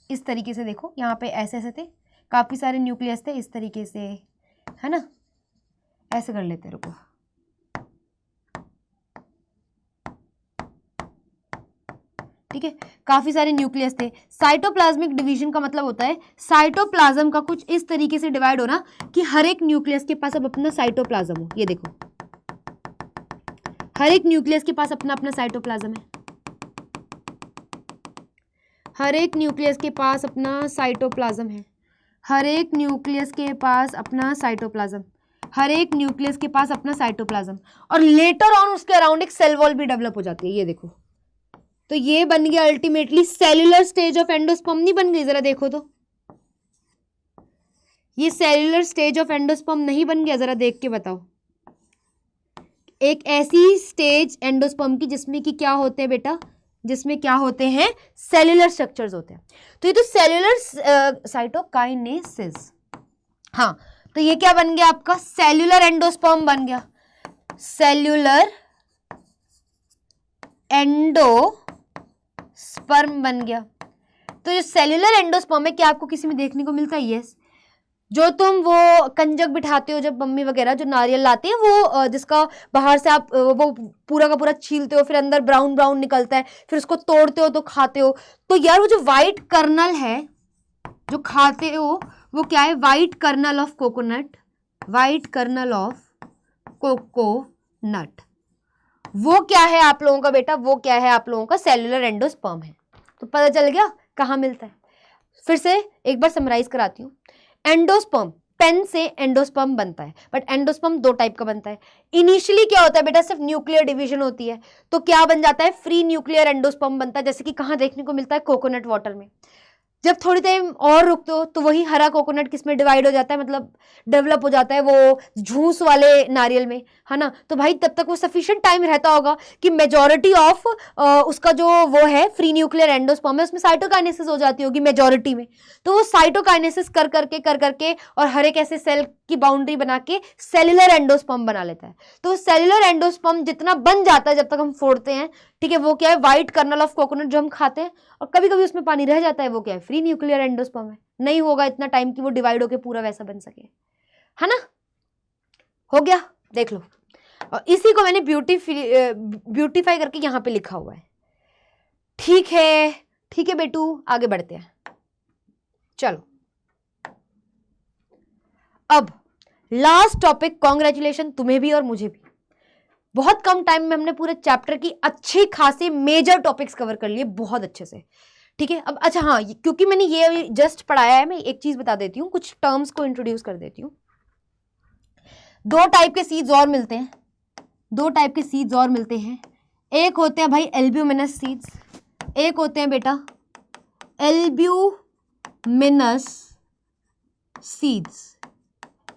इस तरीके से, देखो यहाँ पे ऐसे ऐसे थे, काफी सारे न्यूक्लियस थे इस तरीके से, है ना, ऐसे कर लेते, रुको, ठीक है, काफी सारे न्यूक्लियस थे। साइटोप्लाज्मिक डिवीजन का मतलब होता है साइटोप्लाज्म का कुछ इस तरीके से डिवाइड होना कि हर एक न्यूक्लियस के पास अब अपना साइटोप्लाज्म हो। ये देखो, हर एक न्यूक्लियस के पास अपना अपना साइटोप्लाज्म है, हर एक न्यूक्लियस के पास अपना साइटोप्लाज्म है, हर एक न्यूक्लियस के पास अपना साइटोप्लाज्म, हर एक न्यूक्लियस के पास अपना साइटोप्लाज्म। और लेटर ऑन उसके अराउंड एक सेल वॉल भी डेवलप हो जाती है, ये देखो। तो ये बन गया ultimately cellular stage of endosperm, नहीं बन गई, जरा देखो तो, ये सेल्यूलर स्टेज ऑफ एंडोस्पर्म नहीं बन गया, जरा देख के बताओ। एक ऐसी स्टेज एंडोस्पर्म की जिसमें कि क्या होते हैं बेटा, जिसमें क्या होते हैं, सेल्यूलर स्ट्रक्चर्स होते हैं। तो ये तो सेल्यूलर साइटोकाइनेसिस, हाँ, तो ये क्या बन गया आपका, सेल्यूलर एंडोस्पर्म बन गया, सेल्यूलर एंडोस्पर्म बन गया। तो जो सेल्यूलर एंडोस्पर्म है, क्या आपको किसी में देखने को मिलता है? यस। जो तुम वो कंजक बिठाते हो जब मम्मी वगैरह जो नारियल लाते हैं, वो जिसका बाहर से आप वो पूरा का पूरा छीलते हो, फिर अंदर ब्राउन ब्राउन निकलता है, फिर उसको तोड़ते हो तो खाते हो। तो यार वो जो वाइट कर्नल है जो खाते हो, वो क्या है? White kernel of coconut, white kernel of coconut. वो क्या है आप लोगों का बेटा? वो क्या है आप लोगों का? सेल्यूलर एंडोस्पर्म है। तो पता चल गया कहाँ मिलता है। फिर से एक बार समराइज कराती हूँ। एंडोस्पर्म, पेन से एंडोस्पर्म बनता है, बट एंडोस्पर्म दो टाइप का बनता है। इनिशियली क्या होता है बेटा? सिर्फ न्यूक्लियर डिवीजन होती है, तो क्या बन जाता है? फ्री न्यूक्लियर एंडोस्पर्म बनता है, जैसे कि कहाँ देखने को मिलता है? कोकोनट वाटर में। जब थोड़ी टाइम और रुकते हो तो वही हरा कोकोनट किसमें डिवाइड हो जाता है, मतलब डेवलप हो जाता है वो झूस वाले नारियल में, है ना। तो भाई तब तक वो सफिशिएंट टाइम रहता होगा कि मेजॉरिटी ऑफ उसका जो वो है फ्री न्यूक्लियर एंडोस्पर्म है, उसमें साइटोकाइनेसिस हो जाती होगी मेजॉरिटी में। तो वो साइटोकाइनेसिस कर करके और हर एक ऐसे सेल की बाउंड्री बना के सेल्यूलर एंडोस्पर्म बना लेता है। तो सेल्यूलर एंडोस्पर्म जितना बन जाता है जब तक हम फोड़ते हैं, ठीक है, वो क्या है? व्हाइट कर्नल ऑफ कोकोनट जो हम खाते हैं, और कभी कभी उसमें पानी रह जाता है, वो क्या है? फ्री न्यूक्लियर एंडोस्पर्म है। नहीं होगा इतना टाइम कि वो डिवाइड होके पूरा वैसा बन सके, है ना। हो गया, देख लो। और इसी को मैंने ब्यूटीफाई करके यहां पे लिखा हुआ है। ठीक है, ठीक है बेटू, आगे बढ़ते हैं। चलो अब लास्ट टॉपिक, कॉन्ग्रेचुलेशन तुम्हें भी और मुझे भी। बहुत कम टाइम में हमने पूरे चैप्टर की अच्छी खासी मेजर टॉपिक्स कवर कर लिए, बहुत अच्छे से। ठीक है, अब अच्छा हाँ, क्योंकि मैंने ये जस्ट पढ़ाया है, मैं एक चीज बता देती हूँ, कुछ टर्म्स को इंट्रोड्यूस कर देती हूँ। दो टाइप के सीड्स और मिलते हैं, दो टाइप के सीड्स और मिलते हैं। एक होते हैं भाई एल्ब्यूमिनस सीड्स, एक होते हैं बेटा एल्ब्यूमिनस सीड्स,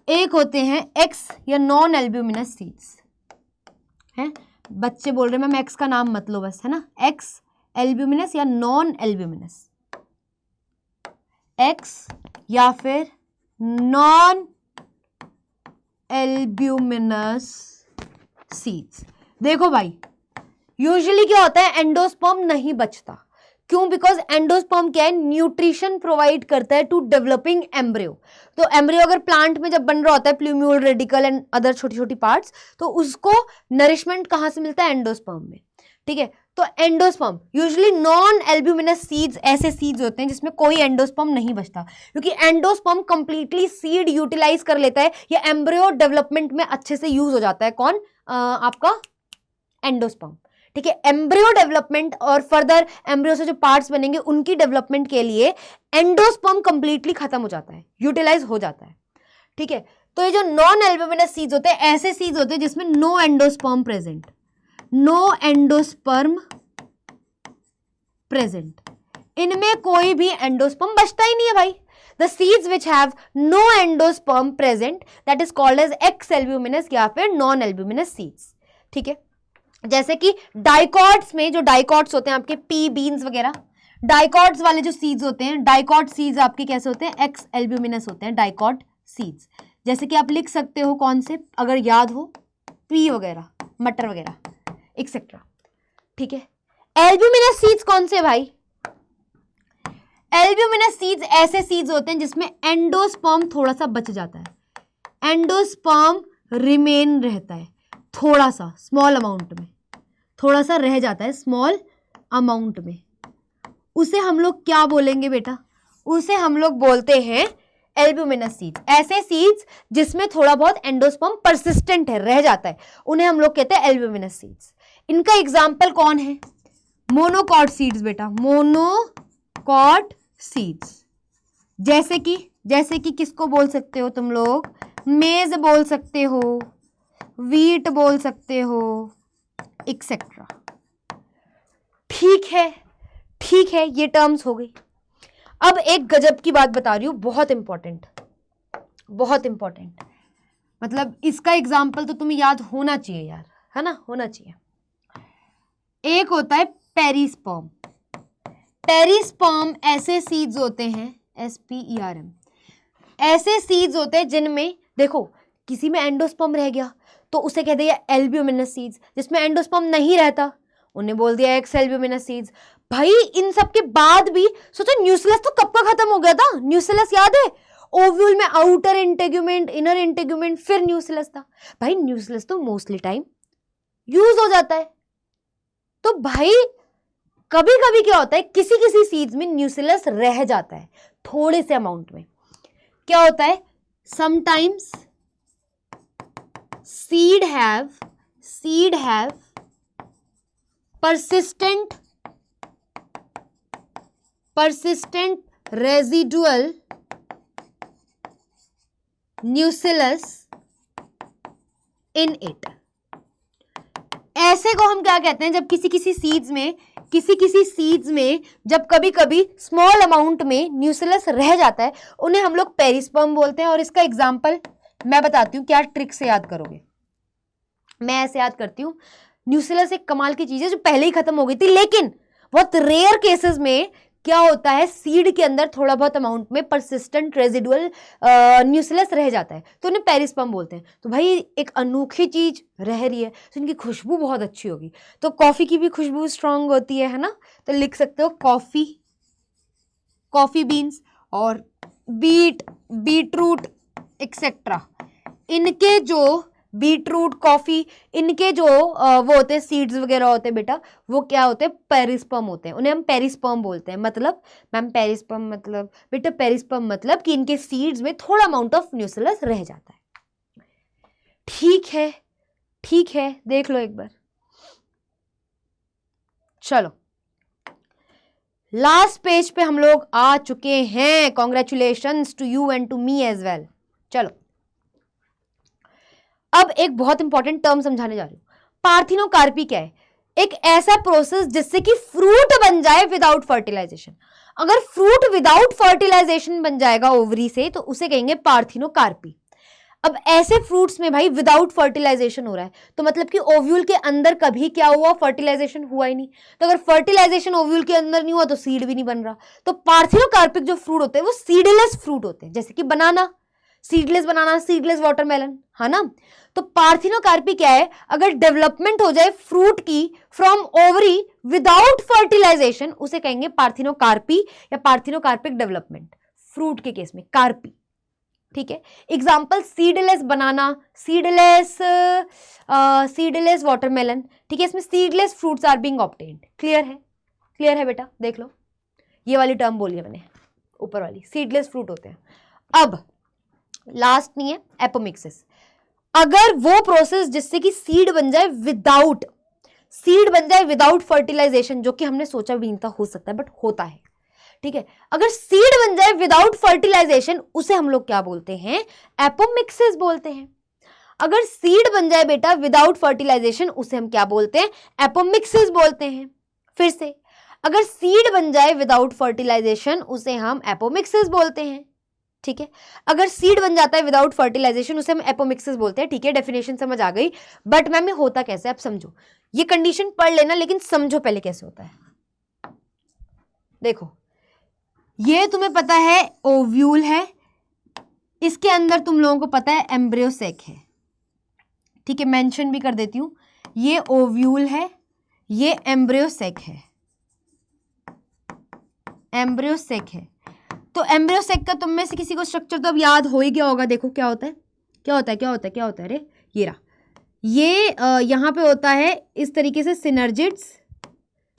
एक होते हैं एक्स या नॉन एल्ब्यूमिनस सीड्स। हैं बच्चे बोल रहे हैं मैम एक्स का नाम मत लो बस, है ना। एक्स एल्ब्यूमिनस या नॉन एल्ब्यूमिनस, एक्स या फिर नॉन एल्ब्यूमिनस सीड्स। देखो भाई, यूजुअली क्या होता है? एंडोस्पर्म नहीं बचता। क्यों? बिकॉज एंडोस्पर्म क्या है? न्यूट्रिशन प्रोवाइड करता है टू डेवलपिंग एम्ब्रियो। तो एम्ब्रियो अगर प्लांट में जब बन रहा होता है, प्लूम्यूल, रेडिकल एंड अदर छोटी छोटी पार्ट्स, तो उसको नरिशमेंट कहां से मिलता है? एंडोस्पर्म में। ठीक है, तो endosperm usually non albuminous seeds ऐसे सीड्स होते हैं जिसमें कोई एंडोस्पर्म नहीं बचता, क्योंकि एंडोस्पर्म कंप्लीटली सीड यूटिलाइज कर लेता है, या एम्ब्रियो डेवलपमेंट में अच्छे से यूज हो जाता है। कौन? आपका एंडोस्पर्म। ठीक है, एम्ब्रियो डेवलपमेंट और फर्दर एम्ब्रियो से जो पार्ट्स बनेंगे उनकी डेवलपमेंट के लिए एंडोस्पर्म कंप्लीटली खत्म हो जाता है, यूटिलाइज हो जाता है। ठीक है, तो ये जो नॉन एल्ब्यूमिनस सीड्स होते हैं, ऐसे सीड्स होते हैं जिसमें no endosperm present, no endosperm present, इनमें कोई भी एंडोस्पर्म बचता ही नहीं है भाई। The seeds which have no endosperm present that is called as ex albuminous या फिर नॉन एल्ब्यूमिनस सीड्स। ठीक है, जैसे कि डाइकॉट्स में, जो डाइकॉट्स होते हैं आपके पी बीन्स वगैरह, डाइकॉट्स वाले जो सीड्स होते हैं, डाइकॉट सीड्स आपके कैसे होते हैं? एक्स एल्ब्यूमिनस होते हैं डाइकॉट सीड्स। जैसे कि आप लिख सकते हो कौन से, अगर याद हो, पी वगैरह, मटर वगैरह एक्सेट्रा। ठीक है, एल्ब्यूमिनस सीड्स कौन से भाई? एल्ब्यूमिनस सीड्स ऐसे सीड्स होते हैं जिसमें एंडोस्पर्म थोड़ा सा बच जाता है, एंडोस्पर्म रिमेन रहता है थोड़ा सा, स्मॉल अमाउंट में, थोड़ा सा रह जाता है स्मॉल अमाउंट में। उसे हम लोग क्या बोलेंगे बेटा? उसे हम लोग बोलते हैं एल्ब्यूमिनस सीड्स। ऐसे सीड्स जिसमें थोड़ा बहुत एंडोस्पर्म परसिस्टेंट है, रह जाता है, उन्हें हम लोग कहते हैं एल्ब्यूमिनस सीड्स। इनका एग्जाम्पल कौन है? मोनोकॉट सीड्स बेटा, मोनोकॉट सीड्स। जैसे कि किसको बोल सकते हो तुम लोग? मेज बोल सकते हो, वीट बोल सकते हो, एक्सेट्रा। ठीक है, ठीक है, ये टर्म्स हो गई। अब एक गजब की बात बता रही हूं, बहुत इंपॉर्टेंट, बहुत इंपॉर्टेंट, मतलब इसका एग्जाम्पल तो तुम्हें याद होना चाहिए यार, है ना, होना चाहिए। एक होता है पेरिस्पर्म। पेरिस्पर्म ऐसे सीड्स होते हैं, SPERM, ऐसे सीड्स होते हैं जिनमें देखो किसी में एंडोस्पर्म रह गया तो उसे कह दिया एल्ब्यूमिनस सीड्स, जिसमें एंडोस्पर्म नहीं रहता उन्हें बोल दिया एक्स एल्ब्यूमिनस सीड्स। भाई इन सब के बाद भी सोचो न्यूक्लियस तो कब का खत्म हो गया था, न्यूक्लियस याद है? ओव्यूल में आउटर इंटेग्यूमेंट, इनर इंटेग्यूमेंट, फिर न्यूक्लियस था। भाई न्यूक्लियस तो मोस्टली टाइम यूज हो जाता है। तो भाई कभी कभी क्या होता है, किसी किसी सीड्स में न्यूक्लियस रह जाता है थोड़े से अमाउंट में। क्या होता है, sometimes seed have persistent residual nucleus in it। ऐसे को हम क्या कहते हैं, जब किसी किसी सीड्स में जब कभी कभी स्मॉल अमाउंट में न्यूक्लियस रह जाता है, उन्हें हम लोग पेरिस्पर्म बोलते हैं। और इसका एग्जांपल मैं बताती हूँ, क्या ट्रिक से याद करोगे। मैं ऐसे याद करती हूँ, न्यूक्लियस एक कमाल की चीज है जो पहले ही खत्म हो गई थी, लेकिन बहुत रेयर केसेस में क्या होता है, सीड के अंदर थोड़ा बहुत अमाउंट में परसिस्टेंट रेजिडुअल न्यूक्लियस रह जाता है, तो उन्हें पेरिस्पर्म बोलते हैं। तो भाई एक अनोखी चीज रह रही है तो इनकी खुशबू बहुत अच्छी होगी। तो कॉफी की भी खुशबू स्ट्रांग होती है ना, तो लिख सकते हो कॉफी बीन्स और बीटरूट एक्सेट्रा। इनके जो बीटरूट, कॉफी, इनके जो वो होते हैं सीड्स वगैरह होते हैं बेटा, वो क्या होते हैं, पेरिस्पर्म होते हैं। उन्हें हम पेरिस्पर्म बोलते हैं। मतलब मैम पेरिस्पर्म मतलब बेटा, पेरिस्पर्म मतलब कि इनके सीड्स में थोड़ा अमाउंट ऑफ न्यूक्लियस रह जाता है। ठीक है देख लो एक बार। चलो लास्ट पेज पे हम लोग आ चुके हैं। Congratulations to you and to me as well. चलो अब एक बहुत इंपॉर्टेंट टर्म समझाने जा रही हूं। पार्थिनोकार्पी क्या है? एक ऐसा प्रोसेस जिससे कि फ्रूट बन जाए विदाउट फर्टिलाइजेशन। अगर फ्रूट विदाउट फर्टिलाइजेशन बन जाएगा ओवरी से, तो उसे कहेंगे पार्थिनोकार्पी। अब ऐसे फ्रूट्स में भाई विदाउट फर्टिलाइजेशन हो रहा है, तो मतलब कि ओव्यूल के अंदर कभी क्या हुआ, फर्टिलाइजेशन हुआ ही नहीं। तो अगर फर्टिलाइजेशन ओव्यूल के अंदर नहीं हुआ तो सीड भी नहीं बन रहा। तो पार्थिनोकार्पिक जो फ्रूट होते हैं वो सीडलेस फ्रूट होते हैं, जैसे कि बनाना, सीडलेस वाटरमेलन, है ना। तो पार्थिनोकार्पी क्या है, अगर डेवलपमेंट हो जाए फ्रूट की फ्रॉम ओवरी विदाउट फर्टिलाइजेशन, उसे कहेंगे पार्थिनोकार्पी या पार्थिनोकार्पिक डेवलपमेंट। फ्रूट के केस में कार्पी, ठीक है। Example seedless banana, seedless watermelon, ठीक है। इसमें seedless fruits are being obtained. Clear है बेटा, देख लो ये वाली टर्म बोली है मैंने, ऊपर वाली सीडलेस फ्रूट होते हैं। अब लास्ट नहीं है, एपोमिक्सिस। अगर वो प्रोसेस जिससे कि सीड बन जाए विदाउट फर्टिलाइजेशन, जो कि हमने सोचा भी नहीं था हो सकता है बट होता है, ठीक है। अगर सीड बन जाए विदाउट फर्टिलाइजेशन, उसे हम लोग क्या बोलते हैं, एपोमिक्सिस बोलते हैं। अगर सीड बन जाए बेटा विदाउट फर्टिलाइजेशन, उसे हम क्या बोलते हैं, एपोमिक्सिस बोलते हैं। फिर से, अगर सीड बन जाए विदाउट फर्टिलाइजेशन, उसे हम एपोमिक्सिस बोलते हैं, ठीक है। अगर सीड बन जाता है विदाउट फर्टिलाइजेशन, उसे हम एपोमिक्सिस बोलते हैं, ठीक है। डेफिनेशन समझ आ गई। बट मैम ये होता कैसे, आप समझो। ये कंडीशन पढ़ लेना, लेकिन समझो पहले कैसे होता है। देखो ये तुम्हें पता है ओव्यूल है, इसके अंदर तुम लोगों को पता है एम्ब्रियो सेक है, ठीक है। मेंशन भी कर देती हूं, ये ओव्यूल है, ये एम्ब्रियो सेक है, एम्ब्रियो सेक है। तो एम्ब्रियो सेक का तुम में से किसी को स्ट्रक्चर तो अब याद हो ही गया होगा। देखो क्या होता है, अरे ये रहा, ये यहाँ पे होता है इस तरीके से सिनर्जिड्स,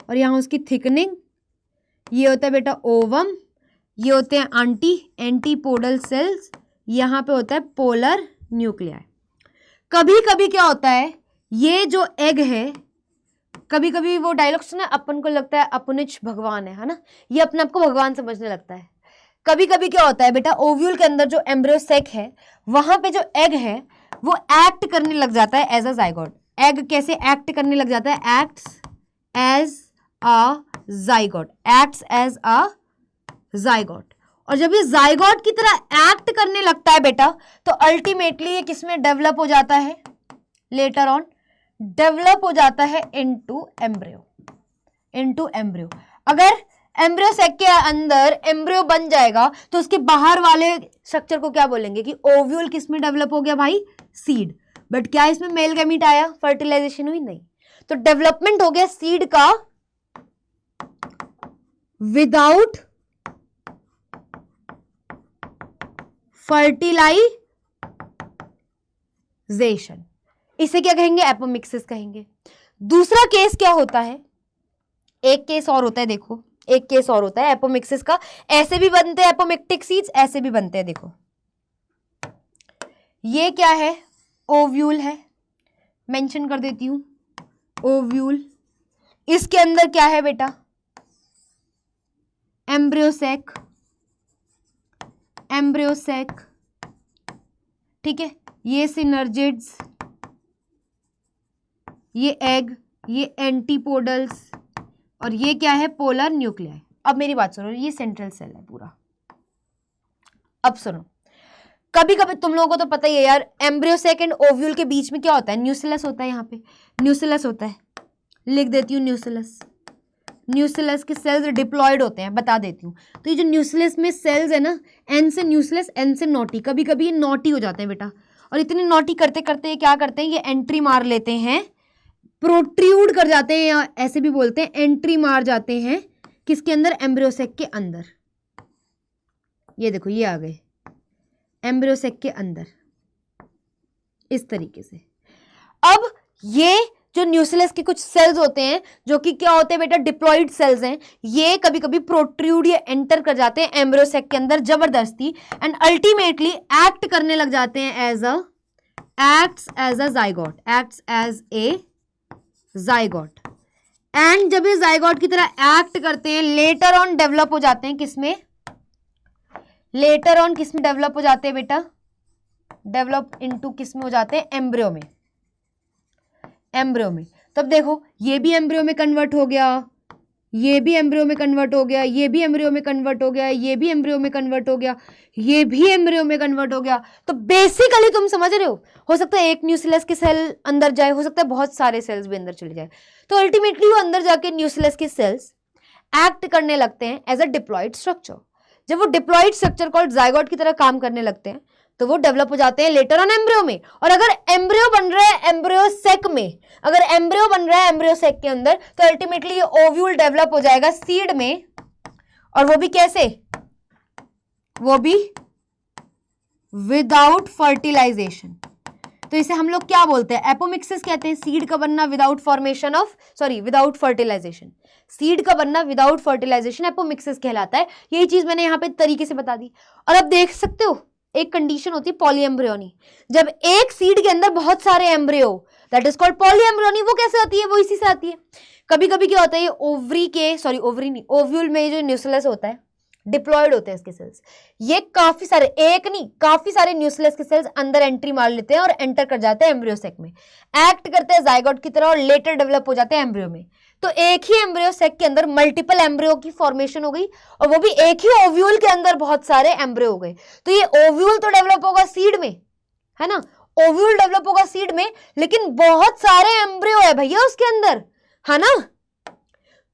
और यहाँ उसकी थिकनिंग, ये होता है बेटा ओवम, ये होते हैं एंटीपोडल सेल्स, यहाँ पे होता है पोलर न्यूक्लियाई। कभी कभी क्या होता है, ये जो एग है, कभी कभी वो डायलॉग सुना, अपन को लगता है अपनिच भगवान है ना, ये अपने आप को भगवान समझने लगता है। कभी कभी क्या होता है बेटा, ओव्यूल के अंदर जो एम्ब्रियो सेक है, वहां पे जो एग है वो एक्ट करने लग जाता है एज अ जाइगोट। एग कैसे एक्ट करने लग जाता है, एक्ट्स एज अ जाइगोट। और जब ये जाइगोट की तरह एक्ट करने लगता है बेटा, तो अल्टीमेटली ये किसमें डेवलप हो जाता है, लेटर ऑन डेवलप हो जाता है इनटू एम्ब्रियो। अगर एम्ब्रियो सैक के अंदर एम्ब्रियो बन जाएगा तो उसके बाहर वाले स्ट्रक्चर को क्या बोलेंगे कि ओव्यूल किस में डेवलप हो गया भाई, सीड। बट क्या इसमें मेल गैमीट आया, फर्टिलाइजेशन हुई, नहीं। तो डेवलपमेंट हो गया सीड का विदाउट फर्टिलाइजेशन, इसे क्या कहेंगे, एपोमिक्सिस कहेंगे। दूसरा केस क्या होता है, एक केस और होता है, देखो एक केस और होता है एपोमिक्सिस का। ऐसे भी बनते हैं एपोमिक्टिक सीड्स, ऐसे भी बनते हैं। देखो ये क्या है, ओव्यूल है, मेंशन कर देती हूं ओव्यूल। इसके अंदर क्या है बेटा, एम्ब्रियो सैक, एम्ब्रियो सैक, ठीक है। ये सिनर्जिड्स, ये एग, ये एंटीपोडल्स, और ये क्या है, पोलर न्यूक्लियाई। अब मेरी बात सुनो, ये सेंट्रल सेल है पूरा। अब सुनो, कभी कभी तुम लोगों को तो पता ही है यार, एम्ब्रियो सैक एंड ओव्यूल के बीच में क्या होता है, न्यूसिलस होता है। यहाँ पे न्यूसिलस होता है, लिख देती हूँ न्यूसिलस। न्यूसिलस के सेल्स डिप्लॉयड होते हैं, बता देती हूँ। तो ये जो न्यूसिलस में सेल्स है ना, एन से न्यूसिलस, एन से नॉटी, कभी कभी ये नॉटी हो जाते हैं बेटा। और इतनी नॉटी करते करते ये क्या करते हैं, ये एंट्री मार लेते हैं, प्रोट्रूड कर जाते हैं, या ऐसे भी बोलते हैं एंट्री मार जाते हैं किसके अंदर, एम्ब्रियो सैक के अंदर। ये देखो ये आ गए एम्ब्रियो सैक के अंदर, इस तरीके से। अब ये जो न्यूसिलस के कुछ सेल्स होते हैं जो कि क्या होते हैं बेटा, डिप्लॉयड सेल्स हैं, ये कभी कभी प्रोट्रूड या एंटर कर जाते हैं एम्ब्रियो सैक के अंदर जबरदस्ती, एंड अल्टीमेटली एक्ट करने लग जाते हैं as a zygote, acts as a zygote. And जब ये जाइगोट की तरह एक्ट करते हैं, लेटर ऑन डेवलप हो जाते हैं किसमें, लेटर ऑन किसमें डेवलप हो जाते हैं बेटा, डेवलप इनटू किसमें हो जाते हैं, एम्ब्रियो में, एम्ब्रियो में। तब देखो ये भी एम्ब्रियो में कन्वर्ट हो गया, ये भी एम्ब्रियो में कन्वर्ट हो गया, ये भी एम्ब्रियो में कन्वर्ट हो गया, ये भी एम्ब्रियो में कन्वर्ट हो गया, ये भी एम्ब्रियो में कन्वर्ट हो गया। तो बेसिकली तुम समझ रहे हो सकता है एक न्यूसिलस के सेल अंदर जाए, हो सकता है बहुत सारे सेल्स भी अंदर चले जाए। तो अल्टीमेटली वो अंदर जाके न्यूसिलस के सेल्स एक्ट करने लगते हैं एज अ डिप्लॉयड स्ट्रक्चर। जब वो डिप्लॉयड स्ट्रक्चर कॉल्ड जाइगोट की तरह काम करने लगते हैं तो वो डेवलप हो जाते हैं लेटर ऑन एम्ब्रियो में। और अगर एम्ब्रियो बन रहा है एम्ब्रियो सैक में, अगर एम्ब्रियो बन रहा है एम्ब्रियो सैक के अंदर, तो अल्टीमेटली ये ओव्यूल डेवलप हो जाएगा सीड में, और वो भी कैसे, वो भी विदाउट फर्टिलाइजेशन। तो इसे हम लोग क्या बोलते हैं, एपोमिक्सिस कहते हैं। सीड का बनना without formation of, sorry without fertilization, seed का बनना विदाउट फर्टिलाइजेशन एपोमिक्सिस कहलाता है। यही चीज मैंने यहाँ पे तरीके से बता दी। और अब देख सकते हो एक कंडीशन होती है पॉलीएम्ब्रियोनी, जब एक सीड के अंदर बहुत सारे embryo, that is called polyembryony. वो कैसे आती है, वो इसी से आती है। कभी कभी क्या होता है, ये ओवरी के, सॉरी ओवरी नहीं, ओव्यूल में जो न्यूसिलस होता है, डिप्लॉयड होते हैं इसके सेल्स, ये काफी सारे, एक नहीं काफी सारे न्यूसिलस के सेल्स अंदर एंट्री मार लेते हैं और एंटर कर जाते हैं एम्ब्रियो सैक में, एक्ट करते हैं जाइगोट की तरह और लेटर डेवलप हो जाते हैं एम्ब्रियो में। तो एक ही एम्ब्रियो सैक के अंदर मल्टीपल एम्ब्रियो की फॉर्मेशन हो गई, और वो भी एक ही ओव्यूल के अंदर बहुत सारे एम्ब्रियो हो गए। तो ये ओव्यूल तो डेवलप होगा सीड में, है ना, ओव्यूल डेवलप होगा सीड में, लेकिन बहुत सारे एम्ब्रियो है भैया उसके अंदर, है ना।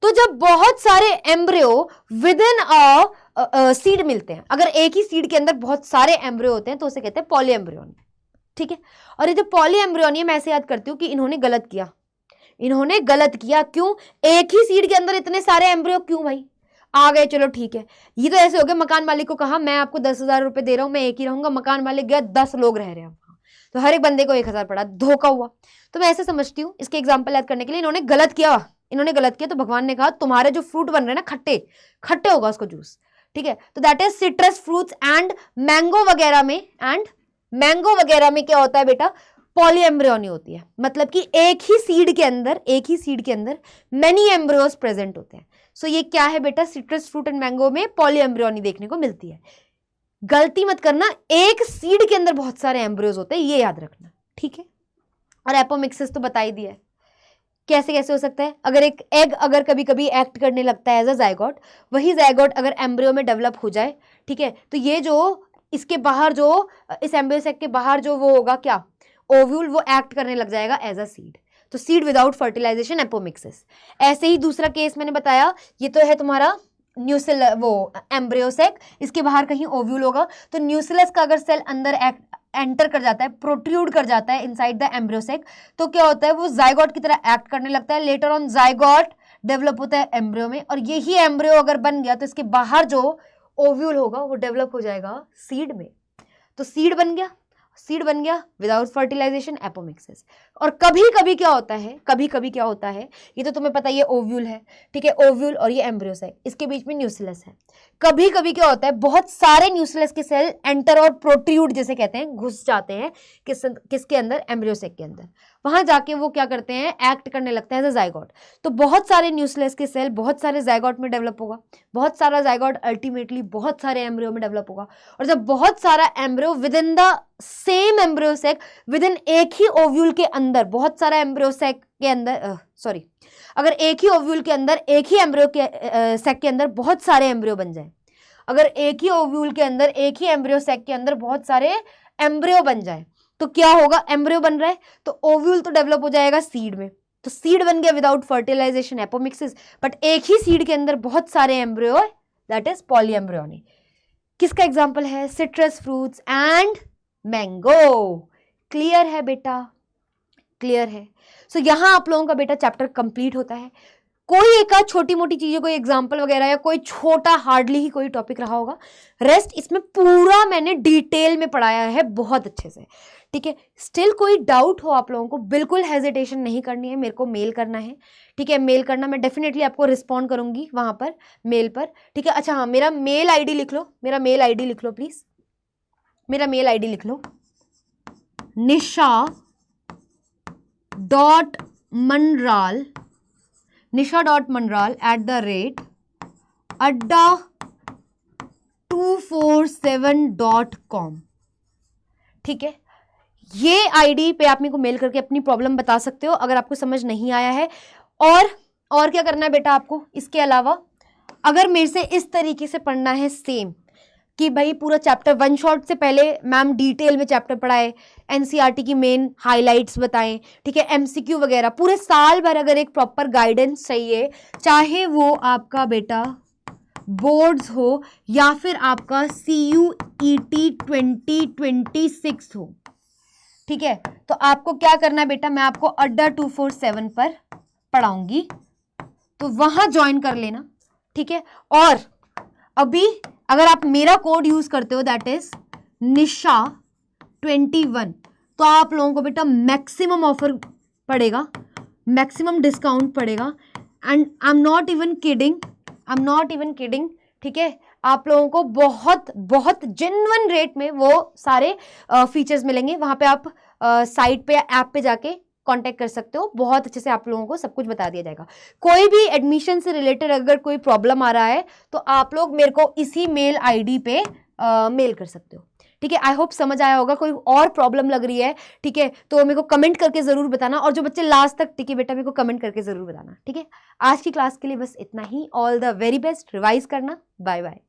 तो जब बहुत सारे embryo with in a seed मिलते हैं, अगर एक ही सीड के अंदर बहुत सारे एम्ब्रियो होते हैं तो उसे कहते हैं पॉलीएम्ब्रियोनी, ठीक है। और ये जो पॉलीएम्ब्रियोनी है, मैं ऐसे याद करती हूँ कि इन्होंने गलत किया, इन्होंने गलत किया। क्यों, एक ही सीड के अंदर इतने सारे एम्ब्रियो क्यों भाई, आ गए चलो ठीक है। ये तो ऐसे हो गया, मकान मालिक को कहा मैं आपको 10,000 रुपए दे रहा हूं, मैं एक ही रहूंगा, मकान मालिक गया 10 लोग रह रहे हैं, तो हर एक बंदे को 1,000 पड़ा, धोखा हुआ। तो मैं ऐसे समझती हूँ, इसके एग्जाम्पल याद करने के लिए, इन्होंने गलत किया, इन्होंने गलत किया, तो भगवान ने कहा तुम्हारे जो फ्रूट बन रहे हैं ना खट्टे खट्टे होगा उसको जूस, ठीक है। तो that is citrus fruits and mango वगैरह में, एंड मैंगो वगैरह में क्या होता है बेटा, पॉलीएम्ब्रियोनी होती है। मतलब कि एक ही सीड के अंदर मेनी एम्ब्रियोस प्रेजेंट होते हैं। सो ये क्या है बेटा, सिट्रस फ्रूट एंड मैंगो में पॉलीएम्ब्रियोनी देखने को मिलती है। गलती मत करना, एक सीड के अंदर बहुत सारे एम्ब्रियोस होते हैं, ये याद रखना, ठीक है। और एपोमिक्सिस तो बता ही दिया है कैसे कैसे हो सकता है। अगर एक एग अगर कभी कभी एक्ट करने लगता है एज अ जाइगोट, वही जाइगोट अगर एम्ब्रियो में डेवलप हो जाए, ठीक है, तो ये जो इसके बाहर जो इस एम्ब्रियो सैक के बाहर जो वो होगा क्या, ओव्यूल, वो एक्ट करने लग जाएगा एज अ सीड। तो सीड विदाउट फर्टिलाइजेशन एपोमिक्सिस। ऐसे ही दूसरा केस मैंने बताया, ये तो है तुम्हारा न्यूसिल वो एम्ब्रियोसेक, इसके बाहर कहीं ओव्यूल होगा। तो न्यूसिलस का अगर सेल अंदर एंटर कर जाता है, प्रोट्रूड कर जाता है इनसाइड द एम्ब्रियोसेक, तो क्या होता है, वो जाइगोट की तरह एक्ट करने लगता है। लेटर ऑन जाइगोट डेवलप होता है एम्ब्रियो में, और यही एम्ब्रियो अगर बन गया तो इसके बाहर जो ओव्यूल होगा वो डेवलप हो जाएगा सीड में। तो सीड बन गया विदाउट फर्टिलाइजेशन, एपोमिक्सिस। और कभी कभी क्या होता है, ये तो तुम्हें पता है, ये ओव्यूल है, ठीक है, ओव्यूल और ये एम्ब्रियोस है, इसके बीच में न्यूसिलस है। कभी कभी क्या होता है, बहुत सारे न्यूसिलस के सेल एंटर और प्रोट्रूड जैसे कहते हैं, घुस जाते हैं किसके अंदर, एम्ब्रियोसेक के अंदर। वहां जाके वो क्या करते हैं, एक्ट करने लगते हैं एज अ जाइगोट। तो बहुत सारे न्यूसिलस के सेल बहुत सारे जाइगोट में डेवलप होगा, बहुत सारा जाइगोट अल्टीमेटली बहुत सारे एम्ब्रियो में डेवलप होगा। और जब बहुत सारा embryo with in the same embryo sac, with in एक ही ओव्यूल के अंदर, बहुत सारा एम्ब्रियोसेक के अंदर अगर एक ही ओव्यूल के अंदर, एक ही एम्ब्रियो के सेक के अंदर बहुत सारे एम्ब्रियो बन जाए, अगर एक ही ओव्यूल के अंदर, एक ही एम्ब्रियो सेक के अंदर बहुत सारे एम्ब्रियो बन जाए, तो क्या होगा, एम्ब्रियो बन रहा है तो ओव्यूल तो डेवलप हो जाएगा सीड में। तो सीड बन गया विदाउट फर्टिलाइजेशन, एपोमिक्सिस। बट एक ही सीड के अंदर बहुत सारे एम्ब्रियो, दैट इज पॉलीएम्ब्रियोनिक। किसका एग्जांपल है, citrus fruits and mango. Clear है बेटा, क्लियर है। सो यहां आप लोगों का बेटा चैप्टर कंप्लीट होता है। कोई एक आध छोटी मोटी चीजें, कोई एग्जांपल वगैरह या कोई छोटा हार्डली ही कोई टॉपिक रहा होगा, रेस्ट इसमें पूरा मैंने डिटेल में पढ़ाया है बहुत अच्छे से, ठीक है। स्टिल कोई डाउट हो आप लोगों को, बिल्कुल हेजिटेशन नहीं करनी है, मेरे को मेल करना है, ठीक है। मेल करना, मैं डेफिनेटली आपको रिस्पॉन्ड करूंगी वहां पर मेल पर, ठीक है। अच्छा हाँ, मेरा मेल आईडी लिख लो, प्लीज, मेरा मेल आईडी लिख लो, nisha.manral@adda247.com, ठीक है। ये आईडी पे आप मेरे को मेल करके अपनी प्रॉब्लम बता सकते हो अगर आपको समझ नहीं आया है। और क्या करना है बेटा आपको, इसके अलावा अगर मेरे से इस तरीके से पढ़ना है सेम, कि भाई पूरा चैप्टर वन शॉट से पहले मैम डिटेल में चैप्टर पढ़ाए, एनसीईआरटी की मेन हाइलाइट्स बताएं, ठीक है, एमसीक्यू वगैरह, पूरे साल भर अगर एक प्रॉपर गाइडेंस चाहिए, चाहे वो आपका बेटा बोर्ड्स हो या फिर आपका CUET 2026 हो, ठीक है, तो आपको क्या करना है बेटा, मैं आपको अड्डा 247 पर पढ़ाऊंगी, तो वहां ज्वाइन कर लेना, ठीक है। और अभी अगर आप मेरा कोड यूज करते हो, दैट इज nisha21, तो आप लोगों को बेटा मैक्सिमम ऑफर पड़ेगा, मैक्सिमम डिस्काउंट पड़ेगा। And I am not even kidding, ठीक है। आप लोगों को बहुत बहुत जेन्युइन रेट में वो सारे फीचर्स मिलेंगे। वहां पे आप साइट पे या ऐप पे जाके कांटेक्ट कर सकते हो, बहुत अच्छे से आप लोगों को सब कुछ बता दिया जाएगा। कोई भी एडमिशन से रिलेटेड अगर कोई प्रॉब्लम आ रहा है तो आप लोग मेरे को इसी मेल आईडी पे मेल कर सकते हो, ठीक है। आई होप समझ आया होगा। कोई और प्रॉब्लम लग रही है, ठीक है, तो मेरे को कमेंट करके जरूर बताना, और जो बच्चे लास्ट तक टिके बेटा मेरे को कमेंट करके जरूर बताना, ठीक है। आज की क्लास के लिए बस इतना ही। All the very best, revise करना, बाय बाय।